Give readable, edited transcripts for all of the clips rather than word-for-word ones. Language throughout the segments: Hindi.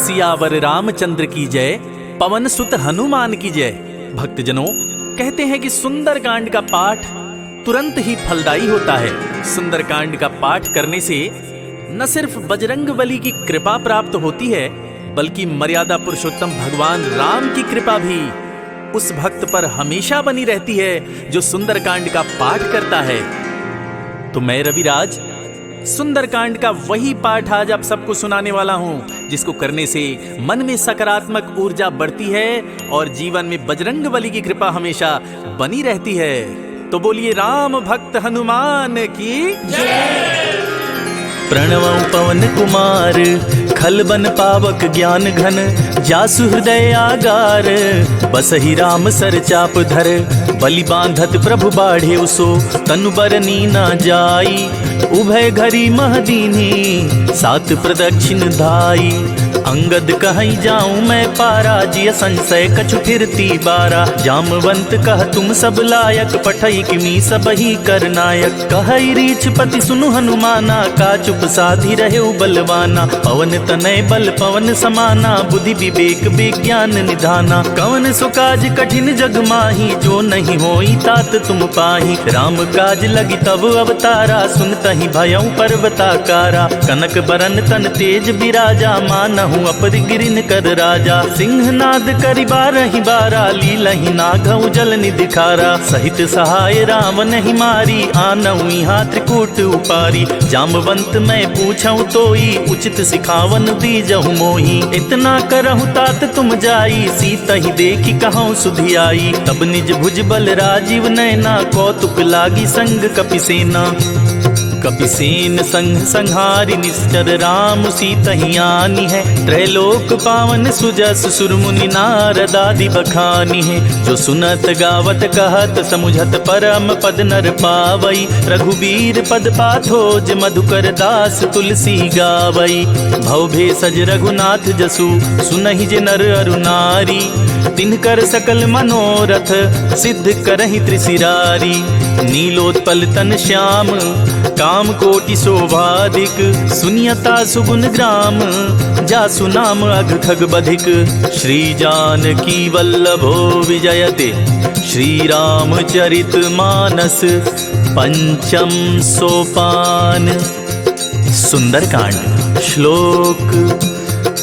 सियावर रामचंद्र की जय, पवन सुत हनुमान की जय। भक्तजनों, कहते हैं कि सुंदरकांड का पाठ तुरंत ही फलदायी होता है। सुंदरकांड का पाठ करने से न सिर्फ बजरंगबली की कृपा प्राप्त होती है, बल्कि मर्यादा पुरुषोत्तम भगवान राम की कृपा भी उस भक्त पर हमेशा बनी रहती है जो सुंदरकांड का पाठ करता है। तो मैं रविराज सुंदरकांड का वही पाठ आज आप सबको सुनाने वाला हूं, जिसको करने से मन में सकारात्मक ऊर्जा बढ़ती है और जीवन में बजरंगबली की कृपा हमेशा बनी रहती है। तो बोलिए राम भक्त हनुमान की जय। प्रणवं पवन कुमार, खलबन पावक ज्ञान घन, जासु हृदय आगार, बसहि राम सर चाप धर, बलि बांधत प्रभु बाढ़े उसो, तनु बरनी न जाई, उभय घरी महदीनी, सात प्रदक्षिण धाई, अंगद कहीं जाऊं मैं पारा, जिय संशय कछु फिरती बारा, जामवंत कह तुम सब लायक, पठई किमी सब ही कर नायक, कहई रीछ पति सुनु हनुमाना, का चुप साधी रहे बलवाना, पवन तनय बल पवन समाना, बुद्धि विवेक विज्ञान निधाना, कवन सो काज कठिन जग माही, जो नहीं होई तात तुम पाही, राम काज लगी तब अवतारा, सुनतहि भयउ पर्वताकारा, कनक बरन तन तेज बिराजा, मानहु अपरिगिरिन कर राजा, सिंहनाद करि बारहि बारा, लीलहि नागउ जल निधिखारा, सहित सहाय राम नहीं मारी, आनऊ यहाँ त्रिकूट उपारी, जामवंत मैं पूछऊं तोई, उचित सिखावन दीजहु मोही, इतना करहु तात तुम जाई, सीता ही देखी कहूँ सुधि आई, तब निज भुज बल राजीव नैना, कौतुक लागी संग कपिसेना, कपिसेन संग संहारि निश्चर, राम सीता ही आनी है, त्रैलोक पावन सुजस सुर मुनि नारद आदि बखानी है, जो सुनत गावत कहत समुझत परम पद नर पावई, रघुबीर पद पाथोज मधुकर दास तुलसी गावई, भव भेषज रघुनाथ जसु, सुनहि जे नर अरु नारी, तिनकर सकल मनोरथ सिद्ध करहि त्रिशिरारी, नीलोत्पल तन श्याम काम कोटि शोभाधिक, सुनियता सुगुन ग्राम, जासु नाम अघ खग बधिक, श्री जानकी वल्लभो विजयते, श्री रामचरित मानस पंचम सोपान। सुंदरकांड श्लोक।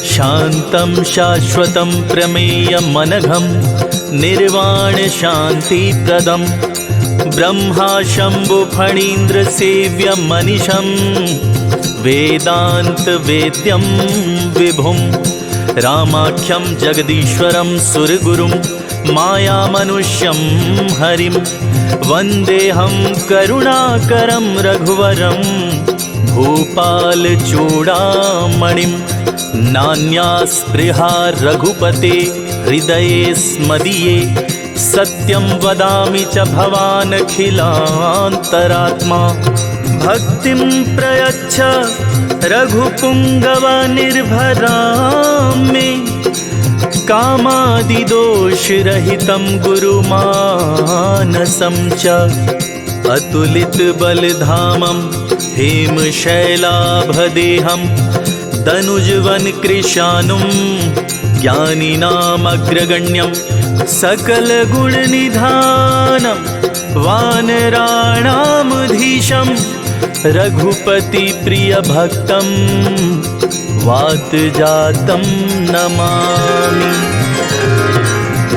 शांतं शाश्वतं प्रमेयम् अनघं, निर्वाण शांति प्रदम्, ब्रह्मा शंभु फणीन्द्र सेव्यं मनीषं, वेदांत वेद्यं विभुं, रामाख्यं जगदीश्वरं सुरगुरुं, माया मनुष्यं हरिं, वन्देऽहं करुणाकरं रघुवरं, भूपाल चूड़ामणिं, नान्यास्पृहा रघुपते हृदये स्मदीये, सत्यं वदामि च भवान् अखिलान्तरात्मा, भक्तिं प्रयच्छ रघुपुङ्गव निर्भरां मे, कामादिदोषरहितं गुरुमानसं च, अतुलित बलधामं हेमशैलाभदेहं, दनुजवन कृशानुं ज्ञानिनामग्रगण्यं, सकल गुण निधानं, वानराणामधीशं, रघुपति प्रिय भक्तं, वात जातं नमामि।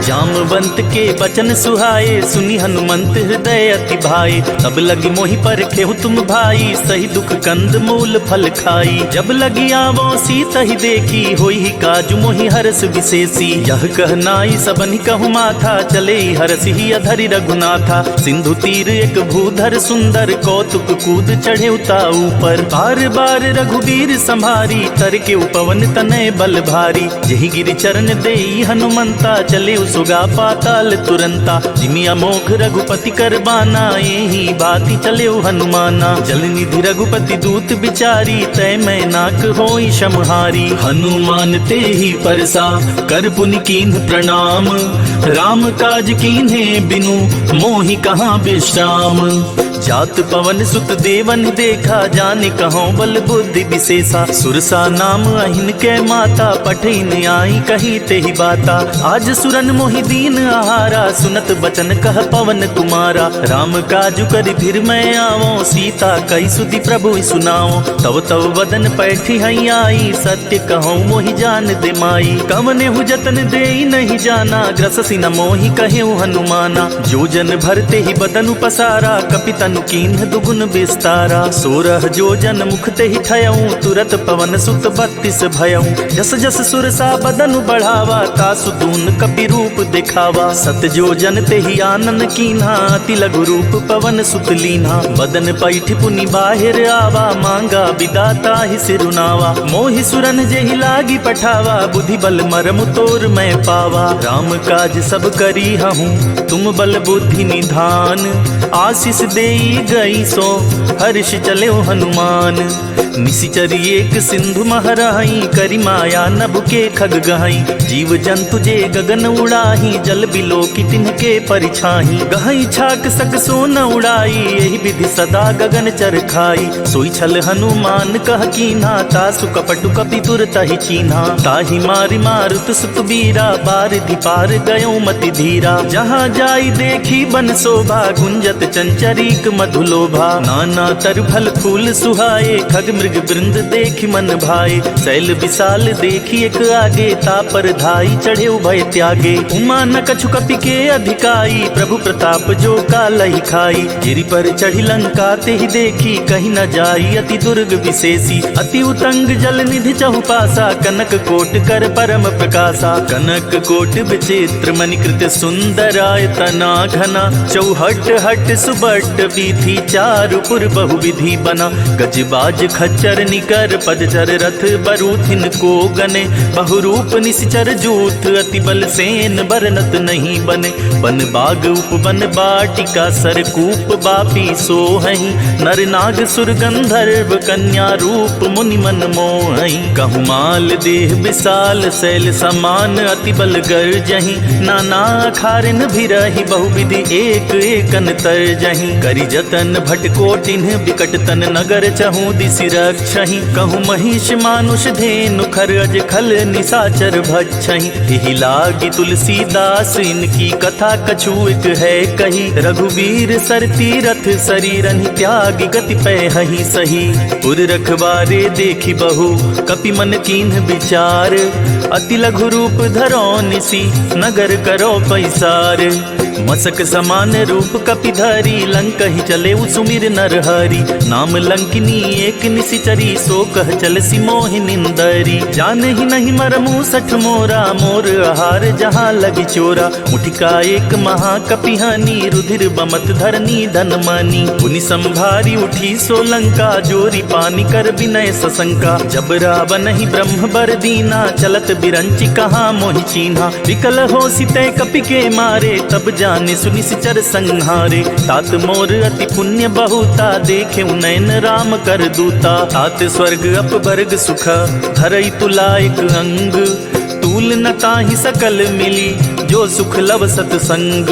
जामवंत के बचन सुहाए, सुनि हनुमंत हृदय अति भाए, तब लगी मोहि परखेहु तुम भाई, सही दुख कंद मूल फल खाई, जब लगी आवो सीता ही देखी, होई ही काजु मोहि हरस विशेषी, यह कहनाई सबनि कहु माथा, चले हरस ही अधरि रघुनाथा, सिंधु तीर एक भूधर सुंदर, कौतुक कूद चढ़े उता ऊपर, बार बार रघुबीर संभारी, तर के उपवन तनय बल भारी, जहि गिरि चरण देई हनुमंता, चले सुगा पाताल तुरंता। जिमि अमोघ रघुपति कर बाना, यही बाती चले हनुमाना। जल निधि रघुपति दूत बिचारी, तय मैं नाक होई समहारी। हनुमान ते ही परसा, कर पुनि कीन्ह प्रणाम। राम काज कीन्हे बिनु, मोहि कहाँ विश्राम। जात पवन सुत देवन देखा, जाने कहो बल बुद्धि विशेषा। सुरसा नाम अहिन के माता, पठिन आई कही ते ही बाता। आज सुरन मोहि दीन आहारा, सुनत बचन कह पवन कुमारा। राम काजु करि फिर मैं आवो, सीता कई सुधि प्रभु सुनाओ। तव तव वदन पैठी हई आई, सत्य कहो मोहि जान दे माई। कवने हु जतन देई नहीं जाना, ग्रससि न मोहि कहे हनुमाना। जो जन भरते ही बदनु पसारा, कपितनु कीन्ह दुगुन विस्तारा। 16 जो जन मुख ते ही ठयऊं, तुरत पवन सुत 32 भयऊं। जस जस सुरसा बदनु बढ़ावा, तासु दून कपि रूप दिखावा। सत जो जन ते ही आनन कीन्हा, अति लघु रूप पवन सुत लीन्हा। बदन पैठ पुनि बाहिर आवा, मांगा विदाता ही सिरुनावा। मोहि सुरन जेहि लागी पठावा, बुद्धि बल मरमु तोर मैं पावा। राम काज सब करी हूँ, तुम बल बुद्धि निधान। आशीष देई गई सो, हर्ष चले हनुमान। निशिचर एक सिंधु महराई, करी माया नभ के खग गहाई। जीव जंतु जे गगन उड़ाही, जल बिलो की तिनके परिछाही। गहाई छाक सक सो न उड़ाई, यही विधि सदा गगन चर खाई। सोई छल हनुमान कह कीन्हा, तासु कपटु कपि तुरत ही चीन्हा। ताहि मारि मारुत सुत बीरा, बारिधि पार गयो मति धीरा। जहाँ जाई देखी बन शोभा, गुंजत चंचरीक मधुलोभा। नाना तर फल फूल सुहाए, खग मृग वृंद देखी मन भाए। शैल विशाल देखी एक आगे, तापर धाई चढ़े उभय त्यागे। उमा न कछु कपि के अधिकाई, प्रभु प्रताप जो कालहि खाई। गिरि पर चढ़ी लंका ते ही देखी, कहीं न जाई अति दुर्ग विशेषी। अति उतंग जल निधि चहुपासा, कनक कोट कर परम प्रकाशा। कनक कोट विचित्र मणिकृत सुंदरायतना घना। चौहट हट सुबट वीथि, चारुपुर बहुविधि बना। गजबाज खच्चर निकर, पदचर रथ बरूथिन को गने। बहुरूप निश्चर जूथ, अति बल सेन बरनत नहीं बने। बन बाग उपवन बाटिका, सरकूप बापी सोहहि। नर नाग सुर गंधर्व, कन्या रूप मुनि मन मोहहि। कहु माल देह विशाल, शैल समान अति बल गर्जहि। नाना खारिन भिरहि, बहुविधि एक एकन तरजहि। करि जतन भट कोटिन्ह, बिकट तन नगर चहु दिसि रक्षहि। कहु महिष मानुष धेनु, खर अज खल निशाचर भक्षहि। एहि लागी तुलसीदास, इनकी कथा कछु एक है कही। रघुवीर सर तीरथ, शरीरन त्यागी गति पैहि सही। पुर रखवारे देखी बहु, कपि मन कीन्ह विचार। अति लघु रूप धरो निसी, नगर करो पैसार। मसक समान रूप कपि धरी, लंक ही चले सुमिर नर हरि। नाम लंकिनी एक निशिचरी, सो कह चल सी मोहि निंदरी। जान ही नहीं मरमु सठ मोरा, मोर आहार जहाँ लगी चोरा। मुठिका एक महाकपि हानि, रुधिर बमत धरनी धन मानी। पुनि संभारी उठी सो लंका, जोरी पानी कर विनय सशंका। जब रावण ही ब्रह्म बर दीना, चलत बिरंचि कहाँ मोहि चीन्हा। विकल हो सिते कपि के मारे, तब जाने सुनि सिचर संहारे। तात मोर अति पुण्य बहुता, देखे नयन राम कर दूता। तात स्वर्ग अपवर्ग सुख, धरई तुला एक अंग। तूल न ताहि सकल मिली, जो सुख लव सतसंग।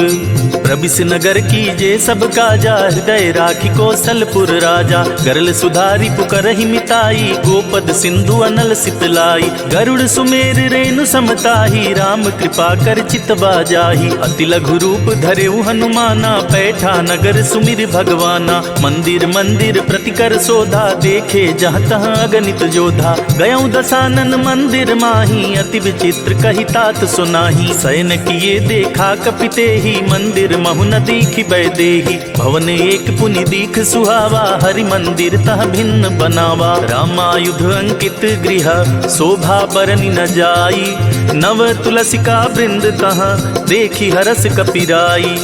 प्रबिस नगर कीजे सब काजा, हृदय राखी कौशलपुर राजा। गरल सुधारी पुकरहि मिताई, गोपद सिंधु अनल सितलाई। गरुड़ सुमेर रेणु समताही, राम कृपा कर चितवा जाही। अति लघु रूप धरेउ हनुमाना, पैठा नगर सुमिर भगवाना। मंदिर मंदिर प्रतिकर शोधा, देखे जहाँ तहाँ अगणित जोधा। गयौ दसानन मंदिर माही, अति विचित्र कही तात सुनाही। शयन किए देखा कपिते ही, मंदिर महु न दीखि बैदेही। भवन एक पुनि दीख सुहावा, हरि मंदिर तह भिन्न बनावा। रामायुध अंकित गृह, शोभा बरनि न जाई। नव तुलसिका वृंद तहाँ, देखी हरस कपिराई।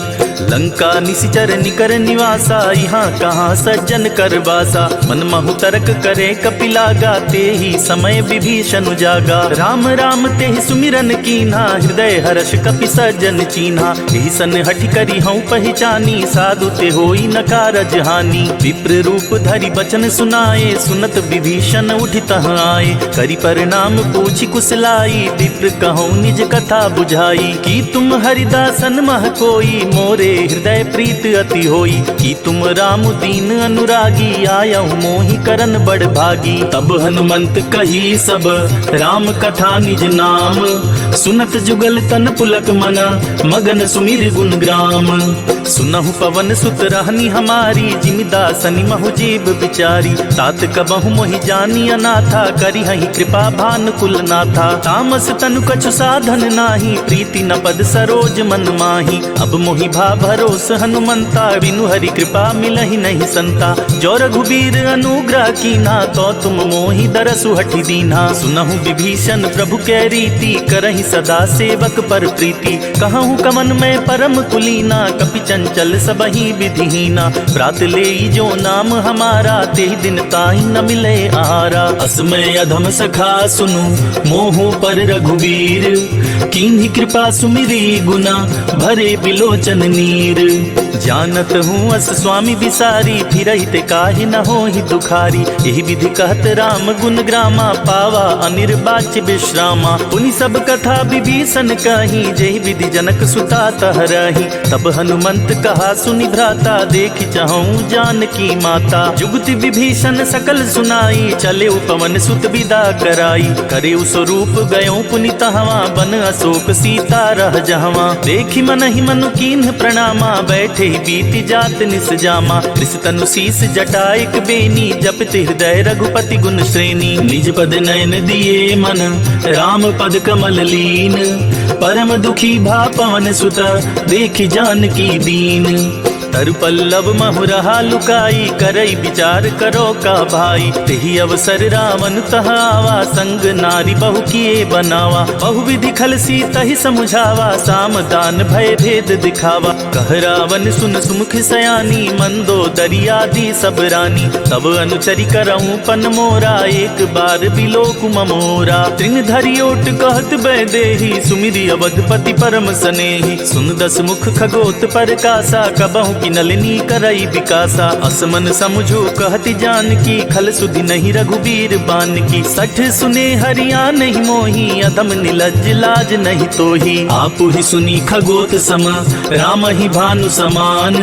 लंका निशिचर निकर निवासा, यहाँ कहाँ सज्जन कर बासा। मन महु तर्क करे कपिला, गाते ही समय विभीषण जागा। राम राम ते ही सुमिरन कीन्हा, हृदय हर्ष कपि सज्जन चीन्हा। यही सन हठि करी हूँ पहचानी, साधु ते होई न कारज हानि। विप्र रूप धरि बचन सुनाए, सुनत विभीषण उठि तह आए। करि परिणाम पूछि कुशलाई, विप्र कहूँ निज कथा बुझाई। कि तुम हरिदासन मह कोई, मोरे हृदय प्रीत अति होई। कि तुम राम दीन अनुरागी, आयहु मोहि करन बड़ भागी। तब हनुमंत कही सब राम कथा निज नाम, सुनत जुगल तन पुलक मना, मगन सुमिर गुण ग्राम। सुनहु पवन सुत रहनी हमारी, जिमिदासनि महु जीव बिचारी। तात कबहु मोहि जानी अनाथा, करी हहि कृपा भानुकुल नाथा। तामस तनु कछु साधन नाही, प्रीति न पद सरोज मन माही। अब मोहि भा भरोस हनुमंता, बिनु हरि कृपा मिलहि नहीं संता। जो रघुबीर अनुग्रह कीन्हा, तो तुम मोहि दरसु हठि दीन्हा। सुनहु विभीषण प्रभु कै रीति, करहि सदा सेवक पर प्रीति। कहूँ कमन में परम कुलीना, कपि चंचल सबहि विधिहीना। प्रात लेई जो नाम हमारा, तेहि दिन ताहि न मिले आहारा। असमय अधम सखा सुनु, मोहु पर रघुवीर। कीन्ही कृपा सुमिरी गुना, भरे बिलोचन नीर। जानत हूँ अस स्वामी विसारी, फिरहि ते काहि न होहि दुखारी। यही विधि कहत राम गुण ग्रामा, पावा अनिर्वाच्य विश्रामा। पुनि सब कथा विभीषण कही, जेहि विधि जनक सुता तह रही। तब हनुमंत कहा सुनि भ्राता, देखि चाहूँ जानकी माता। जुगति विभीषण सकल सुनाई, चले पवन सुत विदा कराई। करे स्वरूप गयो पुनि तहवा, बन अशोक सीता रह जहवा। देखि मन ही मनु कीन्ह प्रणामा, बैठे ही बीति जात निस जामा। त्रिस तनु शीस जटा एक बेनी, जपति हृदय रघुपति गुण श्रेणी। निज पद नयन दिए मन, राम पद कमल लीन। परम दुखी भा पवन सुत, देखि जानकी दीन। तरु पल्लव महु रहा लुकाई, करई विचार करो का भाई। तेहि अवसर रावण तह आवा, संग नारी बहु किए बनावा। बहु विधि खल सीतहि समुझावा, साम दान भय भेद दिखावा। कह रावण सुन सुमुख सयानी, मंदो दरियादी सब रानी। तब अनुचरि करऊँ पन मोरा, एक बार बिलोकु ममोरा। तृण धरि ओट कहत बैदेही, सुमिरि अवधपति परम सनेही। सुन दस मुख खगोत पर कासा, कबहु की नलिनी करई विकासा। असमन समझो कहति जानकी, खल सुधि नहीं रघुबीर बान की। सठ सुने हरिया नहीं मोही, अधम निलज्ज लाज नहीं तोही। आपु ही सुनी खगोत सम, राम ही भानु समान।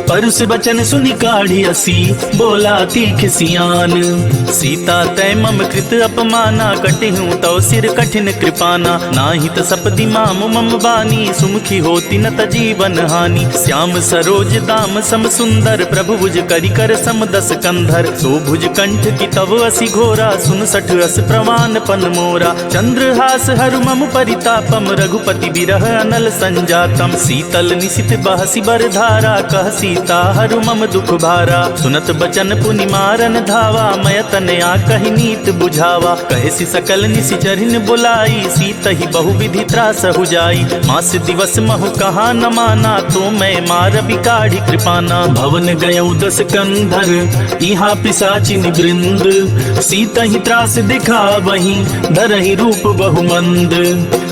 परुष बचन सुनि काढ़ी असी, बोला तीख सियान। सीता तै मम कृत अपमाना, कटिहूँ तौ सिर कठिन कृपाना। नाहि त सपदि माम मम बानी, सुमुखी होती न त जीवन हानि। श्याम सरोज दाम सम सुंदर, प्रभु भुज करि कर सम दस कंधर। सो भुज कंठ की तव असि घोरा, सुन सठ अस प्रवान पन मोरा। चंद्रहास हरु मम परितापम, रघुपति बिरह अनल संजातम। शीतल निशित बहसि बर धारा, कह सीता हरु मम दुख भारा। सुनत बचन पुनि मारन धावा, मय तनया कहि नीत बुझावा। कहसी सकल निशिचरिन बुलाई, सीतहि बहु विधि त्रास हो जाई। मास दिवस महु कहा न माना, तो मैं मार बिकाढ़ी कृपाना। भवन गयौ दस कंधर, यहाँ पिशाचिन वृंद। सीतहि त्रास दिखा वहीं, धरहि रूप बहुमंद।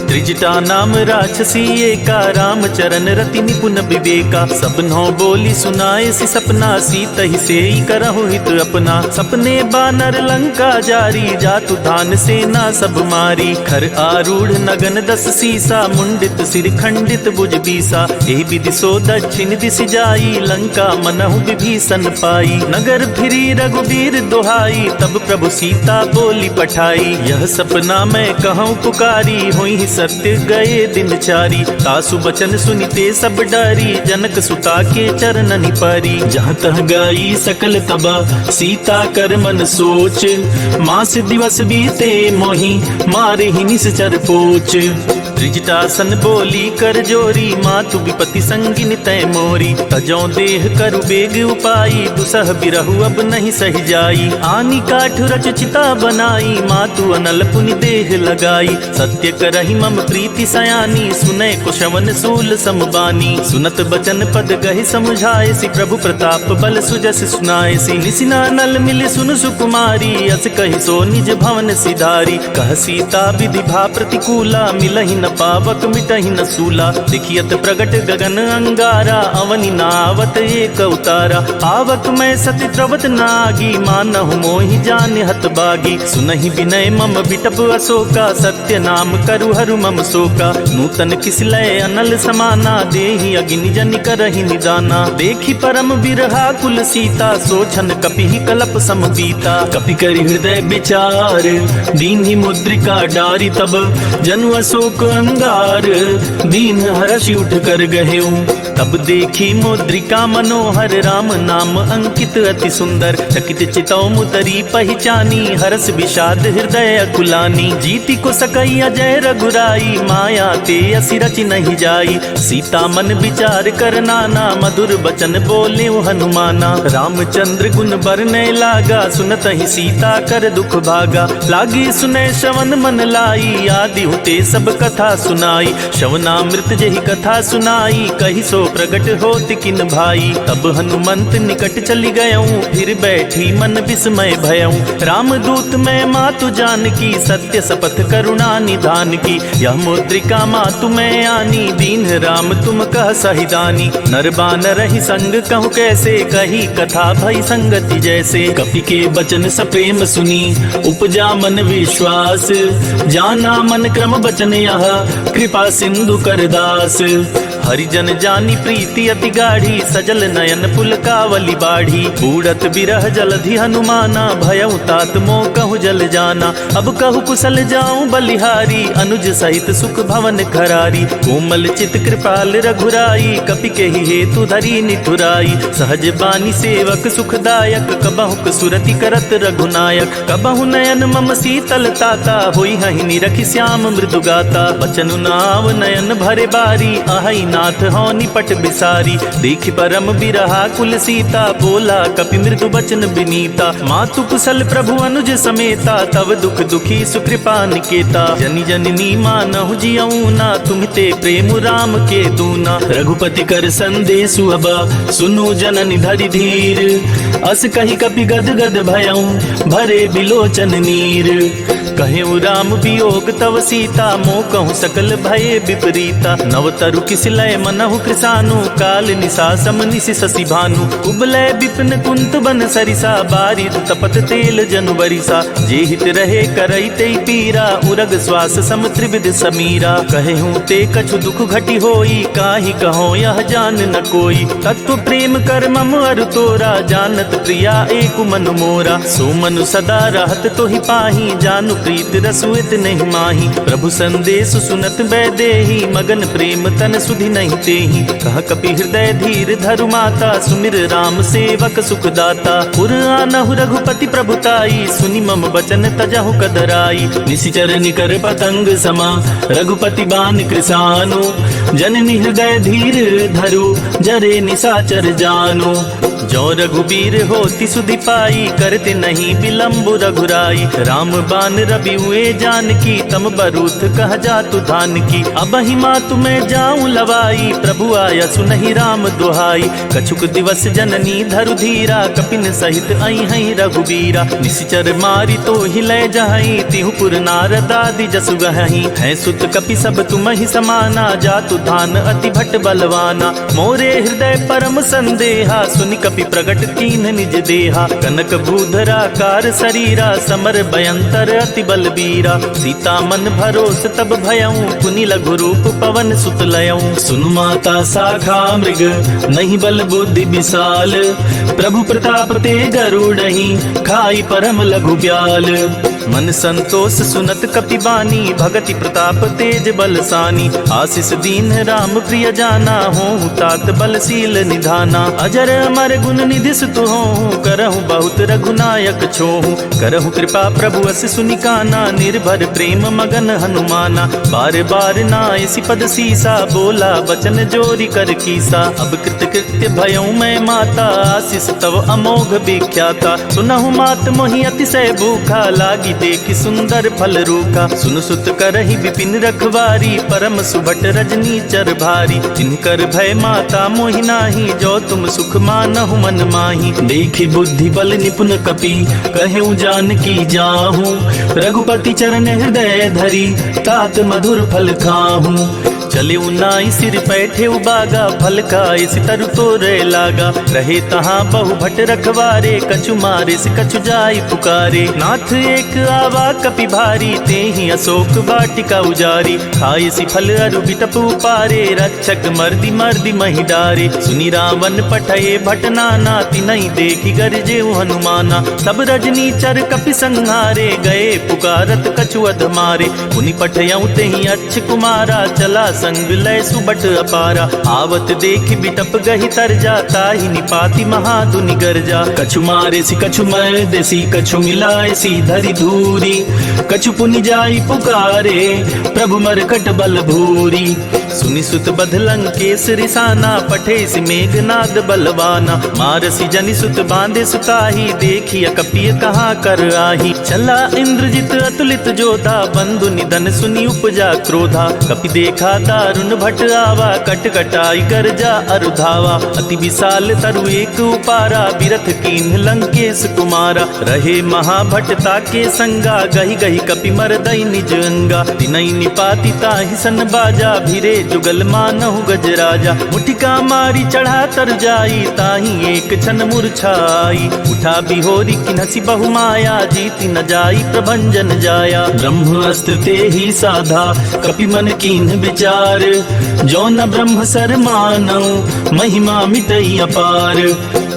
त्रिजटा नाम राक्षसी एका, राम चरण रति निपुण विवेका। सपनों बोली सुनाए सि सपना, सीतहि सेई करहु हित अपना। सपने बानर लंका जारी, जातु धान सेना सब मारी। खर आरूढ़ नगन दस सीसा, मुंडित सिर खंडित भुज बीसा। एहि विधि सो दक्षिण दिशि जाई, लंका मनहु विभीषण पाई। नगर फिरी रघुबीर दुहाई, तब प्रभु सीता बोली पठाई। यह सपना मैं कहूँ पुकारी, हुई सत्य गए दिन चारी। तासु बचन सुनिते सब डरी, जनक सुता के चरणनि परी। जहाँ तह गई सकल तबा, सीता कर मन सोच। मास दिवस बीते मोहि, मारे ही निश्चर पोच। त्रिजटासन बोली कर जोरी, मातु विपति संगिन तय मोरी। तजौ देह करु बेग उपाई, दुसह बिरहु अब नहीं सह जाई। आनी काठ रच चिता बनाई, मातु अनल पुनि देह लगाई। सत्य करहि मम मम प्रीति सयानी, सुने कुशवन सूल समबानी। सुनत बचन पद गहि समझाए सी, प्रभु प्रताप बल सुजस सुनाए सी। निसिना नल मिले सुन सुकुमारी, अस कहि सो निज भवन सिधारी। कह सीता विधि भा प्रतिकूला, मिलहि न पावक मिटहि न सूला। देखियत प्रगट गगन अंगारा, अवनि नावत एक अवतारा। आवक मैं सति त्रवत नागी, मानहु मोहि जान हत बागी। सुनहि विनय मम बिटप अशोका, सत्य नाम करु हरु मम शोका। नूतन किसलय अनल समाना, देहि अग्नि जन करहि निदाना। देखि परम बिरहा कुल सीता, सोचन कपिहि कलप सम बीता। कपि करि हृदय विचार, दीन्हि मुद्रिका डारी। तब जनु अशोक अंगार, दीन हर्षि उठ कर गहेऊ। तब देखी मुद्रिका मनोहर, राम नाम अंकित अति सुंदर। चकित चितौ मुदरी पहचानी, हरस विषाद हृदय अकुलानी। जीति को सकई अजय रघुराई, माया ते असि रचि नहीं जाई। सीता मन विचार कर नाना, मधुर बचन बोले हनुमाना। रामचंद्र गुण बरने लागा, सुनत ही सीता कर दुख भागा। लागी सुने श्रवण मन लाई, आदि होते सब कथा सुनाई। श्रवणामृत जही कथा सुनाई, कही सो प्रगट होत किन भाई। तब हनुमंत निकट चली गयऊं, फिर बैठी मन विस्मय भयऊं। रामदूत मैं मातु जानकी, सत्य शपथ करुणा निधान की। यह मुद्रिका मातु मैं आनी, दीन राम तुम कह सहिदानी। नर बानर ही संग कहूँ कैसे, कही कथा भई संगति जैसे। कपि के बचन सप्रेम सुनी, उपजा मन विश्वास। जाना मन क्रम बचन यह, कृपा सिंधु कर दास। हरिजन जानी प्रीति अति गाढ़ी, सजल नयन पुलकावली बाढ़ी। बूढ़त बिरह जलधि हनुमाना, भयउ तात मोह कहु जल जाना। अब कहु कुशल जाऊं बलिहारी, अनुज सहित सुख भवन खरारी। कोमल चित कृपाल रघुराई, कपि के ही हेतु धरी निठुराई। सहज बानी सेवक सुखदायक, कबहुक सुरति करत रघुनायक। कबहु नयन मम शीतल ताता, होई हहि निरखि श्याम मृदु गाता। बचनु नाव नयन भरे बारी, आहई नाथ हो निपट बिसारी। देखि परम बिरहा कुल सीता, बोला कपि मृदु बचन बिनीता। मातु कुशल प्रभु अनुज समेता, तव दुख दुखी सुकृपा निकेता। जनि जननी मानहु जियऊ ना, तुम ते प्रेम राम के दूना। रघुपति कर संदेशु अब, सुनु जननि धरि धीर। अस कहि कपि गद गद भयऊ, भरे बिलोचन नीर। कहेउ राम वियोग तव सीता, मोह कहूँ सकल भये विपरीता। नव तरु किसलय मनहु कृसानु, काल निशा सम निशि शशि भानु। उबलय विपिन कुंत बन सरिसा, बारिद तपत तेल जनु बरिसा। जे हित रहे करई ते पीरा, उरग श्वास सम त्रिविध समीरा। कहेहूँ ते कछु दुख घटी होई, काहि कहो यह जान न कोई। तत्व प्रेम कर मम अरु तोरा, जानत प्रिया एक मन मोरा। सो मनु सदा रहत तोहि पाही, जानु प्रीत रसुइत नहीं माही। प्रभु संदेश सुनत बैदेही, मगन प्रेम तन सुधि नहीं तेही। कह कपि हृदय धीर धरु माता, सुमिर राम सेवक सुखदाता। पुर आनहु रघुपति प्रभुताई, सुनि मम बचन तजहु कदराई। निशिचर निकर पतंग समा, रघुपति बान कृसानु। जननि हृदय धीर धरु, जरे निशाचर जानु। जो रघुबीर होति सुधि पाई, करते नहीं विलम्ब रघुराई। राम बान रवि हुए जानकी, तम बरूथ कह जातु धान की। अब ही मातु मैं जाऊं लवाई, प्रभु आया सुनहि राम दुहाई। कछुक दिवस जननी धरु धीरा, कपिन सहित आई हई रघुबीरा। निशिचर मारी तो हिलय जहई, तिहु पुर नारद आदि जसु गहई। है सुत कपि सब तुम ही समाना, जातु धान अति भट बलवाना। मोरे हृदय परम संदेहा, सुनि कपि प्रगट कीन निज देहा। कनक भूधरा कार शरीरा, समर भयंतर अति बलबीरा। सीता मन भरोस तब भयऊं, पुनि लघु रूप पवन सुत लयऊं। सुनु माता शाखा मृग, नहीं बल बुद्धि विशाल। प्रभु प्रताप ते गरुड़हि, खाई परम लघु ब्याल। मन संतोष सुनत कपि बानी, भगति प्रताप तेज बलसानी। आशीष दीन राम प्रिय जाना, हों तात बलशील निधाना। अजर अमर गुण निधि सुत हों, करहु बहुत रघुनायक छोहु। करहु कृपा प्रभु अस सुनिकाना, निर्भर प्रेम मगन हनुमाना। बार बार नाय सिपद सीसा, बोला बचन जोरी कर कीसा। अब कृत कृत्य भयऊं मैं माता, आशीष तव अमोघ विख्याता। सुनहु मात मोहि अतिशय भूखा, लागी देखि सुंदर फल रूखा। सुन सुत करहि विपिन रखवारी, परम सुभट रजनी चर भारी। जिनकर भय माता मोहि नाही, जो तुम सुख मानहु मन माही। देखि बुद्धि बल निपुण कपि, कहूँ जानकी जाहूँ। रघुपति चरण हृदय धरी, तात मधुर फल खाहूँ। चले उनाई सिर पैठे उबागा, फल खाए सितर तोरे लागा। रहे तहाँ बहु भट रखवारे, कछु मारे से कछु जाई पुकारे। नाथ एक आवा कपि भारी, तेहि अशोक वाटिका उजारी। खाए सि फल अरु बिटप उपारे, रक्षक मर्दी मर्दी महि डारे। सुनि रावण पठये भट नाना, तिनहि देखि गरजे हनुमाना। सब रजनी चर कपि संहारे, गए पुकारत कछु अध मारे। मुनि पठयऊ तेहि अच्छ कुमारा, चला संग लय सुबट अपारा। आवत देखि बिटप गहि तरजा, ताहि निपाति महादुनि गरजा। कछु मारे सी कछु मर्देसी, कछु मिलाए सी धरि धूरी। कछु पुनि जाई पुकारे, प्रभु मरकट बल भूरी। सुनि सुत बध लंकेश रिसाना, पठे सि मेघनाद बलवाना। मारसी जनि सुत बांधे सुताही, देखिय कपिय कहाँ कर आही। चला इंद्रजित अतुलित जोधा, बंधु निधन सुनि उपजा क्रोधा। कपि देखा दारुण भट आवा, कट कटाई गर्जा अरुधावा। अति विशाल तरु एक उपारा, बिरथ कीन्ह लंकेश कुमारा। रहे महाभटता के संगा, गहि गहि कपि मरदई निज अंगा। तिनहि निपाति ताहि सन बाजा, भिरे जुगल मानहु गजराजा। मुठिका मारी चढ़ा तर जाई, ताहि एक क्षण मूर्छाई। उठा बिहोरी किन्हसी बहु माया, जीति न जाई प्रभंजन जाया। ब्रह्म अस्त्र ते ही साधा, कपि मन कीन्ह विचार। जो न ब्रह्म सर मानौ, महिमा मिटई अपार।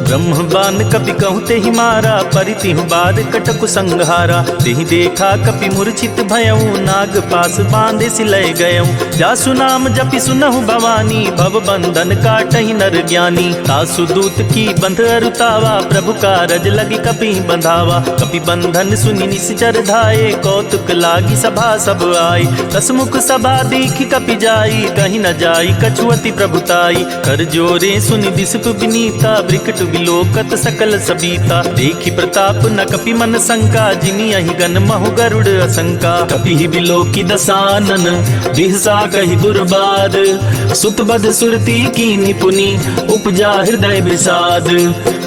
ब्रह्म बान कपि कहूँ तेहि मारा, परितिहु बार कटकु संहारा। तेहि देखा कपि मूर्छित भयऊ, नाग पास बांधे सिलय गयऊ। जासु नाम जपि सुनहु भवानी, भव बंधन काटहि नर ज्ञानी। तासु दूत की बंध अरुतावा, प्रभु कारज लगी कपि बंधावा। कपि बंधन सुनि निश्चर धाये, कौतुक लागी सभा सब आई। दसमुख सभा देखि कपि जाई, कहीं न जाई कछुअति प्रभुताई। कर जोरे सुनि दिसप विनीता, ब्रिकट विलोकत सकल सबीता। देखि प्रताप न कपि मन शंका, जिनि अहि गन महु गरुड़ असंका। कपि विलोकी दसानन, बिहसा कहि दुर्बाद। सुत बध सुरती की निपुनि, उपजा हृदय विषाद।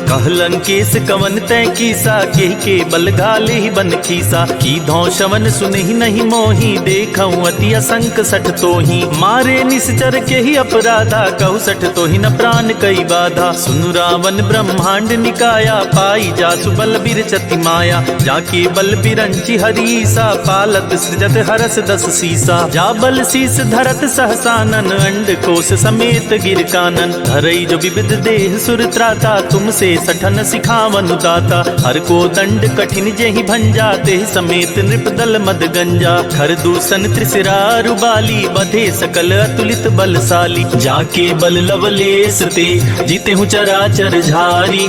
कह लंकेश कवन तै कीसा, केहि के बल घाले ही बन खीसा। की धौ शवन सुनहि नहीं मोही, देखऊँ अति असंक सठ तोही। मारे निश्चर के ही अपराधा, कहु सठ तोहि न प्राण कई बाधा। सुनु रावण ब्रह्मांड निकाया, पाई जासु बल बिरचति माया। जाके बल बिरंचि हरीसा, पालत सृजत हरस दस सीसा। जा बल शीस धरत सहसानन, अंड कोश समेत गिर कानन। धरई जो विविध देह सुर त्राता, तुमसे सठन सिखावन दाता। हर को दंड कठिन जेहि भंजा, तेहि समेत नृप दल मद गंजा। खर दूषण त्रिशिरा रुबाली, बधे सकल अतुलित बलशाली। जाके बल लवलेस ते, जीतेहु चराचर झारी।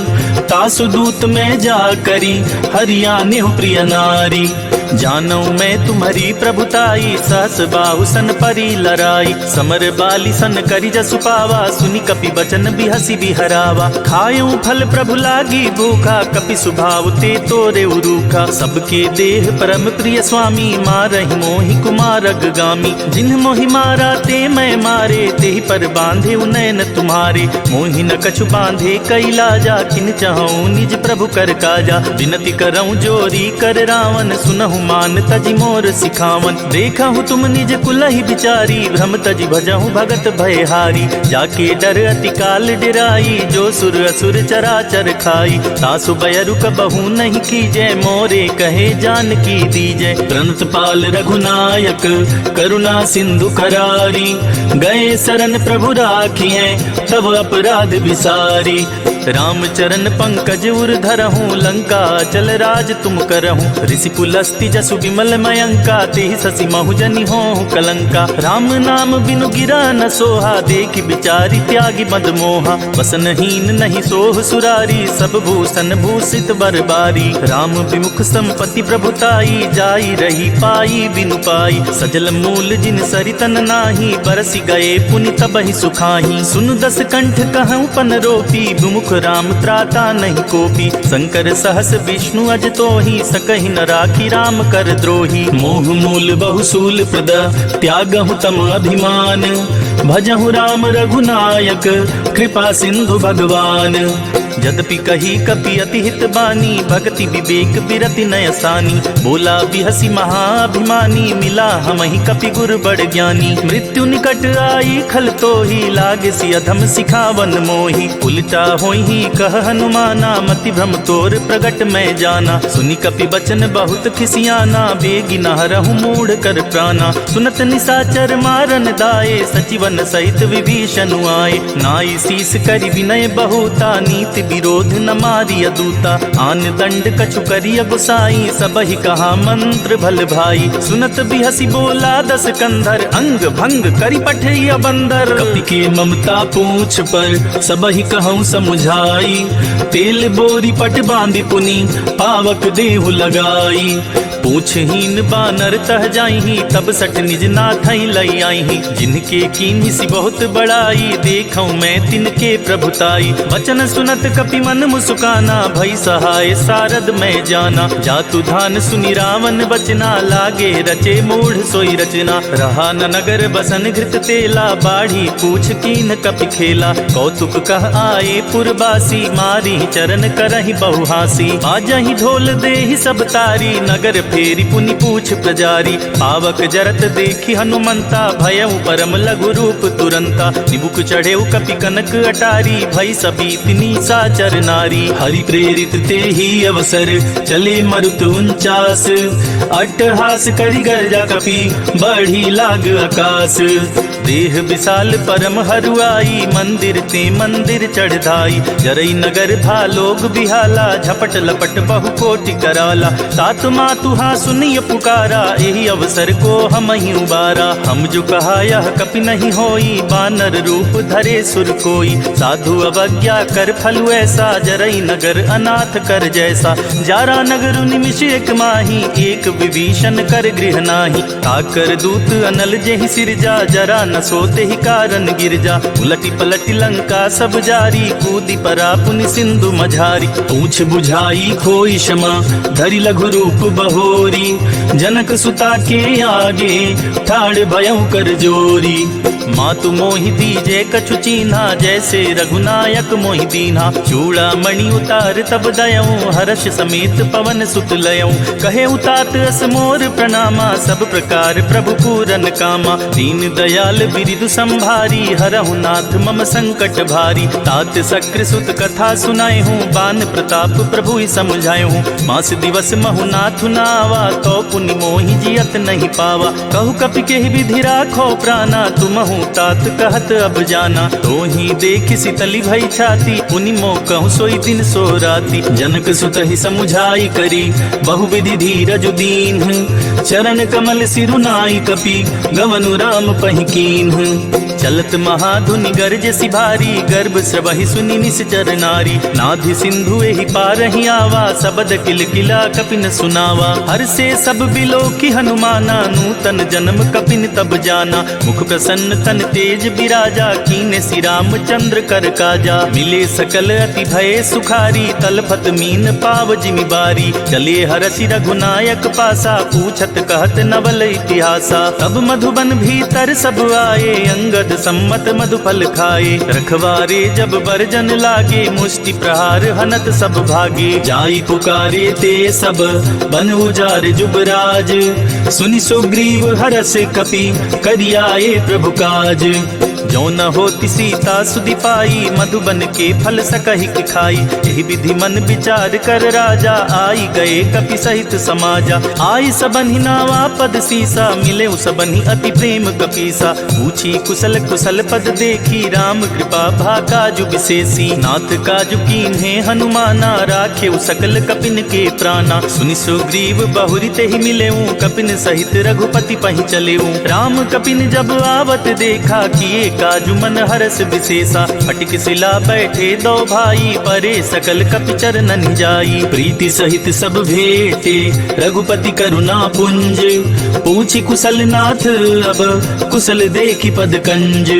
तासु दूत में जा करी, हरियाने हूँ प्रिय नारी। जानऊ मैं तुम्हारी प्रभुताई, सहस बाहु सन परी लराई। समर बाली सन करी जसु पावा, सुनि कपि बचन बिहसी बिहरावा। खायूं फल प्रभु लागी भूखा, कपि सुभाव ते तोरे उरूखा। सबके देह परम प्रिय स्वामी, मारहि मोहि कुमारग गामी। जिन्ह मोहि मारा ते मैं मारे, तेहि पर बांधे उनैन तुम्हारे। मोहि न कछु बांधे कैलाजा, किन चाहूं निज प्रभु कर काजा। विनती करऊं जोरी कर रावण, सुनहु मान तजि मोर सिखावन। देखहु तुम निज कुलहि बिचारी, भ्रम तजि भजहु भगत भयहारी। जाके डर अति काल डिराई, जो सुर असुर चराचर खाई। तासु बयरु कबहु नहीं कीजय, मोरे कहे जानकी दीजय। प्रणत पाल रघुनायक, करुणा सिंधु करारी। गए शरण प्रभु राखिए, तब अपराध विसारी। राम चरण पंकज उर धरहूँ, लंका चल राज तुम करहूँ। ऋषि पुलस्ति जसु विमल मयंका, तेहि शशि महु जनि होहु कलंका। राम नाम बिनु गिरा न सोहा, देखि बिचारी त्यागी मद मोहा। वसनहीन नहीं सोह सुरारी, सब भूषण भूषित बरबारी। राम विमुख संपत्ति प्रभुताई, जाई रही पाई बिनु पाई। सजल मूल जिन सरितन नाही, बरसि गए पुनि तबहि सुखाही। सुनु दस कंठ कहूँ पन रोपी, विमुख राम त्राता नहीं कोपी। शंकर सहस विष्णु अज तो ही सकहि न राखी राम कर द्रोही। मोह मूल बहुसूल प्रद त्यागहु तम अभिमान। भजहु राम रघुनायक कृपा सिंधु भगवान। यद्यपि कही कपि अति हित बानी भक्ति विवेक बिरति नयसानी। बोला बिहसी महाभिमानी मिला हमहि कपि गुर बड़ ज्ञानी। मृत्यु निकट आई खल तो ही लागे सि अधम सिखावन मोही। उल्टा होई कह हनुमाना मति भ्रम तोर प्रगट मैं जाना। सुनि कपि बचन बहुत खिसियाना बेगी न हरहु मूढ़ कर प्राणा। सुनत निशाचर मारन दाए सचिवन सहित विभीषण आए। नाई शीस करि विनय बहुता नीति विरोध न मारिय दूता। आन दंड कछु करिय गुसाई सबहि कहा मंत्र भल भाई। सुनत बिहसी बोला दस कंधर अंग भंग करि पठिय बंदर। कपि के ममता पूछ पर सबहि कहूँ समुझाई। तेल बोरी पट बांधि पुनि पावक देहु लगाई। पूछहीन बानर तह जाई तब सठ निज नाथ लई आई। जिनके कीन्ही सी बहुत बड़ाई देखऊं मैं तिनके प्रभुताई। वचन सुनत कपि मन मुस्काना भई सहाय सारद मैं जाना। जातु धान सुनि रावण बचना लागे रचे मूढ़ सोई रचना। रहा न नगर बसन घृत तेला बाढ़ी पूछ कीन कपि खेला। कौतुक कह आए पुरबासी मारी चरण करहि बहुहासी। बाजहि ढोल देहि सब तारी नगर फेरी पुनि पूछ प्रजारी। पावक जरत देखी हनुमंता भयउ परम लघु रूप तुरंता। निबुक चढ़ेउ कपि कनक अटारी भई सभी तिनी साचर नारी। हरि प्रेरित ते ही अवसर चले मरुत 49। अट्टहास करि गर्जा कपि बढ़ी लाग आकाश। देह विशाल परम हरुआई मंदिर ते मंदिर चढ़ाई। जरई नगर था लोग बिहाला झपट लपट बहु कोटि कराला। तात मातु हाँ सुनिय पुकारा यही अवसर को हम ही उबारा। हम जो कहा यह कपि नहीं होई बानर रूप धरे सुर कोई। साधु अवज्ञा कर फलु ऐसा जरई नगर अनाथ कर जैसा। जारा नगर निमिष एक माही एक विभीषण कर गृह नाही। ताकर दूत अनल जेहि सिरजा जरा न सोते ही कारण गिरजा। उलटी पलटी लंका सब जारी कूदी परा पुनि सिंधु मझारी। पूछ बुझाई खोई क्षमा धरि लघु रूप बहोरी। जनक सुता के आगे ठाड़ भयउ कर जोरी। मातु मोहि दीजे कछु चीन्हा जैसे रघुनायक मोहि दीन्हा। चूड़ा मणि उतार तब दयऊं हर्ष समेत पवन सुत लयऊं। कहे उतात अस मोर प्रणामा सब प्रकार प्रभु पूरन कामा। दीन दयाल बिरिदु संभारी हरहु नाथ मम संकट भारी। तात सक्र सुत कथा सुनाए हूँ बान प्रताप प्रभु ही समझाए हूँ। मास दिवस महु नाथ नावा तो पुनि मोहि जियत नहीं पावा। कहु कपि केहि विधि राखो प्राणा तुमहु तात कहत अब जाना। तो ही देख सितली भई छाती पुनि मो कहूँ सोई दिन सो राती। जनक सुत ही समुझाई करी बहुविधि धीरज दीन। चरण कमल सिरुनाई कपि गवनु राम पहि कीन्ह। चलत महाधुनि गर्ज सिभारी गर्भ स्रवहि सुनि निश्चर नारी। नाधि सिंधु एहि पारहि आवा सबद किल किला कपिन सुनावा। हर से सब बिलो की हनुमाना नूतन जन्म कपिन तब जाना। मुख प्रसन्न तन तेज बिराजा कीने श्री रामचंद्र कर काजा। मिले सकल अति भय सुखारी तलफत मीन पाव जिमि बारी। चले हरषि रघुनायक पासा पूछत कहत नवल इतिहासा। तब मधुबन भीतर सब आए अंगद सम्मत मधुफल खाए। रखवारे जब बरजन लागे मुष्टि प्रहार हनत सब भागे। जाई पुकारे ते सब बन उजार जुबराज। सुनि सुग्रीव हरष कपि करियाए प्रभु काज। जो न होती सीता सुधि पाई मधुबन के फल सकहि खाई। यही विधि मन विचार कर राजा आई गए कपि सहित समाजा। आई सबनि नावा पद सीसा मिले सबनि अति प्रेम कपीसा। पूछी कुशल कुशल पद देखी राम कृपा भाकाजु विशेषी। नाथ काजु कीन्हे हनुमाना राखे सकल कपिन के प्राणा। सुनि सुग्रीव बहुरी ते ही मिले कपिन सहित रघुपति पहि चले। राम कपिन जब आवत देखा किए काजु मन हरस विशेषा। फटिक शिला बैठे दो भाई, परे सकल कपि चरणन जाई। प्रीति सहित सब भेटे रघुपति करुणा पुंज, पूछी कुशल नाथ अब कुशल देखी पद कंज।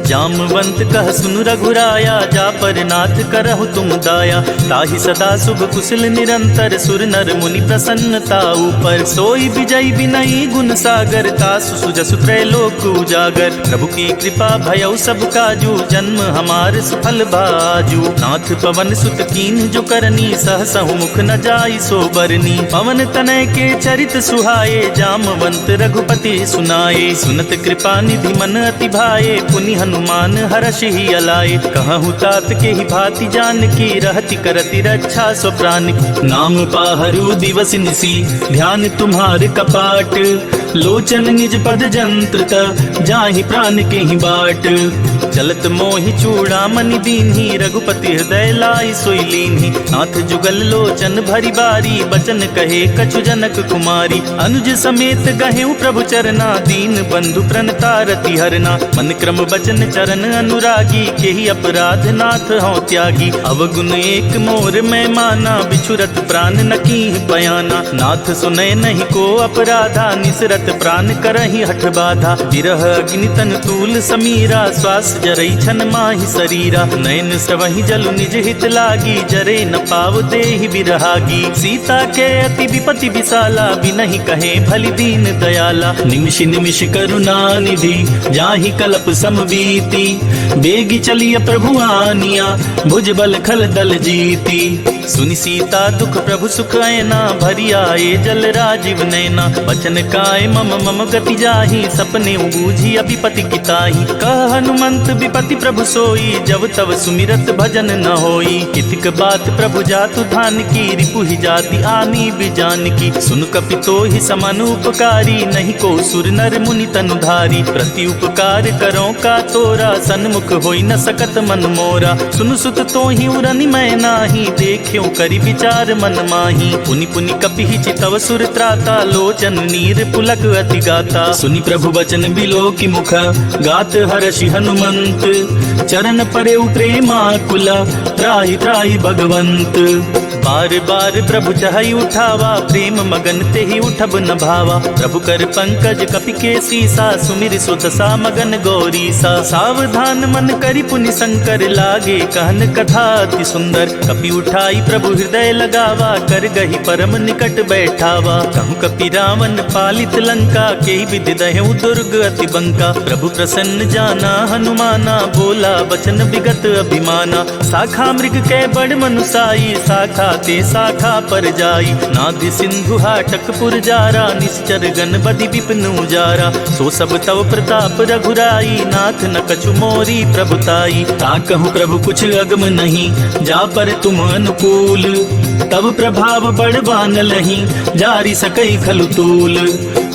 जामवंत कह सुन रघुराया, जा पर नाथ करहु तुम दाया। ताहि सदा शुभ कुशल निरंतर, सुर नर मुनि प्रसन्नता ऊपर। सोई विजय विनयी गुण सागर, तासु सुजसु त्रैलोक उजागर। प्रभु की कृपा भयउ सब काजू, जन्म हमार सुफल बाजू। नाथ पवन सुत कीन जो करनी, सहसहु मुख न जाई सो बरनी। पवन तनय के चरित सुहाए, जामवंत रघुपति सुनाए। सुनत कृपा निधि मन अति भाए, पुनि हनुमान हर्ष ही अलाए। कहूँ तात के ही भांति जान की, रहति करति रक्षा सो प्राण की। नाम पाहरु दिवस निसी, ध्यान तुम्हार कपाट। लोचन निज पद जंत्रता, जाहि प्राण के ही बाट। चलत मोहि चूड़ामणि दीन्ही, रघुपति हृदय लाई सोई लीन्ही। नाथ जुगल लोचन भरी बारी, बचन कहे कछु जनक कुमारी। अनुज समेत गहेउ प्रभु चरना, दीन बंधु प्रणतारति हरना। मन क्रम बचन चरण अनुरागी, केहि अपराध नाथ हौं त्यागी। अवगुण एक मोर मैं माना, बिछुरत प्राण न कीह बयाना। नाथ सुनय नहीं को अपराधा, निसरत प्राण करहि हठ बाधा। विरह अग्नि तन तूल समीरा, श्वास जरई छन माहि शरीरा। नयन स्रवहि जलु निज हित लागी, जरे न पाव देहि बिरहागी। सीता के अति विपति विशाला, बिनहि कहे भलि दीन दयाला। निमिष निमिष करुणा निधि, जाहि कलप समबीति। बेगी चलिय प्रभु आनिया, भुज बल खल दल जीती। सुनि सीता दुख प्रभु सुख ऐना, भरी आए जल राजीव नैना। बचन काय मम मम गति जाहि, सपने बूझी अभिपति किताहि। कह हनुमंत विपति प्रभु सोई, जब तब सुमिरत भजन न होई। कितिक बात प्रभु जातु धान की, रिपु ही जाति आनी बिजान की। सुन कपि तोहि समान उपकारी, नहीं को सुर नर मुनि तनुधारी। प्रति उपकार करो का तोरा, सन्मुख होई न सकत मन मोरा। सुनु सुत तोहि उरनि मैं नाही, देख्यो करि विचार मन माही। पुनि पुनि कपि चितव सुर त्राता, लोचन नीर पुलक अति गाता। सुनि प्रभु बचन बिलोकि मुख, गात हर्षि हनुमंत। चरण परेउ प्रेमाकुला, त्राहि त्राहि भगवंत। बार बार प्रभु चहई उठावा, प्रेम मगन ते ही उठब न भावा। प्रभु कर पंकज कपि के सीसा, सुमिर सुत सा मगन गौरीसा। सावधान मन करि पुनि शंकर, लागे कहन कथा अति सुंदर। कपि उठाई प्रभु हृदय लगावा, कर गही परम निकट बैठावा। कहूँ कपि रावण पालित लंका, के विधि दहेउ दुर्ग अति बंका। प्रभु प्रसन्न जाना हनुमाना, बोला बचन विगत अभिमाना। शाखा मृग के बड़ मनुसाई, शाखा ते शाखा पर जाई। नाधि सिंधु हाटक पुरजारा, निश्चर गण बधि विपिन उजारा। सो सब तव प्रताप रघुराई, नाथ न कछु मोरी प्रभुताई। ताकहु प्रभु कुछ अगम नहीं, जा पर तुम अनुकूल। तब प्रभाव बड़वान लही, जारी सकई खलु तूल।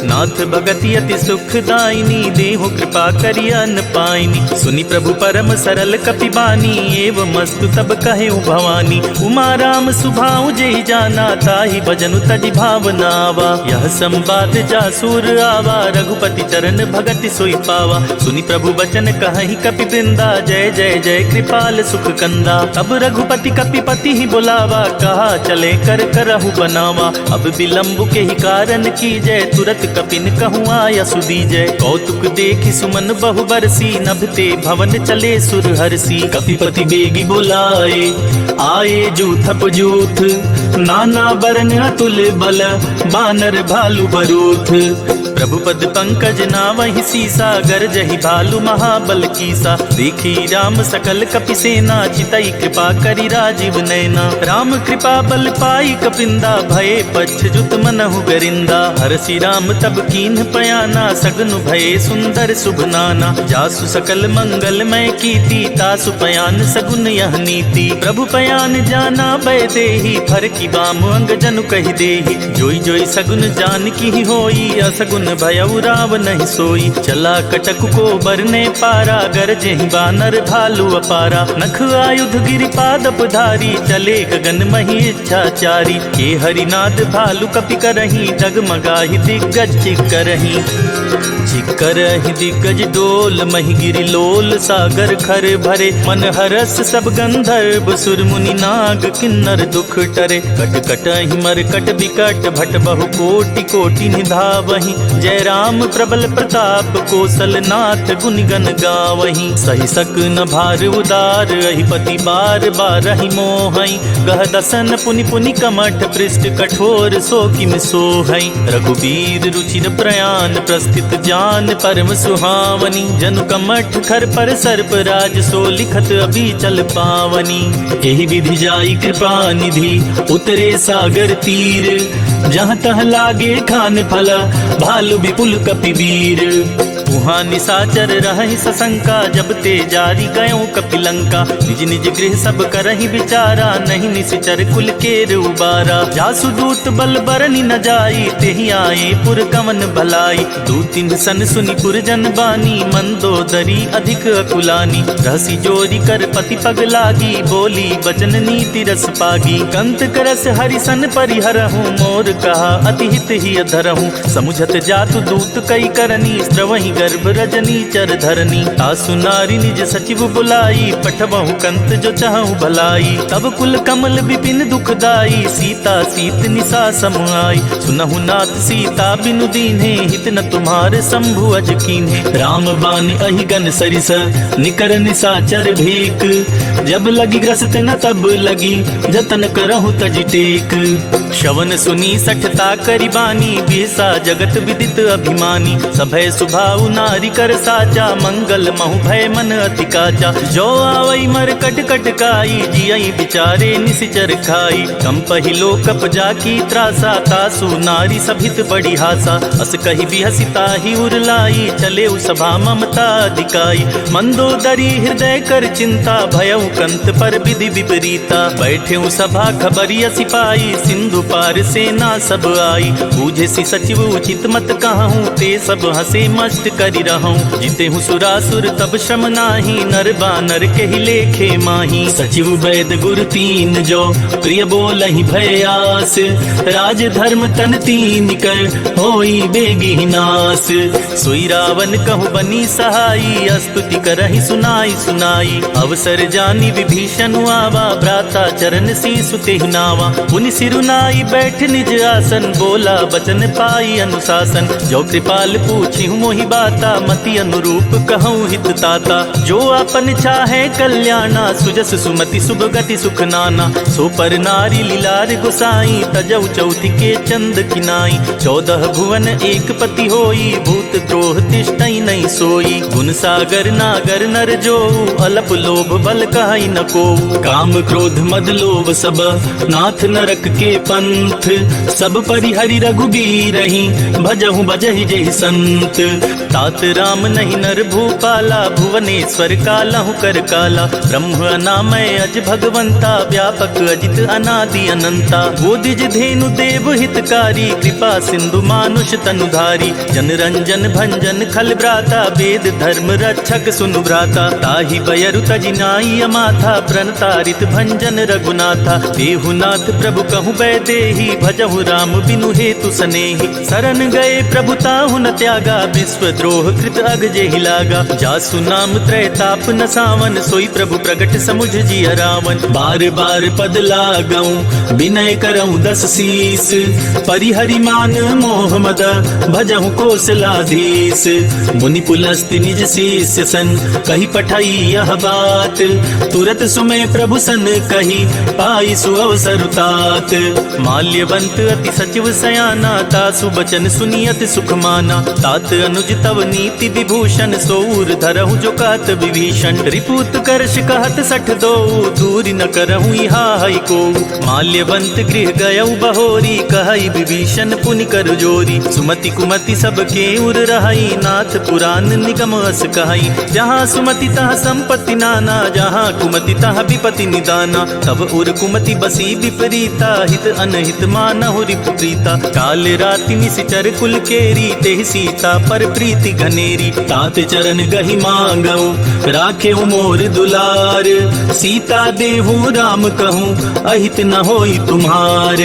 नाथ भगति अति सुखदायिनी, देहु कृपा करि अन पाइनी। सुनि प्रभु परम सरल कपि बानी, एवं मस्तु तब कहेउ भवानी। उमा राम सुभाउ जेहि जाना, ताहि भजनु तजि भावनावा। यह संवाद जासुर आवा, रघुपति चरण भगति सोई पावा। सुनि प्रभु बचन कहहि कपि वृंदा, जय जय जय कृपाल सुख कंदा। तब रघुपति कपिपति ही बुलावा, कहा चले कर करहु बनावा। अब विलंब के ही कारण की जय, तुरत कपिन कहूँ आया सुदीजय। कौतुक देखि सुमन बहु बरसी, नभते भवन चले सुर हरसी। कपिपति बेगी बुलाए, आए जूथप जूथ। नाना बरन अतुल बल, बानर भालु बरूथ। प्रभु पद पंकज नावहि सीसा, गरजहि भालु महाबल कीसा। देखी राम सकल कपि सेना, चितई कृपा करि राजीव नैना। राम कृपा बल पाई कपिंदा, भये पच्छजुत मनहु गरिंदा। हरसि राम तब कीन्ह पयाना, सगनु भये सुंदर शुभ नाना। जासु सकल मंगलमय कीर्ति, तासु पयान सगुन यह नीति। प्रभु पयान जाना भय देहि, फर की बाम अंग जनु कहि देहि। जोई जोई सगुन जान की होई, असगुन भयउ राव नहीं सोई। चला कटक को बरने पारा, गरजेहि बानर भालू अपारा। नख आयुध गिरिपादप धारी, चले गगन मही इच्छाचारी। के हरिनाद भालु कपि करही, डगमगाहि दिग्गज चिक्करही। चिक्करहि दिग्गज डोल, मही गिरि लोल सागर खर भरे। मन हरस सब गंधर्व, सुर मुनि नाग किन्नर दुख टरे। कट कटहि मरकट बिकट, भट बहु कोटि कोटि निधावहि। जय राम प्रबल प्रताप, कौशल नाथ गुणगन गावहि। सहि सक न भार उदार, अहिपति बार बारहि मोहई। गह दसन पुनि पुनि कमठ, पृष्ठ कठोर सो किम सोहई। रघुबीर रुचिर प्रयाण, प्रस्थित जान परम सुहावनी। जनु कमठ खर पर सर्प राज, सो लिखत अभी चल पावनी। एहि विधि जाई कृपा निधि, उतरे सागर तीर। जहाँ तह लागे खान फल, भालु विपुल कपिवीर। वहाँ निशाचर रहहि सशंका, जब ते जारी गयों कपिलंका। निज निज गृह सब करहि विचारा, नहीं निश्चर कुल केर उबारा। जासु दूत बल बरनि न जाई, तेहि आए पुर कवन भलाई। दूतिन सन सुनि पुरजन बानी, मंदोदरी अधिक अकुलानी। रहसी जोरी कर पति पग लागी, बोली बचन नीति रस पागी। कंत करस हरिसन परिहरहूँ, मोर कहा अति हित ही अधरहूँ। समुझत जातु दूत कई करनी, स्त्रवहि गर्भ रजनी चर धरनी। तासु नारी निज सचिव बुलाई, पठबहु कंत जो चाहूं भलाई। तब कुल कमल विपिन दुखदाई, सीता सीत निसा समुआई। सुनहु नाथ सीता बिनु दीन्हे, हित न तुम्हारे शंभु अज कीन्हे। राम बान अहिगन सरिस, निकर निसाचर भीक। जब लगी ग्रस्त न तब लगी, जतन करहु तज टेक। श्रवण सुनी सठता करिबानी, बिहसा जगत विदित अभिमानी। सभय सुभाउ नारी कर साचा, मंगल महु भय मन अति काचा। जो आवई मर कट कटकाई, जियई बिचारे निसिचर खाई। कंपहि लोकप जाकी त्रासा, तासु नारी सभित बड़ी हासा। अस कहि बिहसिता ही उरलाई, चले सभा ममता दिकाई। मंदोदरी हृदय कर चिंता, भयउ कंत पर विधि विपरीता। बैठे सभा खबरिया सिपाही, सिंधु पार सेना सब आई। बूझे सी सचिव उचित मत कहूँ, ते सब हंसे मस्त करि रहूं। जिते हूँ सुरासुर तब श्रम नाही, नर बानर के ही लेखे माही। सचिव वैद गुरु तीन जो, प्रिय बोलहि भय आस। राज धर्म तन तीन कर, होई बेगी नास। सोई रावण कहु बनी सहाई, स्तुति करहि सुनाई सुनाई। अवसर जानी विभीषण आवा, भ्राता चरण शीसु तेहि नावा। पुनि सिरुनाई बैठ निज आसन, बोला बचन पाई अनुशासन। जो कृपाल पूछी मोहि बाता, मति अनुरूप कहूँ हित ताता। जो अपन चाहे कल्याणा, सुजस सुमति शुभ गति सुख नाना। सो पर नारी लीलार गुसाई, तजौ चौथि के चंद किनाई। 14 भुवन एक पति होई, भूत द्रोह तिष्ठई नहीं सोई। गुण सागर नागर नर जो, अलप लोभ बल कहाई न को। काम क्रोध मद लोभ सब, नाथ नरक के पंथ। सब परिहरि रघुबीरहि, भजहु भजहि जेहि संत। तात राम नहीं नर भूपाला, भुवनेश्वर कालहु कर काला। ब्रह्म अनामय अज भगवंता, व्यापक अजित अनादि अनंता। बोधिज धेनु देव हितकारी, कृपा सिंधु मानुष तनुधारी। जन रंजन भंजन खल भ्राता, वेद धर्म रक्षक सुनु भ्राता। ताहि बयरु तजि नाई अमाथा, प्रणतारित भंजन रघुनाथा। देहुनाथ प्रभु कहु बैदेही, भजहु राम बिनु हेतु सनेही। शरण गए प्रभु ताहु न त्यागा, विश्व द्रोह कृत अग जेहि लागा। जासु नाम त्रैताप न सावन, सोई प्रभु प्रगट समुझ जिय रावण। बार बार पद लागऊं, विनय करऊं 10 शीस। परिहरि मान मोह मद, भजहु कौशलाधीश। मुनि पुलस्त्य निज शिष्य सन, कही पठाई यह बात। तुरत सुमय प्रभु सन कही, पाई सुअवसर तात। माल्यवंत अति सचिव सयाना, तासु बचन सुनियत सुख माना। तात अनुज तव नीति विभूषण, सोऊर धरहु जो कहत विभीषण। रिपुत करश कहत 62, दूरी न करहु इहा हई को। माल्यवंत गृह गयउ बहोरी, कहई विभीषण पुनि कर जोरी। सुमति कुमति सबके उर रहई, नाथ पुराण निगम अस कहई। जहाँ सुमति तहाँ संपत्ति नाना, जहाँ कुमति तहाँ विपति निदाना। तब उर कुमति बसी विपरीता, हित जनहित मानहु रिपु प्रीता। काल राति निशिचर कुल केरी तेहि सीता पर प्रीति घनेरी। तात चरण गहि मांगऊ राखे मोर दुलार। सीता देहु राम कहूँ अहित न होई तुम्हार।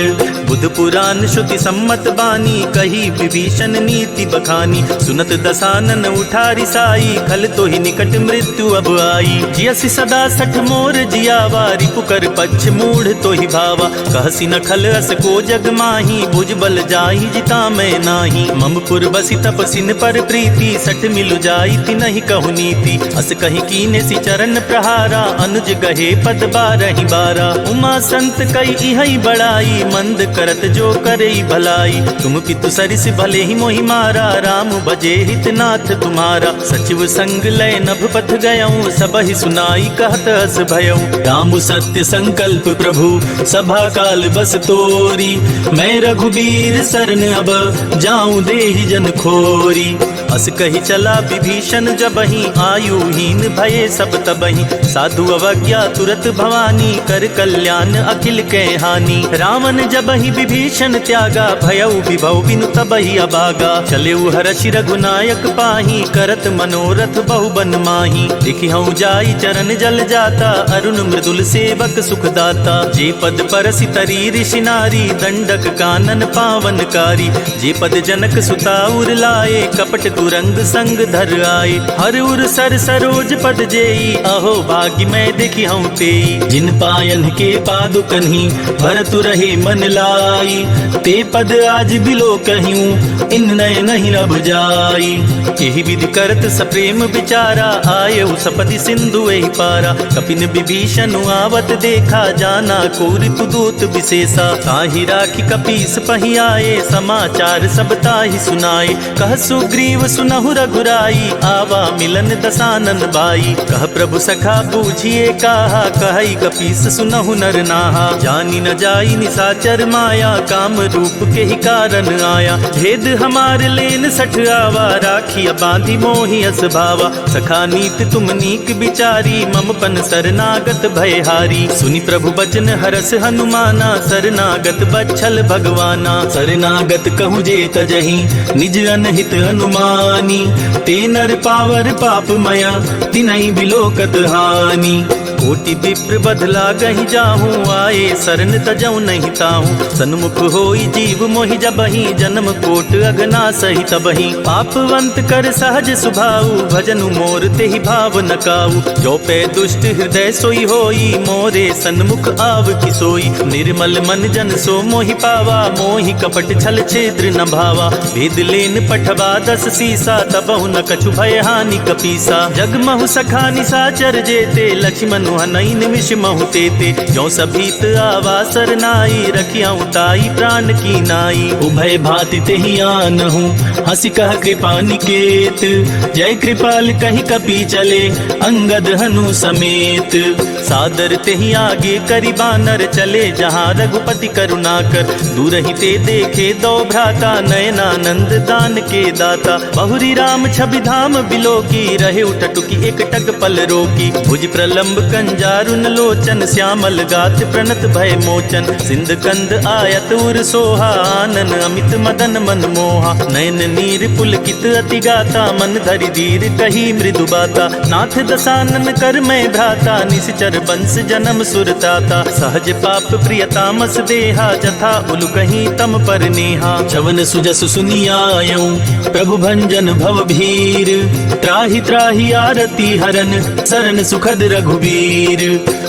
बुध पुराण श्रुति सम्मत बानी कही विभीषण नीति बखानी। सुनत दसानन उठा रिसाई खल तो ही निकट मृत्यु अब आई। जियसि सदा सठ मोर जियावा रिपुकर पक्ष मूढ़ तो ही भावा। कहसी न खल अस को जग माही भुज बल जाहि जिता मैं नाही। ममपुर बसी तपसिन पर प्रीति सठ मिलु जाई ति नहीं कहु नीति। अस कही कीने सि चरण प्रहारा अनुज गहे पद बारहि बारा। उमा संत कई इहै बड़ाई मंद करत जो करई भलाई। तुम पितु सरिस भले ही मोहि मारा राम भजे हित नाथ तुम्हारा। सचिव संग लय नभ पथ गयऊँ सबहि सुनाई कहत अस भयऊँ। राम सत्य संकल्प प्रभु सभा काल बस तोरी। मैं रघुबीर सरन अब जाऊं देहि जन खोरी। अस कही चला विभीषण जबहि आयुहीन भये सब तबहि। साधु अवज्ञा तुरत भवानी कर कल्याण अखिल के हानि। रावण जबहि विभीषण त्यागा भयउ विभव बिनु तबहि अभागा। चलेउ हरषि रघुनायक पाही करत मनोरथ बहु बन माही। लिखिहउँ जाई चरण जल जाता अरुण मृदुल सेवक सुखदाता। जे पद परसि तरी ऋषि नारी दंडक कानन पावनकारी। जे पद जनक सुता उर लाए कपट तुरंग संग धर आए। हर उर सर सरोज पद जेई अहो भाग्य मैं देखिहउँ तेई। जिन पायन के पादुकन्हि भरतु रहे मन लाई। ते पद आज बिलो कहियूं इन नय नहीं रब जाई। एहि विधि करत सप्रेम विचारा आयउ सपति सिंधु एहि पारा। कपिन विभीषण आवत देखा जाना कोरि तु दूत विशेषा। ताहि राखी कपीस पहि आए समाचार सब ताहि सुनाए। कह सुग्रीव सुनहु रघुराई आवा मिलन दसानन भाई। कह प्रभु सखा बूझिए काहा कहई कपीस सुनहु नर नाहा। जानी न जाई निसाचर माया काम रूप के ही कारण आया। भेद हमार लेन सठ आवा राखी बांधी मोहि अस भावा। सखा नीत तुम नीक बिचारी मम पन शरणागत भयहारी। सुनि प्रभु बचन हरस हनुमाना शरणागत बच्छल भगवाना। शरणागत कहूँ जे तजहि निज अनहित हनुमानी। ते नर पावर पाप मया तिनहि बिलोकत हानि। कोटि विप्र बदला गहि जाहूँ आए शरण तजऊ नहीं ताहूँ। सन्मुख होई जीव मोहि जबहि जन्म कोट अगना सही तबहि। पापवंत कर सहज सुभाऊ भजनु मोर तेहि भाव न काऊ। जो पे दुष्ट हृदय सोई होई मोरे सन्मुख आव किसोई। निर्मल मन जन सो मोहि पावा मोहि कपट छल छेद्र न भावा। भेद लेन पठवा दस सीसा तबहु न कछु भय हानि कपीसा। जगमहु सखा निसाचर जेते लक्ष्मण हनई निमिष महु तेते। जो सभीत आवा सरनाई रखियाऊँ ताई प्राण की नाई। उभय भाति तेहि आनहु हंसी कह कृपा निकेत। जय कृपाल कहि कपि चले अंगद हनु समेत। सादर तेहि आगे करि बानर चले जहाँ रघुपति करुणाकर। दूर ही ते देखे दो भ्राता नयनानंद दान के दाता। बहुरी राम छवि धाम बिलोकी रहे उठटुकी एक टक पल रोकी। भुज प्रलंब कंजारुन लोचन श्यामल गात प्रणत भय मोचन। सिंध कंद आयत उर सोहा आनन अमित मदन मन मोहा। नयन नीर पुलकित अति गाता मन धरि धीर कही मृदु बाता। नाथ दसानन कर मैं भ्राता निश्चर बंस जन्म सुरताता। सहज पाप प्रियतामस देहा जथा उलु कहीं तम पर नेहा। चवन सुजस सुनियायऊँ प्रभु भंजन भव भीर। त्राहि त्राहि आरती हरन शरण सुखद रघुबीर।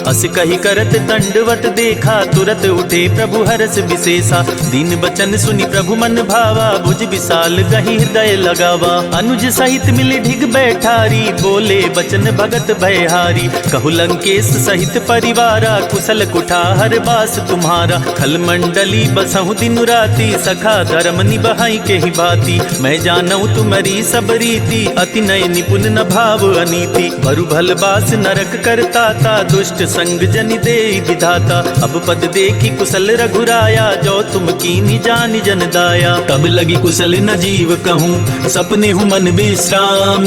अस कही करत दंडवत देखा तुरत उठे प्रभु हरस विशेषा। दीन बचन सुनि प्रभु मन भावा भुज विशाल गहि हृदय लगावा। अनुज सहित मिली ढिग बैठारी बोले बचन भगत भयहारी। कहु लंकेश सहित परिवारा कुशल कुठार बास तुम्हारा। खल मंडली बसहु दिन राति सखा धर्म निबहाई के ही भांति। मैं जानऊ तुम्हारी सब रीति अति नय निपुण न भाव अनीति। भरु भल बास नरक करता ता दुष्ट संग जनि दे विधाता। अब पद देखी कुशल रघुराया जो तुम कीनी जानि जन दाया। तब लगी कुशल न जीव कहूँ सपने हूँ मन विश्राम।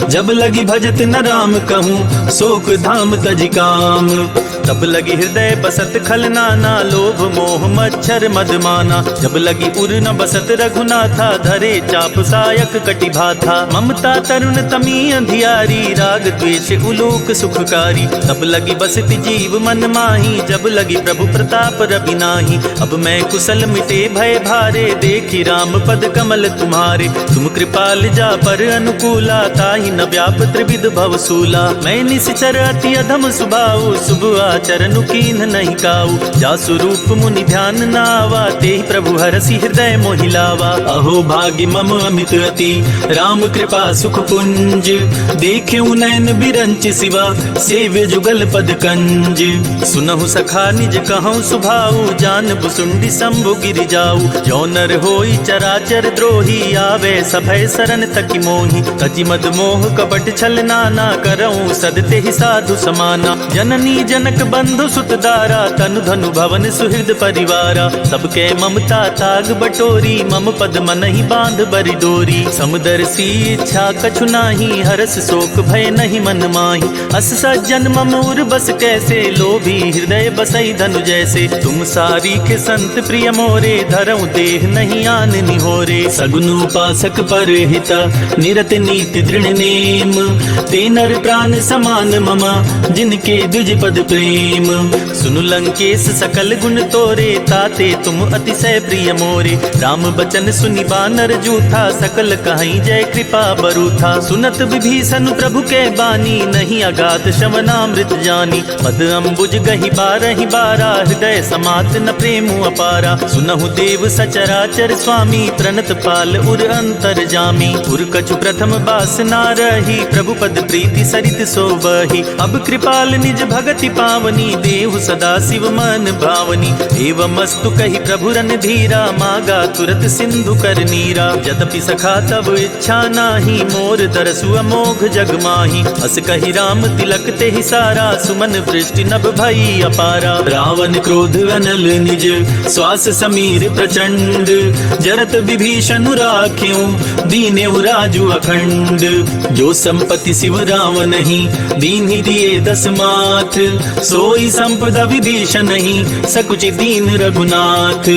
जब लगी भजत न राम कहूँ शोक धाम तज काम। तब लगी हृदय बसत खल नाना, लोभ मोह मच्छर मदमाना। जब लगी उर न बसत रघुनाथा, धरे चाप सायक कटिभा था। ममता तरुण तमी अंधियारी, राग द्वेष उलोक सुखकारी। तब लगी बसत जीव मन माही, जब लगी प्रभु प्रताप रवि नाही। अब मैं कुशल मिटे भय भारे, देखी राम पद कमल तुम्हारे। तुम कृपाल जा पर अनुकूला, ताहि न व्याप त्रिविध भवसूला। मैं निश्चर अति अधम सुभाऊ, शुभ आचरण कीन नहीं काऊ। जासु रूप मुनि ध्यान नावा, तेहि प्रभु हरसि हृदय मोहिलावा। अहो भाग्य मम अमित अति, राम कृपा सुख पुंज। देखेउ नैन बिरंच सिवा, सेव्य जुगल पद कंज। सुनहु सखा निज कहूँ सुभाऊ, जान बुसुंडी शंभु गिरि जाऊ। जो नर होई चराचर द्रोही, आवे सभय शरण तकी मोही। तजि मद मोह कपट छल नाना, करऊँ सदते ही साधु समाना। जननी जनक बंधु सुत दारा, तनु धनु भवन सुहृद परिवारा। सबके ममता ताग बटोरी, मम पद मन ही बांध बरि डोरी। समदर्शी इच्छा कछु नाही, हरस शोक भय नहीं मन माही। अस सज्जन मम उर बस कैसे, लोभी हृदय बसई धनु जैसे। तुम सारी के संत प्रिय मोरे, धरऊँ देह नहीं आन निहोरे। सगुन उपासक पर हिता, निरत नीति दृढ़ नेम। ते नर प्राण समान ममा, जिनके द्विज पद प्रेम। सुनु लंकेश सकल गुण तोरे, ताते तुम अतिशय प्रिय मोरे। राम बचन सुनि बानर जूठा, सकल कहीं जय कृपा बरूथा। सुनत विभीषण प्रभु के बानी, नहीं अगाध श्रवणामृत जानी। पद अम्बुज गहि बारहि बारा, हृदय समात न प्रेम अपारा। सुनहु देव सचराचर स्वामी, प्रणत पाल उर अंतर जामी। उर कछु प्रथम बास ना रही, प्रभु पद प्रीति सरित सोबही। अब कृपाल निज भगति पावनी, देहु सदा शिव मन भावनी। एवमस्तु कहि प्रभु रन धीरा, मागा तुरत सिंधु कर नीरा। यद्यपि सखा तब इच्छा नाही, मोर दरसु अमोघ जग माही। अस कहि राम तिलक तेहि सारा, सुमन वृष्टि नभ भई अपारा। रावण क्रोध अनल निज, श्वास समीर प्रचंड। जरत विभीषण राख्यों, दीनेउ राजु अखंड। जो संपत्ति शिव राम नहीं, दीन ही दिए दस माथ। सोई संपदा विभीषण नहीं, सकुचि दीन रघुनाथ।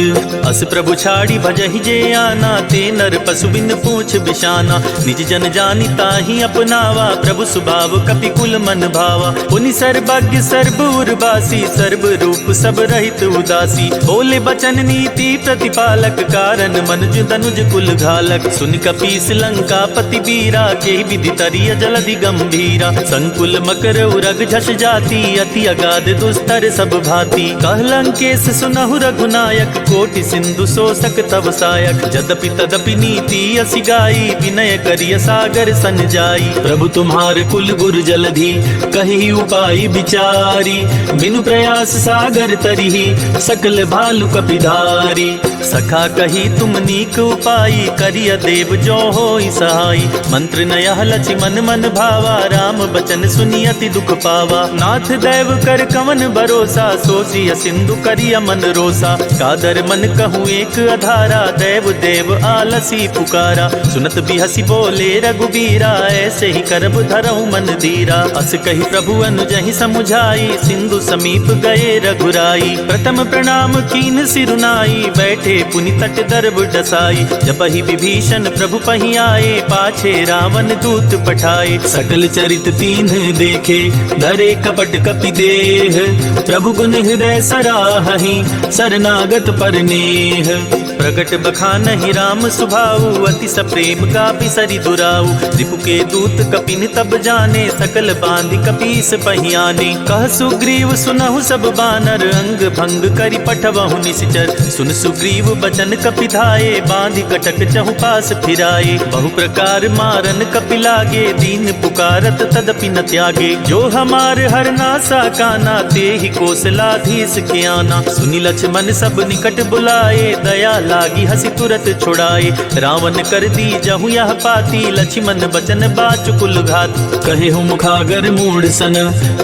अस प्रभु छाड़ी भजहि जे आना, ते नर पशु बिन पूछ बिशाना। निज जन जानि ताहि अपनावा, प्रभु सुभाव कपि कुल मन भावा। पुनि सर्वज्ञ सर्व उर्वासी, सर्व रूप सब रहित उदासी। बोले बचन नीति प्रतिपालक, कारण मनुज तनुज कुल घालक। सुनि कपीस लंका पति बीरा, के विधि तरिय जलधि गंभीरा। संकुल मकर उरग झस जाति, अति अगाध दुस्तर सब भांति। कह लंकेश सुनहु रघुनायक, कोटि सिंधु शोषक तव सायक। यद्यपि तदपि नीति असि गाई, विनय करिय सागर सन जाई। प्रभु तुम्हार कुल गुर जलधि, कहि उपाय विचारी। बिनु प्रयास सागर तरिहि, सकल भालु कपिधारी। सखा कही तुम नीक उपाई, करिय देव जो होई सहाई। मंत्र नयह लचि मन मन भावा, राम बचन सुनि अति दुख पावा। नाथ दैव कर कवन भरोसा, सोचिय सिंधु करिय मन रोसा। कादर मन कहूँ एक अधारा, दैव देव आलसी पुकारा। सुनत बिहसी बोले रघुबीरा, ऐसे ही करब धरऊँ मन धीरा। अस कही प्रभु अनुजहि समुझाई, सिंधु समीप गए रघुराई। प्रथम प्रणाम कीन सिरुनाई, बैठे पुनि तट दर्भ डसाई। जबहि विभीषण प्रभु पहि आए, पाछे रावण दूत पठाए। सकल चरित तीन देखे, धरे कपट कपि देह। प्रभु गुण हृदय सराहहि, शरणागत पर नेह। प्रगट बखानहि राम सुभाऊ, अति सप्रेम कापि सरि दुराऊ। रिपु के दूत कपिन तब जाने, सकल बांधि कपीस पहियाने। कह सुग्रीव सुनहु सब बानर, अंग भंग करि पठवहु निश्चर। सुन सुग्रीव बचन कपि धाये, बांधि कटक चहु पास फिराए। बहु प्रकार मारन कपि लागे, दीन पुकारत तदपि न त्यागे। जो हमार हर नासा काना, ते ही कौशलाधीश के आना। सुनि लक्ष्मण सब निकट बुलाए, दया लागी हसी तुरत छुड़ाए। रावण कर दी जहु यह पाती, लक्ष्मण बचन बाचुकुल घात। कहे हूँ मुखागर मूढ़ सन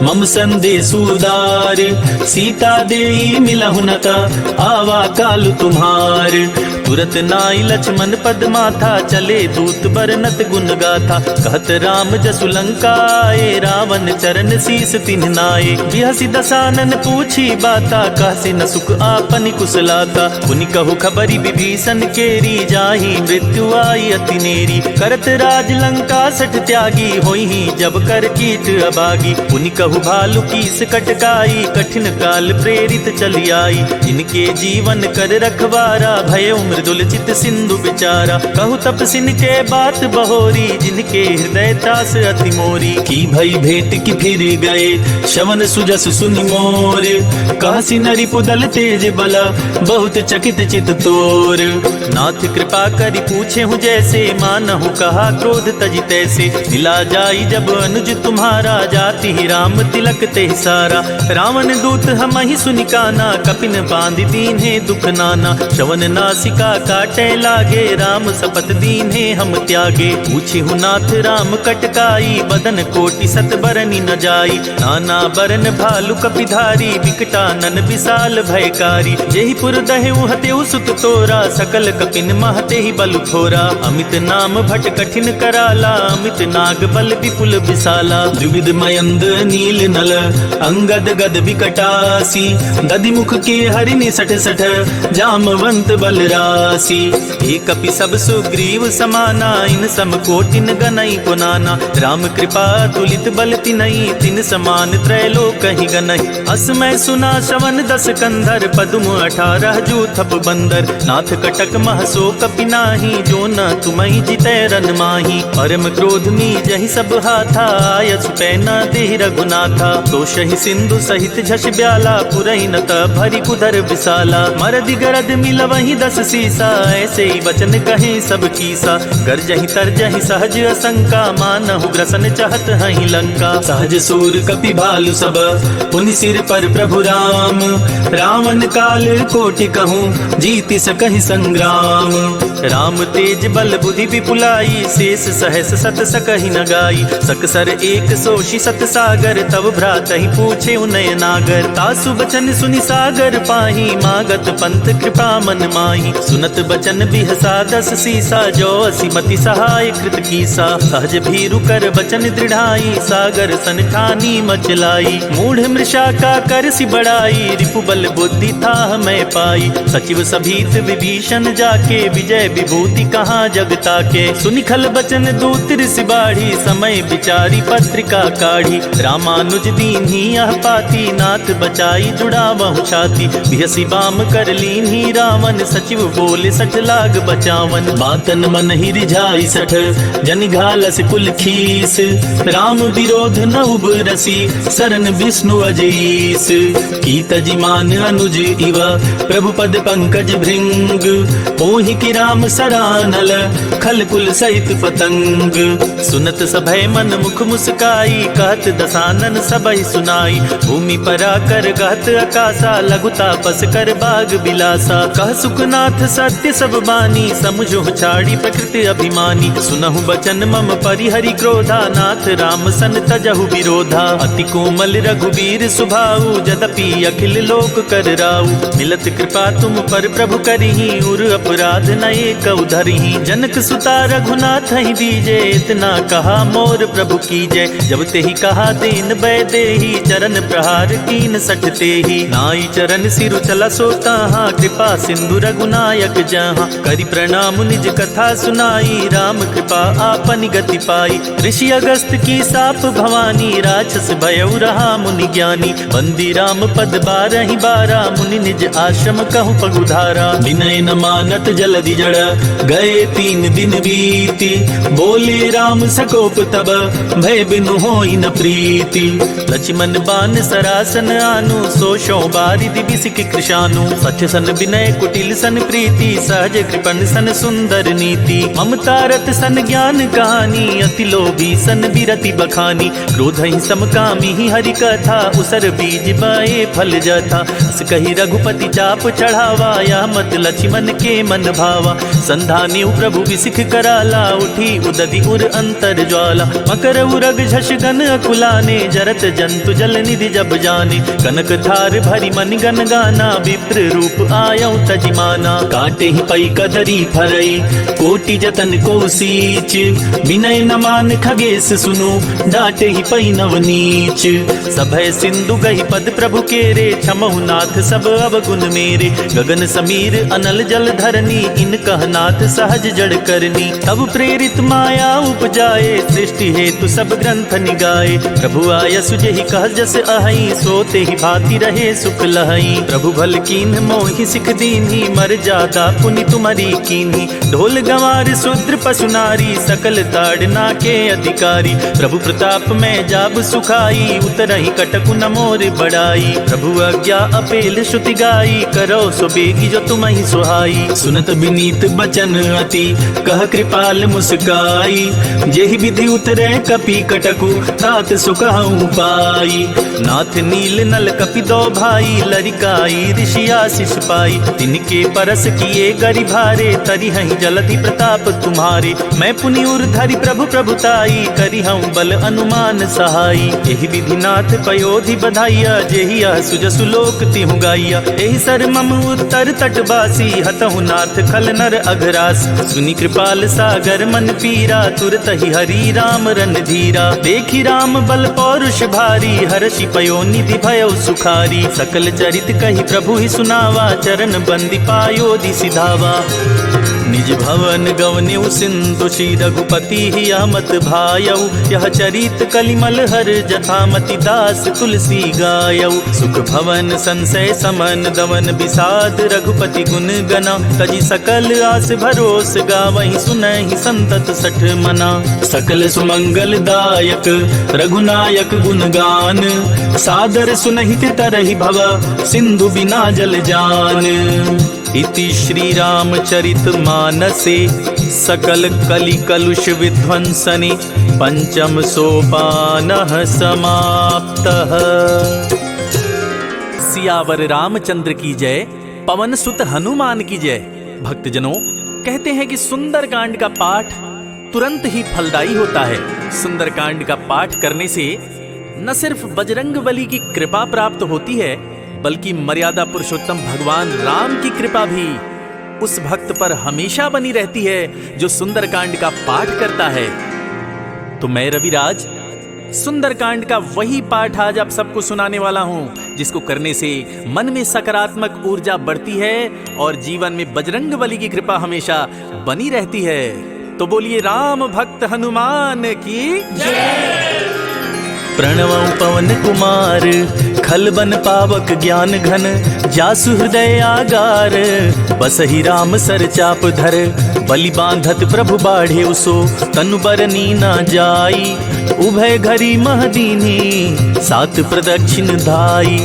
मम संदेश उदार, सीता देई मिलहु नता आवा काल तुम्हार। तुरत नाई लक्ष्मण पद माथा, चले दूत बरनत गुण गाथा। कहत राम जसु लंकाए, रावण चरण शीस तिन्ह नाये। बिहसी दसानन पूछी बाता, कहसी न सुख आपन कुशलाता। पुनि कहु खबरी विभीषण केरी, जाहि मृत्यु आई अति नेरी। करत राज लंका सठ त्यागी, होई जब कर कीट अबागी। पुनि कहु भालु कीस कटकाई, कठिन काल प्रेरित चली आई। इनके जीवन कर रखवारा, भय मृदुल चित सिंधु विचारा। कहु तपसिन के बात बहोरी, जिनके हृदय त्रास अति मोरी। की भई भेंट की फिर गए, शवन सुजस सुनि मोर। कहसी नरि पुदल तेज बला, बहुत चकित चित तोर। नाथ कृपा करि पूछे हूँ जैसे, मानहु कहा क्रोध तजि तैसे। मिला जाई जब अनुज तुम्हारा, जाति ही राम तिलक ते सारा। रावण दूत हम ही सुनि काना, कपिन बांध दीन्हे दुख नाना। श्रवण नासिका काटे लागे, राम सपत दीन्हे हम त्यागे। पूछे हूँ नाथ राम कटकाई, बदन कोटि सत बरनी न जाई। नाना बरन भालु कपिधारी, विकटानन विशाल भयकारी। जेहि पुर दहेउ हतेउ सुत तोरा, सकल कपिन महते ही बल थोरा। अमित नाम भट कठिन कराला, अमित नाग बल विपुल विशाला। द्विविध मयंद नील नल, अंगद गद विकटासी। दधि मुख के हरिनि सठ सठ, जामवंत बल रासी। एक कपि सब सुग्रीव समाना, इन सम कोटिन गनई पुनाना। राम कृपा तुलित बल तिनई, तिन समान त्रैलोक ही गनई। असमय सुना श्रवण दस कंधर, पदुम 18 जूथप बंदर। नाथ कटक महसो कपि नाही, जो न तुमहि जितै रन माही। परम क्रोध में जहि सब हाथा, आयस पैना देहि रघुनाथा। तो शहि सिंधु सहित झस ब्याला, पुरहि न त भरी कुधर विशाला। मरदि गरद मिलवहि 10 सीसा, ऐसे ही वचन कहे सब कीसा। गरजहि तरजहि सहज असंका, मानहु ग्रसन चाहत हहि लंका। सहज सूर कपि भालु सब, पुनि सिर पर प्रभु राम। रावण काल कोटि कहूँ, जीति सकहि संग्राम। राम तेज बल बुद्धि विपुलाई, शेष सहस सत सकहि न गाई। सकसर एक सोषि सत सागर, तब भ्रातहि पूछे उनय नागर। तासु बचन सुनि सागर पाही, मागत पंथ कृपा मन माही। सुनत बचन बिहसा 10 सीसा, जो असिमति सहाय कृत कीसा। सहज भीरु कर बचन दृढ़ाई, सागर सन ठानी मचलाई। मूढ़ मृषा का कर सि बड़ाई, रिपु बल बुद्धि था मैं पाई। सचिव सभीत विभीषण जाके, विजय विभूति कहाँ जगता के। सुनि खल बचन दूत ऋषि बाढ़ी, समय विचारी पत्रिका काढ़ी। रामानुज दीन्ही यह पाती, नाथ बचाई जुड़ावहु छाती। बिहसी बाम कर लीन्ही रावण, सचिव बोले सठ लाग बचावन। बातन मन ही रिझाई सठ, जनि घालस कुल खीस। राम विरोध न उबरसी, सरन विष्णु अजीस। की तजि मान अनुज इव, प्रभु पद पंकज भृंग। ओहि की राम सरानल, खल कुल सहित पतंग। सुनत सभय मन मुख मुस्काई, कहत दसानन सबहि सुनाई। भूमि परा कर गहत आकाशा, लघु तापस कर बाग बिलासा। कह सुखनाथ सत्य सब बानी, समुझो छाड़ी प्रकृति अभिमानी। सुनहु बचन मम परिहरि क्रोधा, नाथ राम सन तजहु विरोधा। अति कोमल रघुबीर सुभाऊ, जदपि अखिल लोक कर राऊ। मिलत कृपा तुम पर प्रभु करिहि, उर अपराध नये कउ धरिहि। जनक सुता रघुनाथ ही दीजे, इतना कहा मोर प्रभु कीजय। जब तेहि कहा दीन बै देहि, चरण प्रहार कीन सठ तेहि। नाई चरण सिरु चला सोता, कृपा सिंधु रघुनायक जहाँ। करि प्रणाम निज कथा सुनाई, राम कृपा आपनि गति पाई। ऋषि अगस्त की साप भवानी, राक्षस भयउ रहा मुनि ज्ञानी। बंदी राम पद 12 बारा, मुनि निज आश्रम कहु पगुधारा। विनय न मानत जलधि जड़, गए 3 दिन बीती। बोले राम सकोप तब, भय बिनु होई न प्रीति। लक्ष्मण बान सरासन आनु, सोशो बारिधि बिसिक कृशानु। सच सन विनय कुटिल सन प्रीति, सहज कृपण सन सुंदर नीति। ममता रत सन ज्ञान कहानी, अति लोभी सन बिरति बखानी। क्रोध ही समकामी ही हरि कथा, उसर बीज बाए फल जथा। कही रघुपति चाप चढ़ावा, या मत सहित लक्ष्मण के मन भावा। संधान्यु प्रभु विसिख कराला, उठी उदधि उर अंतर ज्वाला। मकर उरग झषगन अकुलाने, जरत जंतु जल निधि जब जाने। कनक थार भरी मन गन गाना, विप्र रूप आयौ तजिमाना। काटे ही पई कदरी फरई, कोटि जतन को सीच। विनय न मान खगेश सुनो, डाटे ही पई नवनीच। सभय सिंधु गही पद प्रभु केरे, क्षमहु नाथ सब अवगुण मेरे। गगन समीर अनल जल धरनी, इन कहनाथ सहज जड़ करनी। तब प्रेरित माया उपजाए, सृष्टि हेतु सब ग्रंथ निगाए। प्रभु आय सुजहि कह जस अहई, सोते ही भांति रहे सुख लहई। प्रभु भल कीन्ह मोहि सिख दीन्ही, मर जादा पुनि तुम्हारी कीन्ही। ढोल गंवार शूद्र पशु नारी, सकल ताड़ना के अधिकारी। प्रभु प्रताप में जाब सुखाई, उतरहि कटकु न मोर बड़ाई। प्रभु आज्ञा अपेल श्रुति गाई, करो सो बेगी जो तुम्हि सुहाई। सुनत विनीत बचन अति, कह कृपाल मुस्काई। जेहि विधि उतरे कपि कटकु, तात सुखहु पाई। नाथ नील नल कपि दो भाई, लरिकाई ऋषि आशीष पाई। तिनके परस किए गरि भारे, तरिहहि जलधि प्रताप तुम्हारे। मैं पुनि उर धरि प्रभु प्रभुताई, करिहउँ बल अनुमान सहाई। एहि विधि नाथ पयोधि बधाइया, जेहि यह सुजसु लोक तिहु गाइया। एहि सर मम उत्तर तटवासी, हतहु नाथ खल नर अघरास। सुनि कृपाल सागर मन पीरा, तुरत ही हरि राम रन धीरा। देखि राम बल पौरुष भारी, हर्षि पयो निधि भयो सुखारी। सकल चरित कहि प्रभु ही सुनावा, चरण बंदी पायोधि सिधावा। निज भवन गवन्यु सिंधु, श्री रघुपति ही अमत भायऊ। यह चरित कलिमल हर, जथामति दास तुलसी गायऊ। सुख भवन संशय समन, दमन विषाद रघुपति गुण गना। तजि सकल आस भरोस, गावहि सुनहि संतत सठ मना। सकल सुमंगल दायक रघुनायक गुणगान, सादर सुनहित तरहि भव, सिंधु बिना जल जान। इति श्री रामचरित मानसे, सकल कलि कलुष विध्वंसने। पंचम सोपानः समाप्तः। सियावर रामचंद्र की जय, पवन सुत हनुमान की जय। भक्तजनों, कहते हैं कि सुंदरकांड का पाठ तुरंत ही फलदायी होता है। सुंदरकांड का पाठ करने से न सिर्फ बजरंगबली की कृपा प्राप्त होती है, बल्कि मर्यादा पुरुषोत्तम भगवान राम की कृपा भी उस भक्त पर हमेशा बनी रहती है जो सुंदरकांड का पाठ करता है। तो मैं रविराज सुंदरकांड का वही पाठ आज आप सबको सुनाने वाला हूं, जिसको करने से मन में सकारात्मक ऊर्जा बढ़ती है और जीवन में बजरंगबली की कृपा हमेशा बनी रहती है। तो बोलिए राम भक्त हनुमान की जय। प्रणवं पवन कुमार, खल बन पावक ज्ञान घन। जासु हृदय आगार, बसहि राम सर चाप धर। बलि बांधत प्रभु बाढ़े उसो, तनु बरनी न जाई। उभय घरी मह दीन्ही, सात प्रदक्षिण धाई।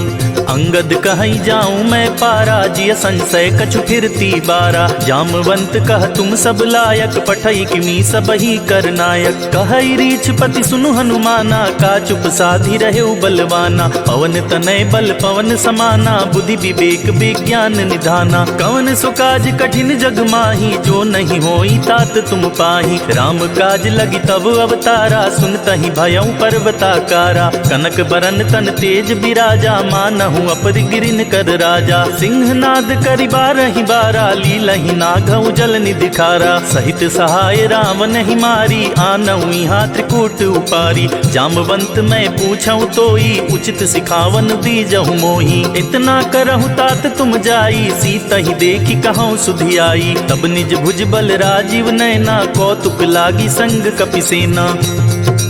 अंगद कहीं जाऊं मैं पारा, जिय संशय कछु फिरती बारा। जामवंत कह तुम सब लायक, पठई किमी सब ही कर नायक। कहई रीछ पति सुनु हनुमाना, का चुप साधी रहे बलवाना। पवन तनय बल पवन समाना, बुद्धि विवेक विज्ञान निधाना। कवन सो काज कठिन जग माही, जो नहीं होई तात तुम पाही। राम काज लगी तब अवतारा, सुनतहि भयउ पर्वताकारा। कनक बरन तन तेज बिराजा, मानहु अपर गिरिन कर राजा। सिंहनाद करि बारहि बारा, लीलहि नागउ जल निधिखारा। सहित सहाय राम नहीं मारी, आनऊ यहाँ त्रिकूट उपारी। जामवंत मैं पूछऊं तोई, उचित सिखावन दीजहु मोही। इतना करहु तात तुम जाई, सीतहि देखि कहूँ सुधियाई। तब निज भुज बल राजीव नैना, कौतुक लागी संग कपिसेना।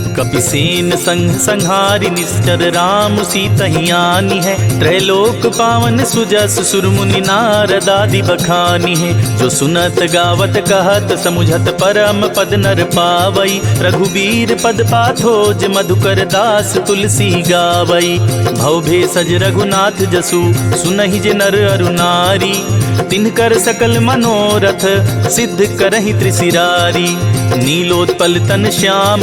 कपिसेन संग संहारि निश्चर, राम सीतहि आनी है। त्रैलोक पावन सुजस, सुर मुनि नारद आदि बखानी है। जो सुनत गावत कहत, समुझत परम पद नर पावई। रघुबीर पद पाथोज, मधुकर दास तुलसी गावई। भव भेषज रघुनाथ जसु, सुनहि जे नर अरु नारी। तिनकर सकल मनोरथ सिद्ध करहि त्रिशिरारी। नीलोत्पल तन श्याम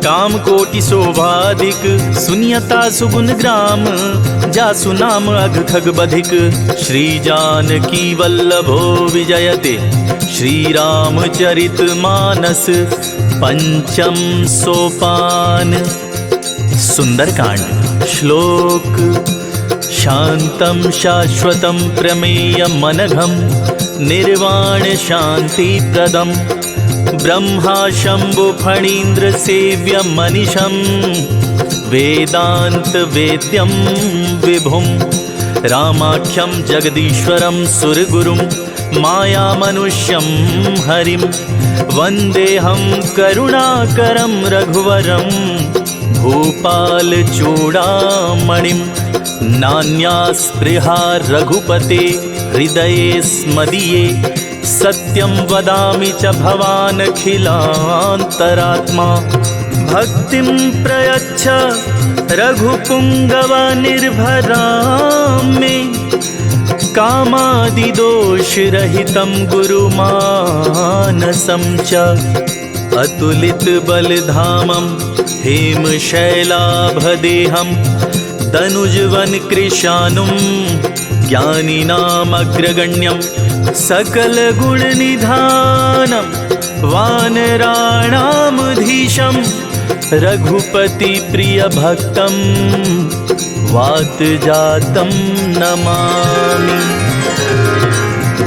काम कोटि शोभाधिक, सुनियता सुगुण ग्राम जासु नाम अघ खग बधिक। श्री जानकी वल्लभो विजयते श्री रामचरित मानस पंचम सोपान। सुंदरकांड। श्लोक। शांतं शाश्वतं प्रमेयम् अनघं निर्वाण शांति प्रदं, ब्रह्मा शंभु फणीन्द्र सेव्य मनीषं वेदांत वेद्यं विभुं। रामाख्यं जगदीश्वरं सुरगुरुं माया मनुष्यं हरिं, वन्देऽहं करुणाकरं रघुवरं भूपाल चूड़ामणिं। नान्या स्पृहा रघुपते हृदये स्मदीये, सत्यं वदामि च भवानखिलान्तरात्मा। भक्तिं प्रयच्छ रघुपुङ्गव निर्भरां मे, कामादिदोषरहितं गुरुमानसं च। अतुलित बलधामं हेमशैलाभदेहं, दनुजवन कृशानुं ज्ञानिनामग्रगण्यं। सकल गुणनिधानं वानराणामधीशं, रघुपति प्रिय भक्तं वातजातं नमामि।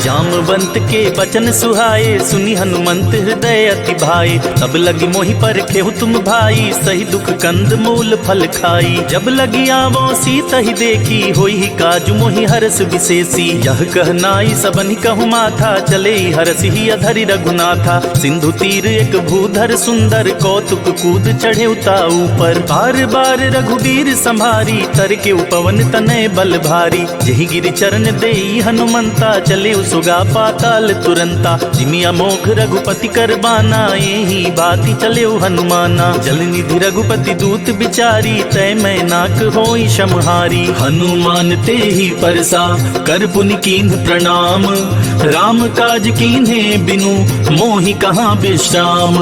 जामवंत के बचन सुहाए, सुनी हनुमंत हृदय अति भाए। तब लगी मोहि पर खेहु तुम भाई, सही दुख कंद मूल फल खाई। जब लगी आवो सीता ही देखी, होई ही काजु मोहि हरस विशेषी। यह कहनाई सबनि कहु माथा, चले हरस ही अधरि रघुनाथा। सिंधु तीर एक भूधर सुंदर, कौतुक कूद चढ़े उता ऊपर। बार बार रघुबीर संभारी, तर के उपवन तनय बल भारी। जहि गिरि चरण देई हनुमंता, चले सुगा पाताल तुरंता। जिमि अमोघ रघुपति कर बाना, यही बाती चले हनुमाना। जल निधि रघुपति दूत बिचारी, तय मैं नाक होई समहारी। हनुमान ते ही परसा कर पुनि कीन्ह प्रणाम, राम काज कीन्हे बिनु मोहि कहाँ विश्राम।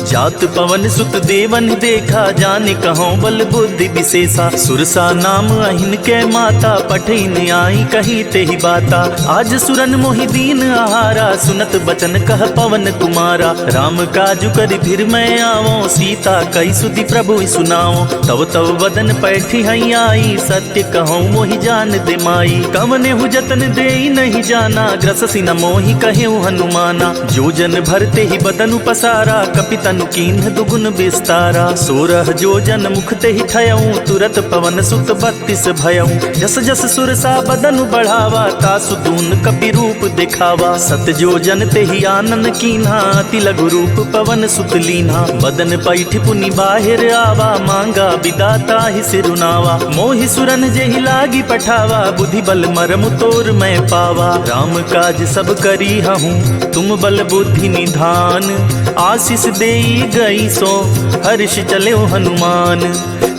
जात पवन सुत देवन देखा, जाने कहाँ बल बुद्धि विशेषा। सुरसा नाम अहिन के माता, पठिन आई कही ते ही बाता। आज सुरन मोहि दीन आहारा, सुनत बचन कह पवन कुमारा। राम काजु करि फिर मैं आवो, सीता कई सुधि प्रभु सुनाओ। तव तव वदन पैठी हई आई, सत्य कहूँ मोहि जान दे माई। कवने हु जतन देई नहीं जाना, ग्रससि न मोहि कहेउ हनुमाना। जो जन भरते ही बदनु पसारा, कपितनु कीन्ह दुगुन विस्तारा। 16 जो जन मुख ते ही ठयऊँ, तुरत पवन सुत 32 भयऊँ। जस जस सुरसा बदनु बढ़ावा, तासु दून कपि रूप दिखावा। सत जो जन ते ही आनन कीन्हा, अति लघु रूप पवन सुत लीन्हा। बदन पैठ पुनि बाहिर आवा, मांगा विदाता ही सिरुनावा। मोहि सुरन जेहि लागी पठावा, बुद्धि बल मरम तोर मैं पावा। राम काज सब करी हूँ, तुम बल बुद्धि निधान। आशीष देई गई सो हर्ष चले हनुमान।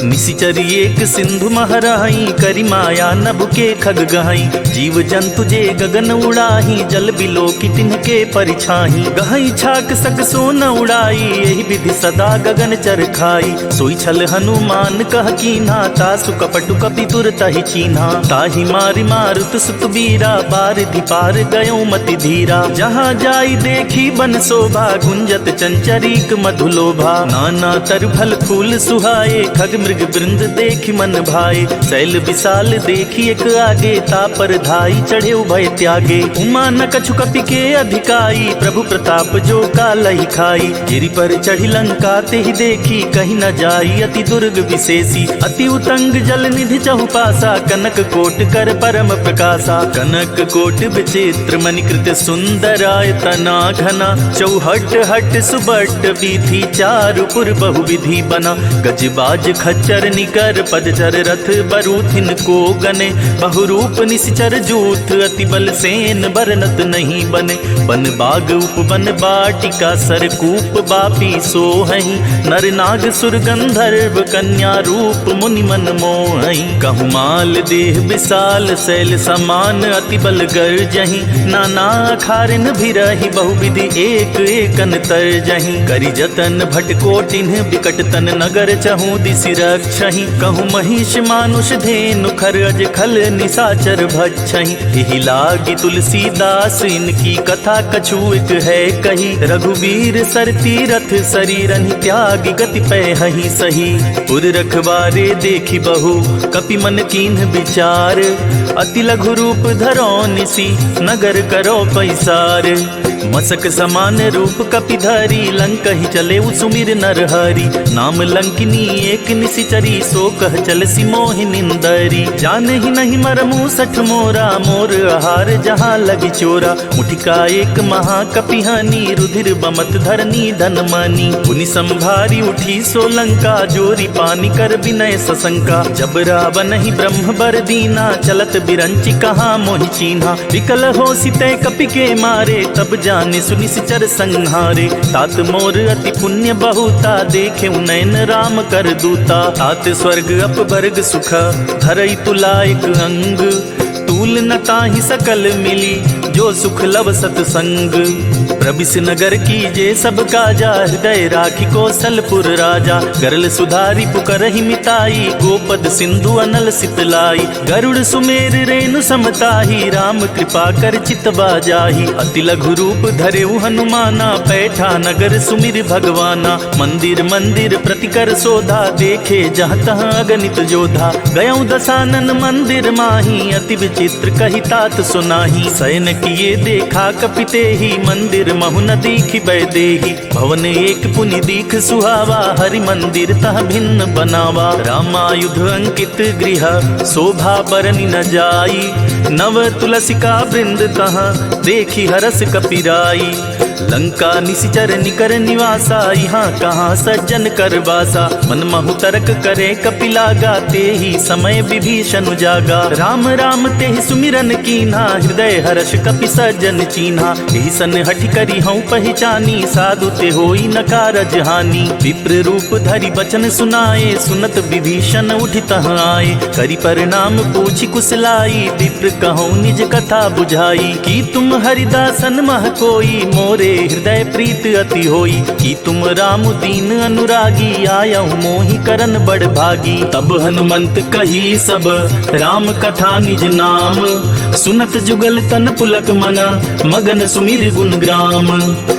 निशिचर एक सिंधु महराही, करी माया नभ के खग गहाई। जीव जंतु जे गगन उड़ाही, जल बिलो की तिनके परिछाही। गहाई छाक सक सो न उड़ाई, यही विधि सदा गगन चर खाई। सोई छल हनुमान कह कीन्हा, तासु कपटु कपि तुरत ही चीन्हा। ताहि मारि मारुत सुत बीरा, बारिधि पार गयो मति धीरा। जहाँ जाई देखी बन शोभा, गुंजत चंचरीक मधुलोभा। नाना तर फल फूल सुहाए, खग मृग वृंद देखी मन भाए। शैल विशाल देखी एक आगे, तापर धाई चढ़े भय त्यागे। उमा न कछु कपि के अधिकाई, प्रभु प्रताप जो कालहि खाई। गिरि पर चढ़ी लंका ते ही देखी, कहीं न जाई अति दुर्ग विशेषी। अति उतंग जल निधि चहुपासा, कनक कोट कर परम प्रकाशा। कनक कोट विचित्र मणिकृत सुंदराय तना घना, चौहट हट सुबट बीथी, चारुपुर बहुविधि बना। गजबाज खच्चर निकर पदचर रथ, बरूथिन को गने, बहुरूप निश्चर जूथ, अति बल सेन बरनत नहीं बने। बन बाग उपवन बाटिका, सरकूप बापी सोहई, नर नाग सुर गंधर्व, कन्या रूप मुनि मन मोहई। कहु माल देह विशाल, शैल समान अति बल गर्जहि, नाना अखारिन भिरहि, बहुविधि एक एकन तरजहि। करि जतन भटकोटिन, बिकट तन नगर चहु दिसि रक्षहि। कहु महिष मानुष धेनु, खर अज खल निशाचर भक्षहि। एहि लागी तुलसीदास, इनकी कथा कछु एक है कही। रघुवीर सर तीरथ, शरीरन त्यागी गति पैहि सही। उर रखवारे देखी बहु, कपि मन कीन्ह विचार, अति लघु रूप धरो निसी, नगर करो पैसार। मसक समान रूप कपिधरी, लंकहि चले सुमिर नरहरि। नाम लंकिनी एक निशिचरी, सो कह चल सी मोहि निंदरी। जानहि नहीं मरमु सठ मोरा, मोर आहार जहाँ लगी चोरा। मुठिका एक महाकपिहानी, रुधिर बमत धरनी धन मानी। पुनि संभारी उठी सो लंका, जोरी पानी कर विनय सशंका। जब रावण ही ब्रह्म बर दीना, चलत बिरंचि कहाँ मोहि चीन्हा। विकल हो सिते कपि के मारे, तब जाने सुनिश्चर संहारे। तात मोर अति पुण्य बहुता, देखे नयन राम कर दूता। तात स्वर्ग अपवर्ग सुख, धरई तुलायक अंग। तूल न ताहि सकल मिली, जो सुख लव सतसंग। प्रबिस नगर कीजे सब काजा, हृदय राखी कौशलपुर राजा। गरल सुधारी पुकरहि मिताई, गोपद सिंधु अनल सितलाई। गरुड़ सुमेर रेणु समताही, राम कृपा कर चितवा जाही। अति लघु रूप धरेउ हनुमाना, पैठा नगर सुमिर भगवाना। मंदिर मंदिर प्रतिकर शोधा, देखे जहाँ तहाँ अगणित जोधा। गयौ दसानन मंदिर माही, अति विचित्र कही तात सुनाही। शयन किए देखा कपिते ही, मंदिर महु न दीखि बैदेही। भवन एक पुनि दीख सुहावा, हरि मंदिर तह भिन्न बनावा। रामायुध अंकित गृह, शोभा बरनि न जाई। नव तुलसिका वृंद तहाँ, देखी हरस कपिराई। लंका निशिचर निकर निवासा, यहाँ कहाँ सज्जन कर वासा। मन महु तर्क करे कपिलागा, ते ही समय विभीषण जागा। राम राम ते सुमिरन कीन्हा, हृदय हर्ष कपि सज्जन चीन्हा। एहि सन हठि करी हूँ पहचानी, साधु ते होई न कारज हानि। विप्र रूप धरि बचन सुनाए, सुनत विभीषण उठि तहाँ आए। करि परिणाम पूछि कुशलाई, विप्र कहूँ निज कथा बुझाई। कि तुम हरिदासन मह कोई, मोरे हृदय प्रीत अति होई। कि तुम राम दीन अनुरागी, आयहु मोहि करन बड़ भागी। तब हनुमंत कही सब, राम कथा निज नाम। सुनत जुगल तन पुलक मना, मगन सुमिर गुण ग्राम।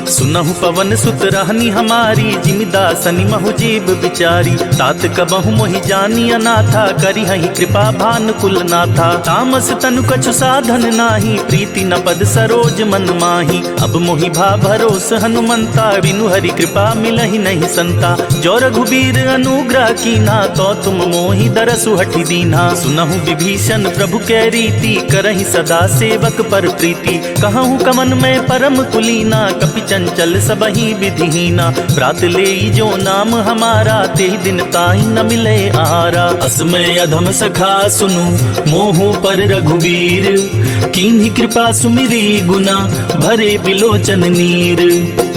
सुनहु पवन सुत रहनी हमारी, जिमिदासनि महु जीव बिचारी। तात कबहु मोहि जानी अनाथा, करी हहि कृपा भानुकुल नाथा। तामस तनु कछु साधन नाही, प्रीति न पद सरोज मन माही। अब मोहि भा भरोस हनुमंता, बिनु हरि कृपा मिलहि नहीं संता। जो रघुबीर अनुग्रह कीन्हा, तो तुम मोहि दरसु हठि दीन्हा। सुनहु विभीषण प्रभु कै रीति, करहि सदा सेवक पर प्रीति। कहूँ कमन में परम कुलीना, कपि चंचल सबहि विधिहीना। प्रात लेई जो नाम हमारा, तेहि दिन ताहि न मिले आहारा। असमय अधम सखा सुनु, मोहु पर रघुवीर। कीन्ही कृपा सुमिरी गुना, भरे बिलोचन नीर।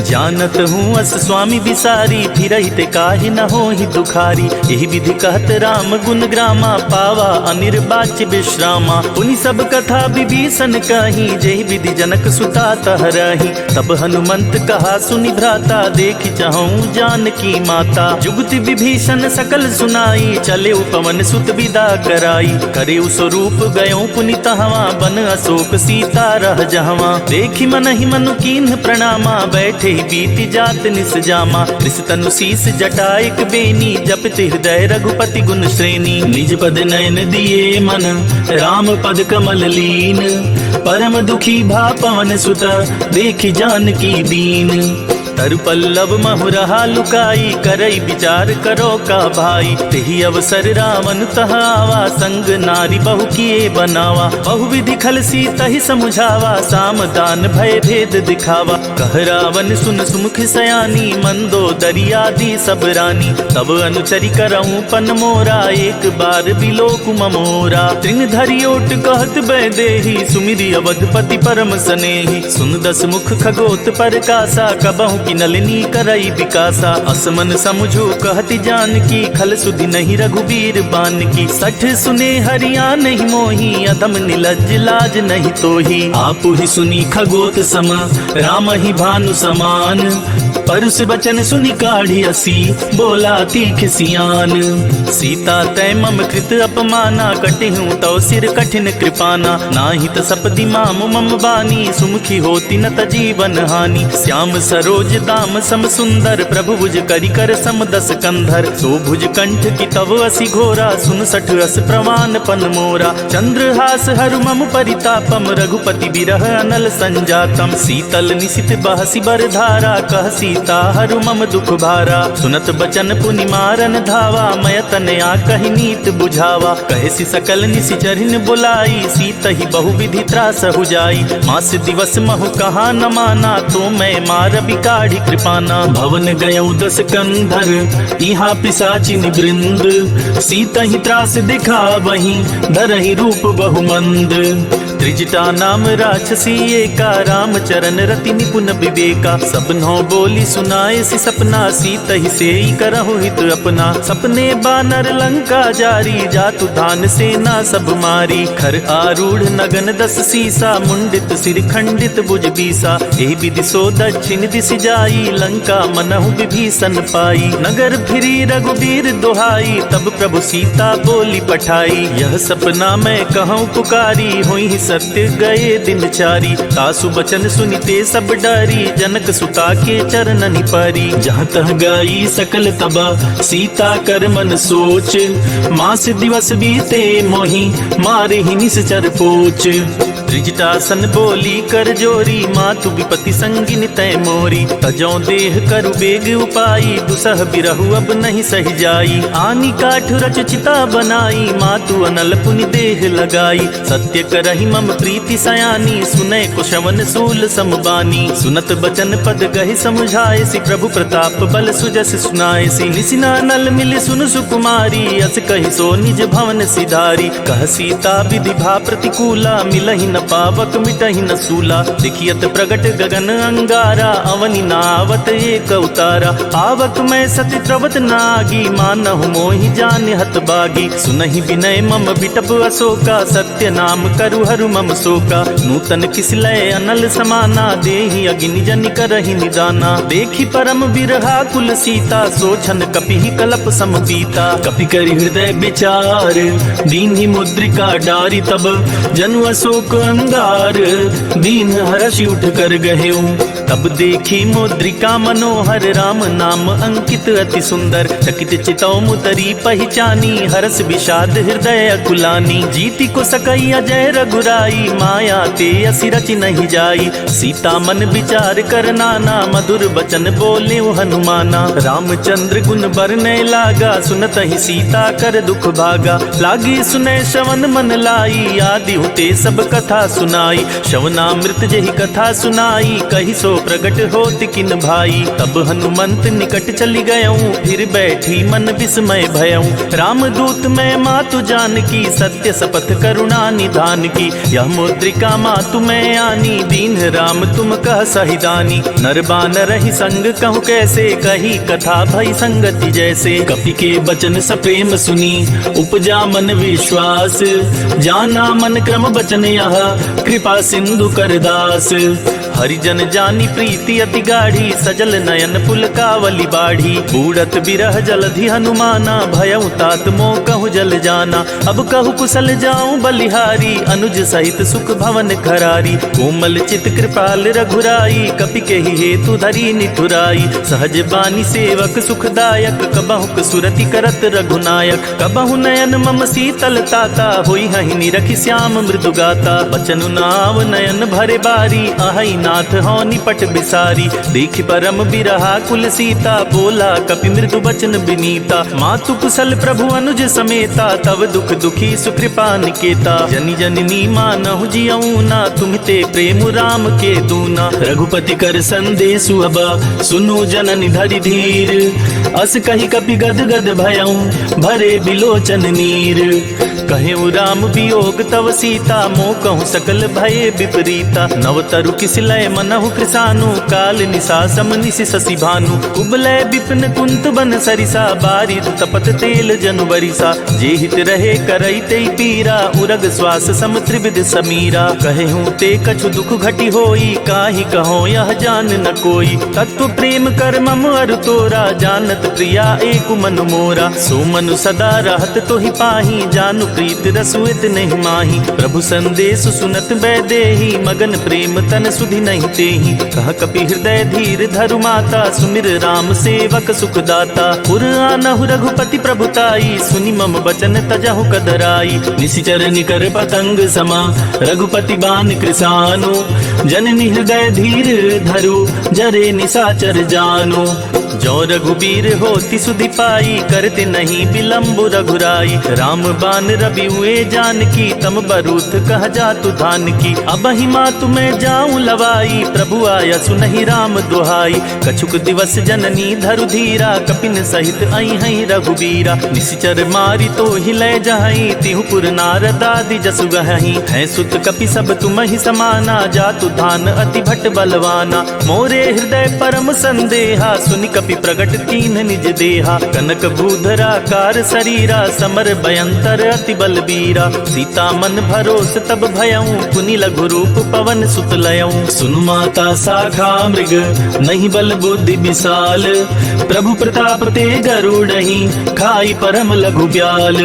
जानत हूँ अस स्वामी बिसारी, फिरहि ते काहि न होहि दुखारी। एहि विधि कहत राम गुण ग्रामा, पावा अनिर्वाच्य विश्रामा। पुनि सब कथा विभीषण कही, जेहि विधि जनक सुता तह रही। तब हनुमंत कहा सुनि भ्राता, देखि चाहूँ जानकी माता। जुगति विभीषण सकल सुनाई, चले पवन सुत विदा कराई। करे स्वरूप गयो पुनि तहवा, बन अशोक सीता रह जहवा। देखि मन ही मनु कीन्ह प्रणामा, बैठे बीति जात निस जामा। कृष तनु शीस जटायक बेनी, जपति हृदय रघुपति गुण श्रेणी। निज पद नयन दिए मन, राम पद कमल लीन। परम दुखी भा पवन सुत, देखि जानकी दीन। तरु पल्लव महु रहा लुकाई, करई विचार करो का भाई। तेहि अवसर रावण तह आवा, संग नारी बहु किए बनावा। बहुविधि खल सीता ही समुझावा, साम दान भय भेद दिखावा। कह रावण सुन सुमुख सयानी, मंदो दरियादी सब रानी। तब अनुचरी करऊं पन मोरा, एक बार बिलोक ममोरा। तृण धरि ओट कहत बैदेही, सुमिरि अवधपति परम सनेही। सुन दस मुख खगोत परकासा, कबहु की नलिनी करई विकासा। असमन समुझो कहति जान की, खल सुधि नहीं रघुबीर बान की। सठ सुने हरिया नहीं मोही, अधम निलज्ज लाज नहीं तोही। आपु ही सुनी खगोत सम, राम ही भानु समान। परुष बचन सुनि काढ़ी असी, बोला तीख सियान। सीता तै मम कृत अपमाना, कटिहूँ तव सिर कठिन कृपाना। नाही त सपदि माम मम बानी, सुमुखी होती न त जीवन हानि। श्याम सरोज दाम सम सुंदर, प्रभु भुज करि कर सम दस कंधर। सो भुज कंठ की तव असी घोरा, सुन सठ अस प्रमाण पन मोरा। चंद्रहास हरु मम परितापम, रघुपति बिरह अनल संजातम। शीतल निशित बहसी बर धारा, कह सीता हरु मम दुख भारा। सुनत बचन पुनि मारन धावा, मय तनया कहि नीत बुझावा। कहसी सकल निशिचरिन बुलाई, सीत ही बहुविधि त्रास हो जाई। मास दिवस महु कहा न माना, तो मैं मार बिकाढ़ी कृपाना। भवन गयौ दस कंधर, इहा पिशाचिन वृंद। सीत ही त्रास दिखा वही, धरहि रूप बहुमंद। त्रिजटा नाम राक्षसी एका, राम चरण रति निपुण विवेका। सबनों बोली सुनाए सि सपना, सीत ही सेई करहु हित अपना। सपने बानर लंका जारी, जातु धान सेना सब मारी। खर आरूढ़ नगन दस सीसा, मुंडित सिर खंडित भुज बीसा। एहि विधि सो दक्षिण दिश जाई, लंका मनहु विभीषण पाई। नगर फिरी रघुबीर दुहाई, तब प्रभु सीता बोली पठाई। यह सपना मैं कहूँ पुकारी, हुई सत्य गए दिन चारी। तासु बचन सुनिते सब डरी, जनक सुता के चरणनि परी। जहाँ तह गई सकल तबा, सीता कर मन सोच। मास दिवस बीते मोहि, मारे ही निश्चर पोच। त्रिजटासन बोली कर जोरी, मातु विपति संगिन तय मोरी। तजौ देह करु बेग उपाई, दुसह बिरहु अब नहीं सही जाई। आनी काठ रच चिता बनाई, मातु अनल पुनि देह लगाई। सत्य करहि मम प्रीति सयानी, सुनै कुशवन सूल समबानी। सुनत बचन पद गहि समुझाए सी, प्रभु प्रताप बल सुजस सुनाए सी। निसिना नल मिल सुन सुकुमारी, अस कहि सो निज भवन सिधारी। कह सीता विधि भा प्रतिकूला, मिलहि न पावक मिटहि न सूला। देखियत प्रगट गगन अंगारा, अवनि नावत एक उतारा। पावक मैं सति त्रवत नागी, मानहु मोहि जान हत बागी। सुनहि विनय मम बिटप अशोका, सत्य नाम करु हरु मम शोका। नूतन किस लय अनल समाना, देहि अग्नि जनि करहि निदाना। देखि परम बिरहा कुल सीता, सोछन कपिहि कलप सम पीता। कपि करि हृदय विचार, दीन्हि मुद्रिका डारी। तब जनु अशोक अंगार, दीन हर्षि उठ कर गहेऊ। तब देखी मुद्रिका मनोहर, राम नाम अंकित अति सुंदर। चकित चितौ मुतरी पहचानी, हरस विषाद हृदय अकुलानी। जीति को सकई अजय रघुराई, माया ते असि रचि नहीं जाई। सीता मन विचार कर नाना, मधुर बचन बोले हनुमाना। रामचंद्र गुण बरनै लागा, सुनत ही सीता कर दुख भागा। लागी सुनै श्रवण मन लाई, आदि हुते सब कथा सुनाई। श्रवणामृत जहि कथा सुनाई, कहि सो प्रगट होत किन भाई। तब हनुमंत निकट चली गयऊँ, फिर बैठी मन विस्मय भयऊँ। रामदूत मैं मातु जानकी, सत्य शपथ करुणा निधान की। यह मुद्रिका मातु मैं आनी, दीन राम तुम कह सहिदानी। नर बानर ही संग कहूँ कैसे, कही कथा भई संगति जैसे। कपि के बचन सप्रेम सुनी, उपजा मन विश्वास। जाना मन क्रम बचन यह, कृपा सिंधु करदास। हरिजन जानी प्रीति अति गाढ़ी, सजल नयन पुलकावली बाढ़ी। बूढ़त बिरह जलधि हनुमाना, भयउ तात मोह कहु जल जाना। अब कहु कुशल जाऊं बलिहारी, अनुज सहित सुख भवन खरारी। कोमल चित कृपाल रघुराई, कपि केहि हेतु धरी निठुराई। सहज बानी सेवक सुखदायक, कबहुक सुरति करत रघुनायक। कबहु नयन मम शीतल ताता, होई हहि निरखि श्याम मृदु गाता। बचनु नाव नयन भरे बारी, आहई नाथ हौ निपट भट बिसारी। देख परम बिरहा कुल सीता, बोला कपि मृदु बचन बिनीता। मातु कुशल प्रभु अनुज समेता, तव दुख दुखी सुकृपा निकेता। जनि जननी मानहु जियऊ ना, तुम्हिते प्रेम राम के दूना। रघुपति कर संदेशु अब, सुनु जननि धरि धीर। अस कहि कपि गद गद भयऊ, भरे बिलोचन नीर। कहेउ राम वियोग तव सीता, मोह कहूँ सकल भये विपरीता। नव तरु किस लय मनहु कृसानु, काल निशा सम निशि शशि भानु। कुबलय विपिन कुंत बन सरिसा, बारिद तपत तेल जनु बरिसा। जे हित रहे करई तेई पीरा, उरग श्वास सम त्रिविध समीरा। कहेहूँ ते कछु दुख घटी होई, काहि कहो यह जान न कोई। तत्व प्रेम कर मम अरु तोरा, जानत प्रिया एक मन मोरा। सो मनु सदा रहत तोहि पाही, जानु प्रीत रसुइत नहीं माही। प्रभु संदेश सुनत बैदेही, मगन प्रेम तन सुधि नहीं तेही। कह कपि हृदय धीर धरु माता, सुमिर राम सेवक सुखदाता। पुर आनहु रघुपति प्रभुताई, सुनि मम बचन तजहु कदराई। निशिचर निकर पतंग समा, रघुपति बान कृसानु। जननी हृदय धीर धरु, जरे निशाचर जानु। जो रघुबीर होति सुधि पाई, करते नहीं विलम्ब रघुराई। राम बान रवि हुए जानकी, तम बरूथ कह जातु धान की। अब ही मातु मैं जाऊं लवाई, प्रभु आया सुनहि राम दुहाई। कछुक दिवस जननी धरु धीरा, कपिन सहित आई हई रघुबीरा। निशिचर मारी तो हिलय जहई, तिहु पुर नारद आदि जसु गहई। है सुत कपि सब तुम ही समाना, जातु धान अति भट बलवाना। मोरे हृदय परम संदेहा, सुनि कपि प्रगट कीन निज देहा। कनक भूधरा कार शरीरा, समर भयंतर अति बलबीरा। सीता मन भरोस तब भयऊ, पुनि लघु रूप पवन सुत लयऊ। सुनु माता शाखा मृग, नहीं बल बुद्धि विशाल। प्रभु प्रताप ते गरुड़हि, खाई परम लघु ब्याल।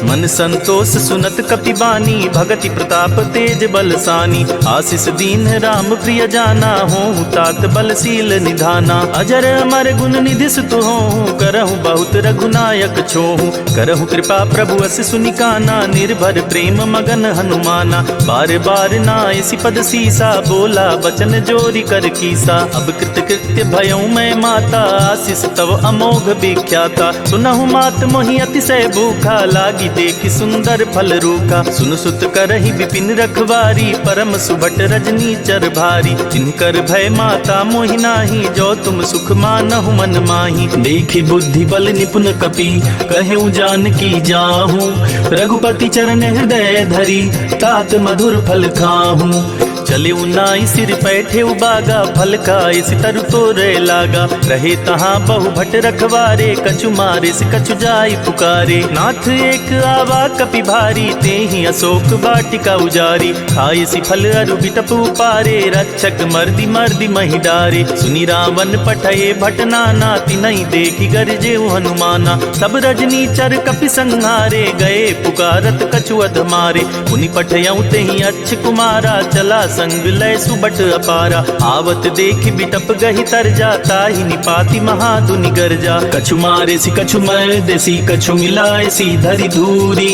मन संतोष सुनत कपि बानी, भगति प्रताप तेज बलसानी। आशीष दीन राम प्रिय जाना, होहु तात बलशील निधाना। अजर अमर गुण निधि सुत होहु, करहु बहुत रघुनायक छोहु। करहु कृपा प्रभु अस सुनिकाना, निर्भर प्रेम मगन हनुमाना। बार बार नायसि पद सीसा, बोला बचन जोरी कर कीसा। अब कृत कृत्य भयऊ मैं माता, आशीष तव अमोघ विख्याता। सुनहु मात मोहि अतिशय भूखा, लागी देखि सुंदर फल रूखा। सुन सुत करहि विपिन रखवारी, परम सुभट रजनी चर भारी। जिनकर भय माता मोहि नाही, जो तुम सुख मानहु मन माही। देखि बुद्धि बल निपुण कपि, कहेउ जानकी जाहू। रघुपति चरण हृदय धरि, तात मधुर फल खाहू। चले उनाई सिर पैठे उबागा, फल खाए सितरु तोरे लागा। रहे तहाँ बहु भट रखवारे, कछु मारे से कछु जाई पुकारे। नाथ एक आवा कपि भारी, तेहि अशोक वाटिका उजारी। खाए सि फल अरु बिटप उपारे, रक्षक मर्दि मर्दि महि डारे। सुनि रावण पठये भट नाना, तिनहि देखि गरजेउ हनुमाना। सब रजनी चर कपि संहारे, गए पुकारत कछु अध मारे। पुनि पठयउ तेहि अच्छ कुमारा, चला संग लय सुबट अपारा। आवत देखि बिटप गहि तरजा, ताहि निपाति महाधुनि गरजा। कछु मारे सी कछु मर्दे सी, कछु मिलाए सी धरि धूरी।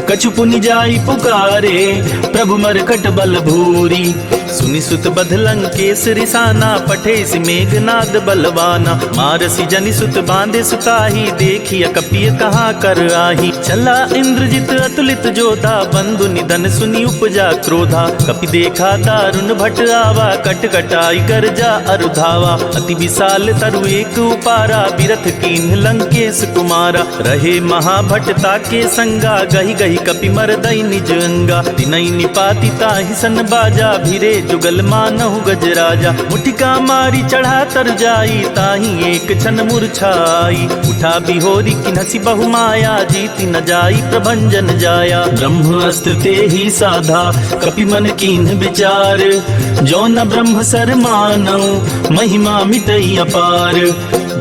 कछु पुनि जाई पुकारे, प्रभु मरकट बल भूरी। सुनि सुत बध लंकेश रिसाना, पठे सि मेघनाद बलवाना। मारसी जनि सुत बांधे सुताही, देखिय कपिय कहाँ कर आही। चला इंद्रजित अतुलित जोधा, बंधु निधन सुनि उपजा क्रोधा। कपि देखा दारुण भट आवा, कट कटाई गर्जा अरुधावा। अति विशाल तरु एक उपारा, बिरथ कीन्ह लंकेश कुमारा। रहे महाभटता के संगा, गहि गहि कपि मरदई निज अंगा। तिनहि निपाति ताहि सन बाजा, भिरे जुगल मानहु गजराजा। मुठिका मारी चढ़ा तर जाई, ताहि एक क्षण मूर्छाई। उठा बिहोरी किन्हसि बहु माया, जीति न जाई प्रभंजन जाया। ब्रह्मास्त्र ते ही साधा, कपि मन कीन्ह विचार। जो न ब्रह्म सर मानऊ, महिमा मिटई अपार।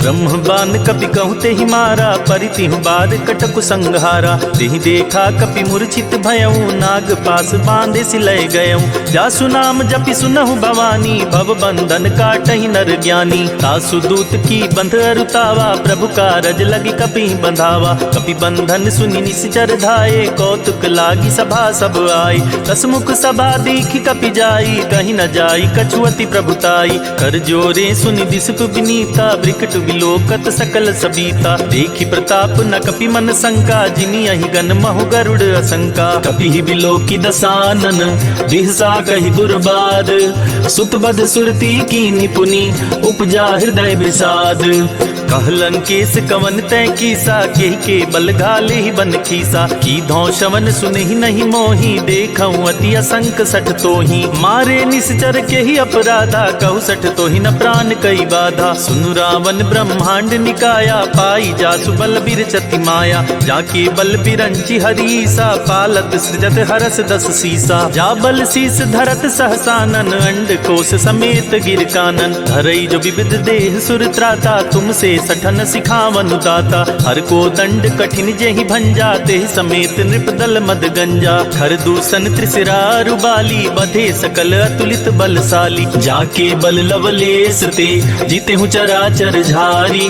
ब्रह्मबान कपि कहते ही मारा, परितिहु बाद कटकु संहारा। तेहि देखा कपि मूर्छित भयऊ, नाग पास बांधे सिलय गयऊ। जासु नाम जपि सुनहु भवानी, भव बंधन काटहि नर ज्ञानी। तासु दूत की बंध अरुतावा, प्रभु कारज लगी कपि बंधावा। कपि बंधन सुनि निश्चर धाये, कौतुक लागी सभा सब आई। दसमुख सभा देखी कपि जाई, कहीं न जाई कछुअति प्रभुताई। कर जोरे सुनि दिसप विनीता, ब्रिकट विलोकत सकल सबीता। देखी प्रताप न कपि मन शंका, जिनि अहि गन महु गरुड़ असंका। कपि ही विलोकी दसानन, दिहसा कहि दुर्बाद। सुत बध सुरती की निपुनि, उपजा हृदय विषाद। कहलन केस कवन तय कीसा, केहि के बल घाले ही बन खीसा। की धौ शवन सुनहि नहीं मोही, देखऊं अति असंक सठ तोही। मारे निश्चर के ही अपराधा, कहु सठ तोही न प्राण कई बाधा। सुनु रावण ब्रह्मांड निकाया, पाई जासु बल बिरचति माया। जाके बल बिरंची हरीसा, पालत सृजत हरस दस सीसा। जा बल शीस धरत सहसानन, अंड कोश समेत गिर कानन। धरई जो विविध देह सुर त्राता, तुमसे सठन सिखावन दाता। हर को दंड कठिन जेहि भंजा, तेहि समेत नृप दल मद गंजा। खर दूषण त्रिशिरारु बाली, बधे सकल अतुलित बलशाली। जाके बल लवलेस ते, जीते हूँ चराचर झारी।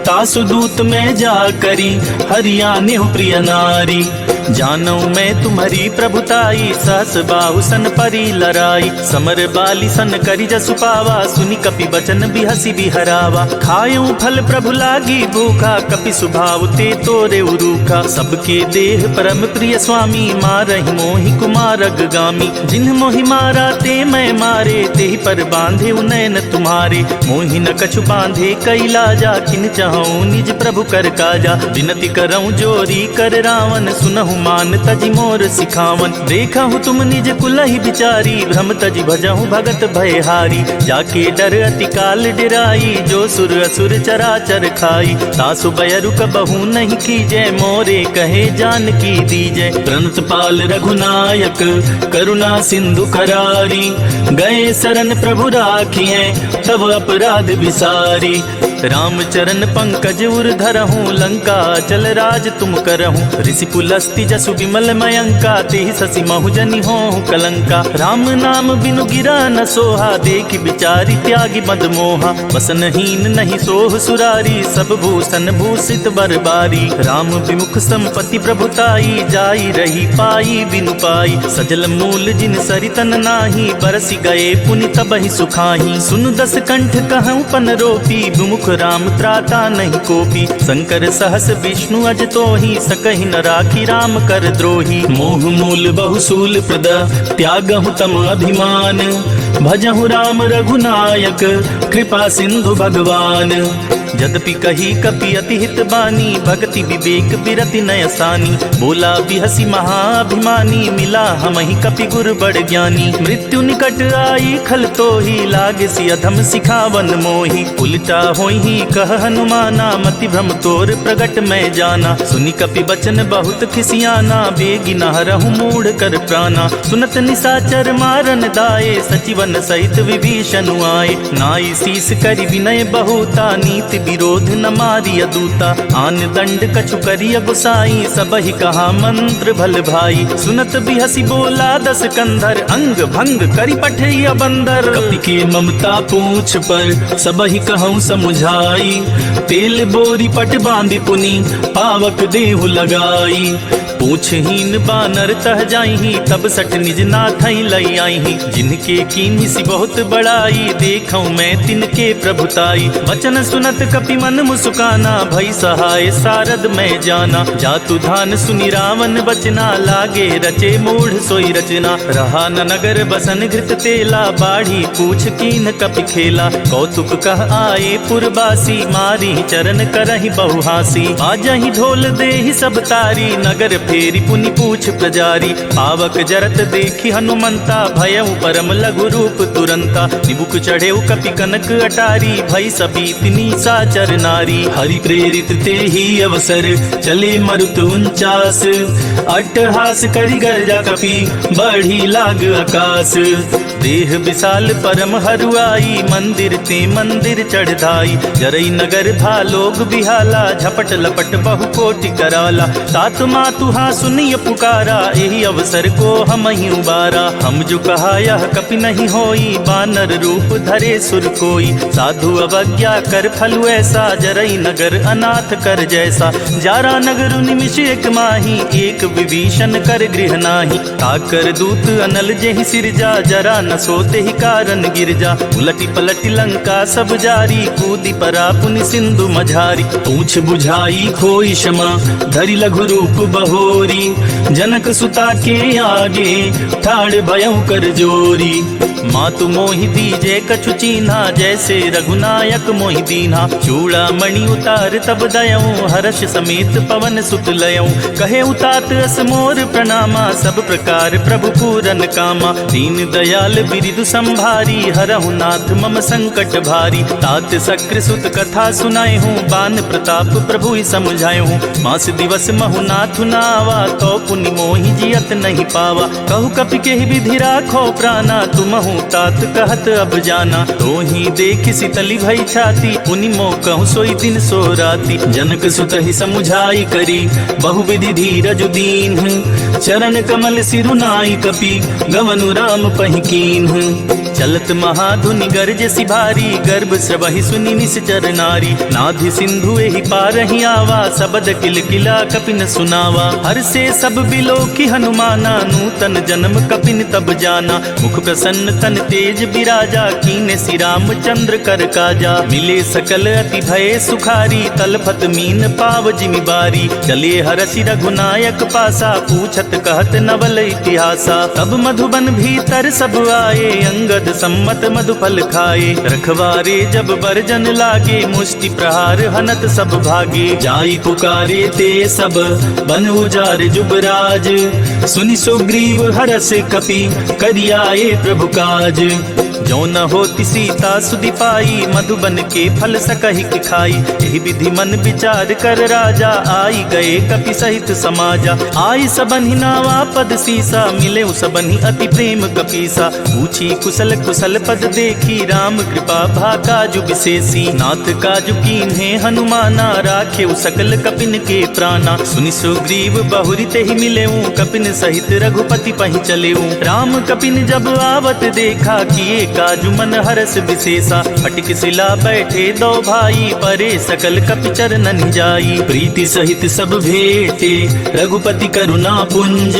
तासु दूत में जा करी, हरियाने हूँ प्रिय नारी। जानू मैं तुम्हारी प्रभुताई, सहस बाहु सन परी लराई। समर बाली सन करी जसु पावा, सुनि कपि बचन बिहसी बिहरावा। खायूं फल प्रभु लागी भूखा, कपि सुभाव ते तोरे उरूखा। सबके देह परम प्रिय स्वामी, मारहि मोहि कुमारग गामी। जिन्ह मोहि मारा ते मैं मारे, तेहि पर बांधे उनैन तुम्हारे। मोहि न कछु बांधे कैलाजा, किन चाहूं निज प्रभु कर काजा। विनती करऊं जोरी कर रावण, सुनहु मान तजि मोर सिखावन। देखहु तुम निज कुलहि बिचारी, भ्रम तजि भजहु भगत भयहारी। जाके डर अति काल डिराई, जो सुर असुर चराचर खाई। तासु बयरु कबहु नहीं कीजय, मोरे कहे जानकी दीजय। प्रणत पाल रघुनायक, करुणा सिंधु करारी। गए शरण प्रभु राखिए, तब अपराध विसारी। राम चरण पंकज उर धरहूँ, लंका चल राज तुम करहूँ। ऋषि पुलस्ति जसु विमल मयंका, तेहि शशि महु जनि होहु कलंका। राम नाम बिनु गिरा न सोहा, देखि बिचारी त्यागी मद मोहा। वसनहीन नहीं सोह सुरारी, सब भूषण भूषित बरबारी। राम विमुख संपत्ति प्रभुताई, जाई रही पाई बिनु पाई। सजल मूल जिन सरितन नाही, बरसि गए पुनि तबहि सुखाही। सुनु दस कंठ कहूँ पन रोपी, विमुख राम त्राता नहीं कोपी। शंकर सहस विष्णु अज तोहि, सकहि न राखी राम कर द्रोही। मोह मूल बहुसूल प्रद, त्यागहु तम अभिमान। भजहु राम रघुनायक, कृपा सिंधु भगवान। यद्यपि कही कपि अति हित बानी, भक्ति विवेक बिरति नयसानी। बोला बिहसी महाअभिमानी, मिला हमहि कपि गुर बड़ ज्ञानी। मृत्यु निकट आई खल तोहि, लागे सि अधम सिखावन मोहि। उल्टा होहि कह हनुमाना, मति भ्रम तोर प्रगट मैं जाना। सुनि कपि बचन बहुत खिसियाना, बेगी न हरहु मूढ़ कर प्राणा। सुनत निशाचर मारन दाये, सचिवन सहित विभीषण आए। नाई शीस करि विनय बहुता, नीति विरोध न मारिय दूता। आन दंड कछु करिय गुसाई, सबहि कहा मंत्र भल भाई। सुनत बिहसी बोला दस कंधर, अंग भंग करि पठिय बंदर। कपि के ममता पूछ पर, सबहि कहूँ समुझाई। तेल बोरी पट बांधि पुनि, पावक देहु लगाई। पूछहीन बानर तह जाइहि, तब सठ निज नाथई लई आइहि। जिनके कीन्हि सि बहुत बड़ाई, देखऊं मैं तिनके प्रभुताई। वचन सुनत कपि मन मुस्काना, भई सहाय सारद मैं जाना। जातु धान सुनि रावण बचना, लागे रचे मूढ़ सोई रचना। रहा न नगर बसन घृत तेला, बाढ़ी पूछ कीन कपि खेला। कौतुक कह आए पुरबासी, मारी चरण करहि बहुहासी। बाजहि ढोल देहि सब तारी, नगर फेरी पुनि पूछ प्रजारी। पावक जरत देखी हनुमंता, भयउ परम लघु रूप तुरंता। निबुक चढ़े कपि कनक अटारी, भई सबीत निशाचर नारी। हरि प्रेरित ते ही अवसर, चले मरुत 49। अट्टहास करि गर्जा कपि, बढ़ी लाग आकाश। देह विशाल परम हरुआई, मंदिर ते मंदिर चढ़ाई। जरई नगर भालोग बिहाला, झपट लपट बहु कोटि कराला। तात मातु हाँ सुनिय पुकारा, यही अवसर को हम ही उबारा। हम जो कहा यह कपि नहीं होई, बानर रूप धरे सुर कोई। साधु अवज्ञा कर फलु ऐसा, जरई नगर अनाथ कर जैसा। जारा नगर निमिष एक माही, एक विभीषण कर गृह नाही। ताकर दूत अनल जेहि सिरजा, जरा न सोते ही कारण गिरजा। उलटी पलटी लंका सब जारी, कूदी परा पुनि सिंधु मझारी। पूछ बुझाई खोई क्षमा, धरि लघु रूप बहोरी। जनक सुता के आगे, ठाड़ भयउ कर जोरी। मातु मोहि दीजे कछु चीन्हा, जैसे रघुनायक मोहि दीन्हा। चूड़ा मणि उतार तब दयऊं, हर्ष समेत पवन सुत लयऊं। कहे उतात अस मोर प्रणामा, सब प्रकार प्रभु पूरन कामा। दीन दयाल बिरिदु संभारी, हरहु नाथ मम संकट भारी। तात सक्र सुत कथा सुनाए हूँ, बान प्रताप प्रभु ही समझाए हूँ। मास दिवस महु नाथ नावा, तो पुनि मोहि जियत नहीं पावा। कहु कपि के विधि राखो प्राणा, तुम तात कहत अब जाना। तो ही देख शीतली भई छाती, पुनि मो कहूँ सोई दिन सो राती। जनक सुत ही समुझाई करी, बहुविधि धीरज दीन। चरण कमल सिरुनाई कपि, गवनु राम पहि कीन्ह। चलत महाधुनि गर्ज सिभारी, गर्भ स्रवहि सुनि निश्चर नारी। नाधि सिंधु एहि पारहि आवा, सबद किल किला कपिन सुनावा। हर से सब बिलो की हनुमाना, नूतन जन्म कपिन तब जाना। मुख प्रसन्न तन तेज बिराजा, कीने श्री रामचंद्र कर काजा। मिले सकल अति भय सुखारी, तलफत मीन पाव जिमि बारी। चले हरषि रघुनायक पासा, पूछत कहत नवल इतिहासा। तब मधुबन भीतर सब आए, अंगद सम्मत मधुफल खाए। रखवारे जब बरजन लागे, मुष्टि प्रहार हनत सब भागे। जाई पुकारे ते सब, बन उजार जुबराज। सुनि सुग्रीव हरष कपि, करियाए प्रभु काज। जो न होती सीता सुधि पाई, मधुबन के फल सकहि कि खाई। यही विधि मन विचार कर राजा, आई गए कपि सहित समाजा। आई सबन्हि नावा पद सीसा, मिले सबन्हि अति प्रेम कपीसा। पूछी कुशल कुशल पद देखी, राम कृपा भा काजु विशेषी। नाथ काजु कीन्हे हनुमाना, राखे सकल कपिन के प्राणा। सुनि सुग्रीव बहुरि तेहि मिलेऊ, कपिन सहित रघुपति पहि चलेऊ। राम कपिन जब आवत देखा, किए काजु मन हरस विशेषा। फटिक शिला बैठे दो भाई, परे सकल कपि चरणन जाई। प्रीति सहित सब भेटे, रघुपति करुणा पुंज।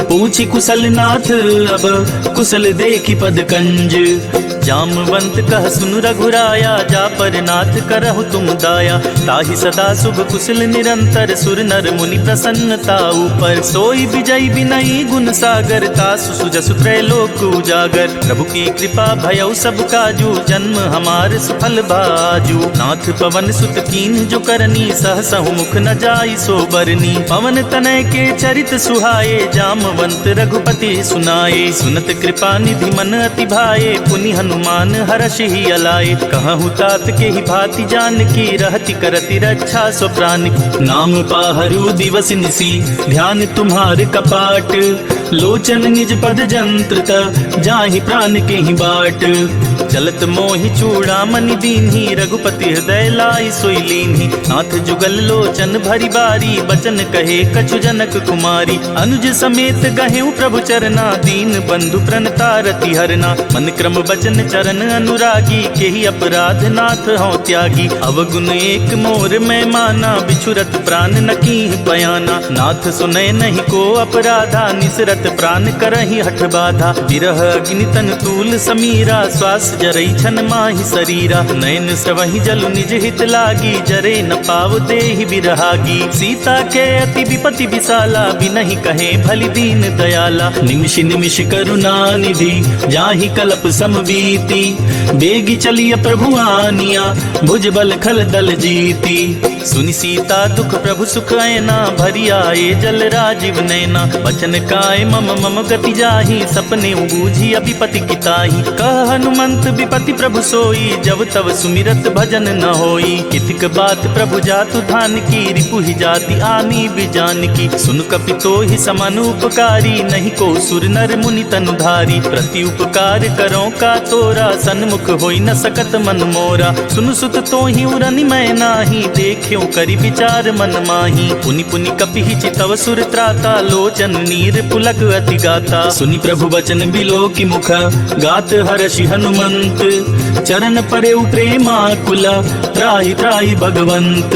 पूछी कुशल नाथ अब, कुशल देखी पद कंज। जामवंत कह सुन रघुराया, जा पर नाथ करहु तुम दाया। ताहि सदा शुभ कुशल निरंतर, सुर नर मुनि प्रसन्नता ऊपर। सोई विजय विनयी गुण सागर, तासु सुजसु त्रैलोक उजागर। प्रभु की कृपा भयउ सब काजू, जन्म हमार सुफल बाजू। नाथ पवन सुत कीन जो करनी, सहसहु मुख न जाई सो बरनी। पवन तनय के चरित सुहाए, जामवंत रघुपति सुनाए। सुनत कृपा निधि मन अति भाए, पुनि हनुमान हर्ष ही अलाए। कहूँ तात के ही भांति जान की, रहति करति रक्षा सो प्राण की। नाम पाहरु दिवस निसी, ध्यान तुम्हार कपाट। लोचन निज पद जंत्रत, जाहि प्राण के ही बाट। चलत मोहि चूड़ामणि दीन्ही, रघुपति हृदय लाई सोई लीन्ही। नाथ जुगल लोचन भरी बारी, बचन कहे कछु जनक कुमारी। अनुज समेत गहेउ प्रभु चरना, दीन बंधु प्रणतारति हरना। मन क्रम बचन चरण अनुरागी, केहि अपराध नाथ हों त्यागी। अवगुण एक मोर मैं माना, बिछुरत प्राण न कीहि बयाना। नाथ सुनय नहीं को अपराधा, निसरत प्राण करहि हठ बाधा। विरह अग्नि तन तूल समीरा, श्वास जरई छन माहि शरीरा। नयन स्रवहि जलु निज हित लागी, जरे न पाव देहि बिरहागी। सीता के अति विपति विशाला, बिनहि कहे भलि दीन दयाला। निमिष निमिष करुणा निधि, जाहि कल्प समबीति। बेगी चलिय प्रभु आनिया, भुज बल खल दल जीती। सुनि सीता दुख प्रभु सुख ऐना, भरी आए जल राजीव नैना। बचन काय मम मम गति जाहि, सपने बूझी अभिपति किताहि। कह हनुमंत विपति प्रभु सोई, जब तब सुमिरत भजन न होई। कितिक बात प्रभु जातु धान की, रिपु ही जाति आनी बिजान की। सुन कपि तोहि समान उपकारी, नहीं को सुर नर मुनि तनुधारी। प्रति उपकार करो का तोरा, सन्मुख होई न सकत मन मोरा। सुन सुत तोहि उरनि मैं नाही, देख्यो करि विचार मन माही। पुनि पुनि कपि चितव सुर त्राता, लोचन नीर पुलक अति गाता। सुनि प्रभु वचन बिलो की मुख, गात हर्षि हनुमंत। चरण परे प्रेमाकुल, त्राहि त्राहि भगवंत।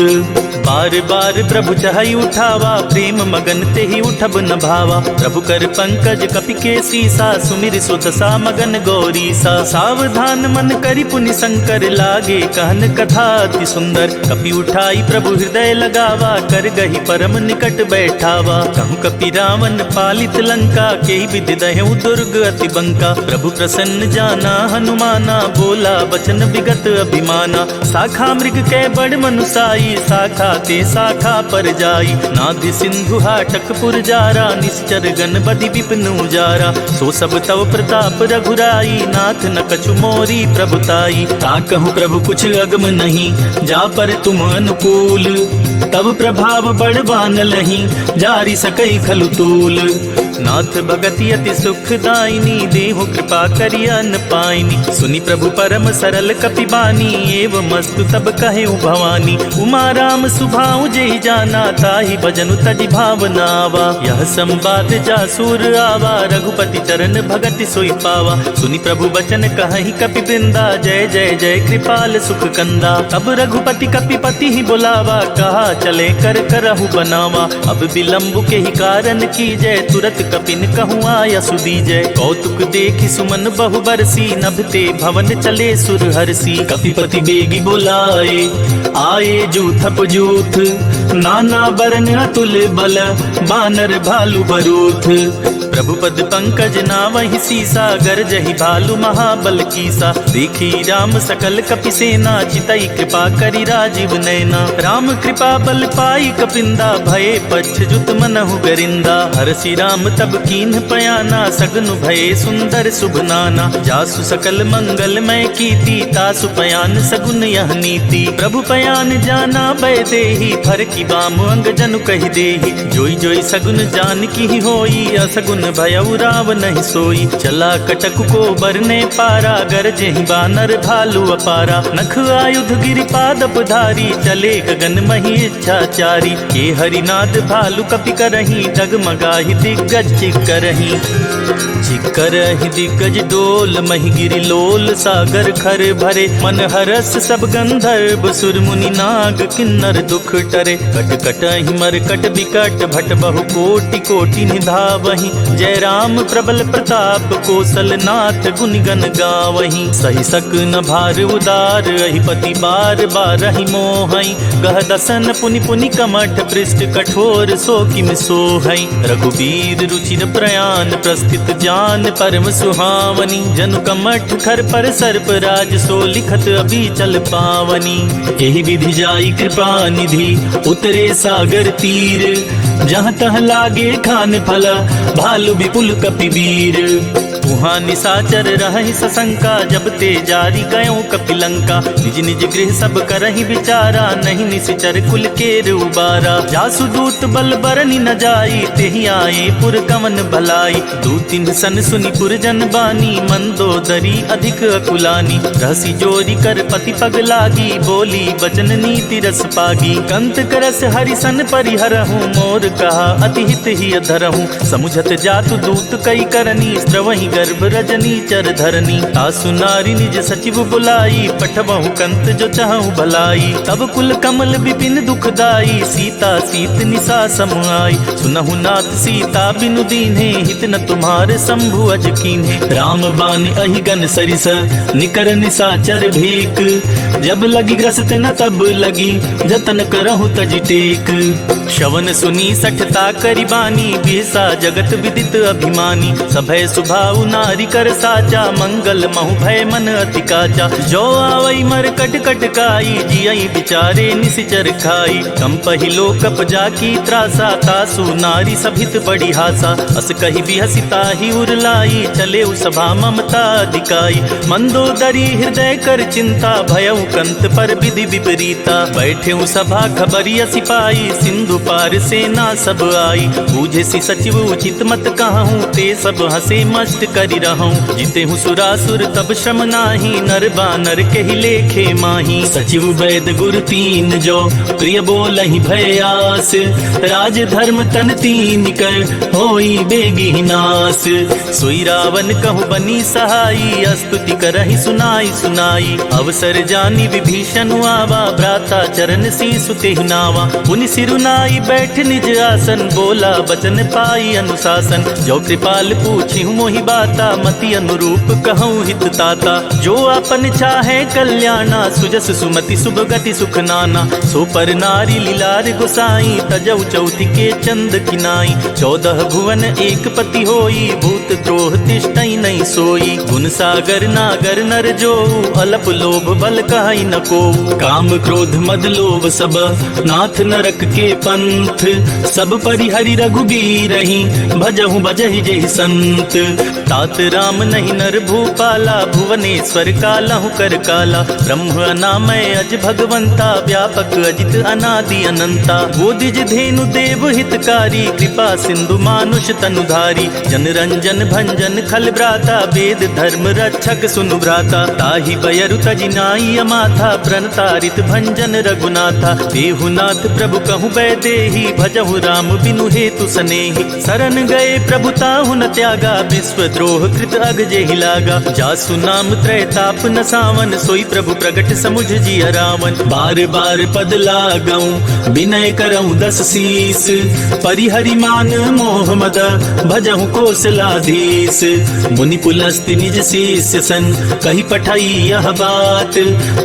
बार बार प्रभु चहई उठावा, प्रेम मगन ते ही उठब न भावा। प्रभु कर पंकज कपि के सीसा, सुमिर सुत सा मगन गौरी सा। सावधान मन करि पुनि शंकर, लागे कहन कथा अति सुंदर। कपि उठाई प्रभु हृदय लगावा, कर गही परम निकट बैठावा। कहूँ कपि रावण पालित लंका, के विधि दहु दुर्ग अति बंका। प्रभु प्रसन्न जाना हनुमाना, बोला बचन विगत अभिमाना। शाखा मृग के बड़ मनुसाई, शाखा ते शाखा पर जाई। नाभि सिंधु हाटक पुरजारा, निश्चर गण बदि विपिन उजारा। सो सब तव प्रताप रघुराई, नाथ न कछु मोरी प्रभुताई। ताकहु प्रभु कुछ अगम नहीं, जा पर तुम अनुकूल। तब प्रभाव बड़वान लही, जारी सकई खलु तूल। नाथ भगति अति सुखदायिनी, देहु कृपा करि अन पाइनी। सुनि प्रभु परम सरल कपि बानी, एवं मस्तु तब कहे भवानी। उमा राम सुभाऊ जय जाना, ताहि भजनु तजि भावनावा। यह संवाद जासुर आवा, रघुपति चरण भगति सोई पावा। सुनि प्रभु बचन कहहि कपि वृंदा, जय जय जय कृपाल सुख कंदा। अब रघुपति कपिपति ही बुलावा, कहा चले कर करहु बनावा। अब विलंब के ही कारण की जय, तुरत कपिन कहूँ आया सुदीजय। कौतुक देखि सुमन बहु बरसी, नभते भवन चले सुर हरसी। कपिपति बेगी बुलाए, आए जूथप जूथ। नाना बरन अतुल बल, बानर भालु बरूथ। प्रभु पद पंकज नावहि सीसा, गरजहि भालु महाबल कीसा। देखी राम सकल कपि सेना, चितई कृपा करि राजीव नैना। राम कृपा बल पाई कपिंदा, भये पच्छ मनहु गरिंदा। हरसि राम तब कीन्ह पयाना, सगनु भये सुंदर शुभ नाना। जासु सकल मंगलमय कीर्ति, तासु पयान सगुन यह नीति। प्रभु पयान जाना भय देहि, फर की बाम अंग जनु कहि देहि। जोई जोई सगुन जान की होई, असगुन भयउ राव नहीं सोई। चला कटक को बरने पारा, गरजेहि बानर भालु अपारा। नख आयुध गिरिपादप धारी, चले गगन मही इच्छाचारी। के हरिनाद भालु कपि करही, डगमगाहि दिग्गज चिक्करही। चिक्करहि दिग्गज डोल, महि गिरि लोल सागर खर भरे। मन हरस सब गंधर्व, सुर मुनि नाग किन्नर दुख टरे। कट कटहि मरकट बिकट, भट बहु कोटि कोटि निधावहि। जय राम प्रबल प्रताप, कौशल नाथ गुनि गन गावहि। सहि सक न भार उदार, अहिपति बार बारहि मोहई। गह दसन पुनि पुनि कमठ, पृष्ठ कठोर सो किम सोहई। रघुबीर रुचिर प्रयाण, प्रस्थित जान परम सुहावनी। जनु कमठ खर पर सर्प राज, सो लिखत अभी चल पावनी। एहि विधि जाई कृपा निधि, उतरे सागर तीर। जहाँ तह लागे खान फल, भालु विपुल कपि वीर। वहाँ निशाचर रहहि सशंका, जब ते जारी गयो कपिलंका। निज निज गृह सब करहि विचारा, नहीं निश्चर कुल केर उबारा। जासु दूत बल बरनि न जाई, तेहि आए पुर कवन भलाई। दूतिन सन सुनि पुरजन बानी, मंदोदरी अधिक अकुलानी। रहसी जोरी कर पति पग लागी, बोली बचन नीति रस पागी। कंत करस हरिसन परिहरहूँ, मोर कहा अति हित ही अधरहूँ। समुझत जातु दूत कई करनी, स्रवहि गर्भ रजनी चर धरनी। तासु नारी निज सचिव बुलाई, पठबहु कंत जो चाहूँ भलाई। तब कुल कमल विपिन दुखदाई, सीता सीत निशा समुआई। सुनहु नाथ सीता बिनु दीन्हे, हित न तुम्हारे शंभु अज कीन्हे। राम बान अहिगन सरिस, निकर निशाचर भीक। जब लगी ग्रस्त न तब लगी, जतन करहु तज टेक। श्रवण सुनी सठता करिबानी, बिहसा जगत विदित अभिमानी। सभय सुभाव पाहु नारी कर साचा, मंगल महु भय मन अति काचा। जो आवई मर कट कट काई, जियई बिचारे निसिचर खाई। कम पहिलो कप जाकी त्रासा, तासु नारी सभित बड़ी हासा। अस कही बिहसिता ही उरलाई, चले सभा ममता दिकाई। मंदोदरी हृदय कर चिंता, भयउ कंत पर विधि विपरीता। बैठे सभा खबरिया सिपाही, सिंधु पार सेना सब आई। बूझे सी सचिव उचित मत कहूँ, ते सब हंसे मस्त करि रहूं। जीते हूँ सुरासुर तब श्रम नाही, नर बानर के ही लेखे माही। सचिव वैद गुर तीन जो, प्रिय बोलहि भयास। राज धर्म तन तीन कर, होई बेगी नास। सोई रावण कहु बनी सहाई, स्तुति करहि सुनाई सुनाई। अवसर जानी विभीषण आवा, भ्राता चरण शीसु तेहि नावा। पुनि सिरुनाई बैठ निज आसन, बोला बचन पाई अनुशासन। जो कृपाल पूछी मोहि बाता, मति अनुरूप कहूँ हित ताता। जो अपन चाहे कल्याणा, सुजस सुमति शुभ गति सुख नाना। सो पर नारी लीलार गोसाई, तजौ चौथि के चंद किनाई। 14 भुवन एक पति होई, भूत द्रोह तिष्ठई नहीं सोई। गुण सागर नागर नर जो, अलप लोभ बल कहई न को। काम क्रोध मद लोभ सब, नाथ नरक के पंथ। सब परिहरि रघुबीरहि, भजहु बजहि जेहि संत। तात राम नहीं नर भूपाला, भुवनेश्वर कालहु कर काला। ब्रह्म अनामय अज भगवंता, व्यापक अजित अनादि अनंता। गोदिज धेनु देव हितकारी, कृपा सिंधु मानुष तनुधारी। जन रंजन भंजन खल भ्राता, वेद धर्म रक्षक सुनु भ्राता। ताहि बयरु तजिनाई अमाथा, प्रणतारित भंजन रघुनाथा। देहुनाथ प्रभु कहु बैदेही, भजहु राम बिनु हेतु सनेही। शरण गए प्रभु ताहु न त्यागा, विश्वद्रोह कृत अग जेहि लागा। जासु नाम त्रैताप न सावन, सोई प्रभु प्रगट समुझ जिय रावण। बार बार पद लागऊं, विनय करऊं 10 शीस। परिहरि मान मोह मद, भजहु कौशलाधीश। मुनि पुलस्त्य निज शिष्य सन, कही पठाई यह बात।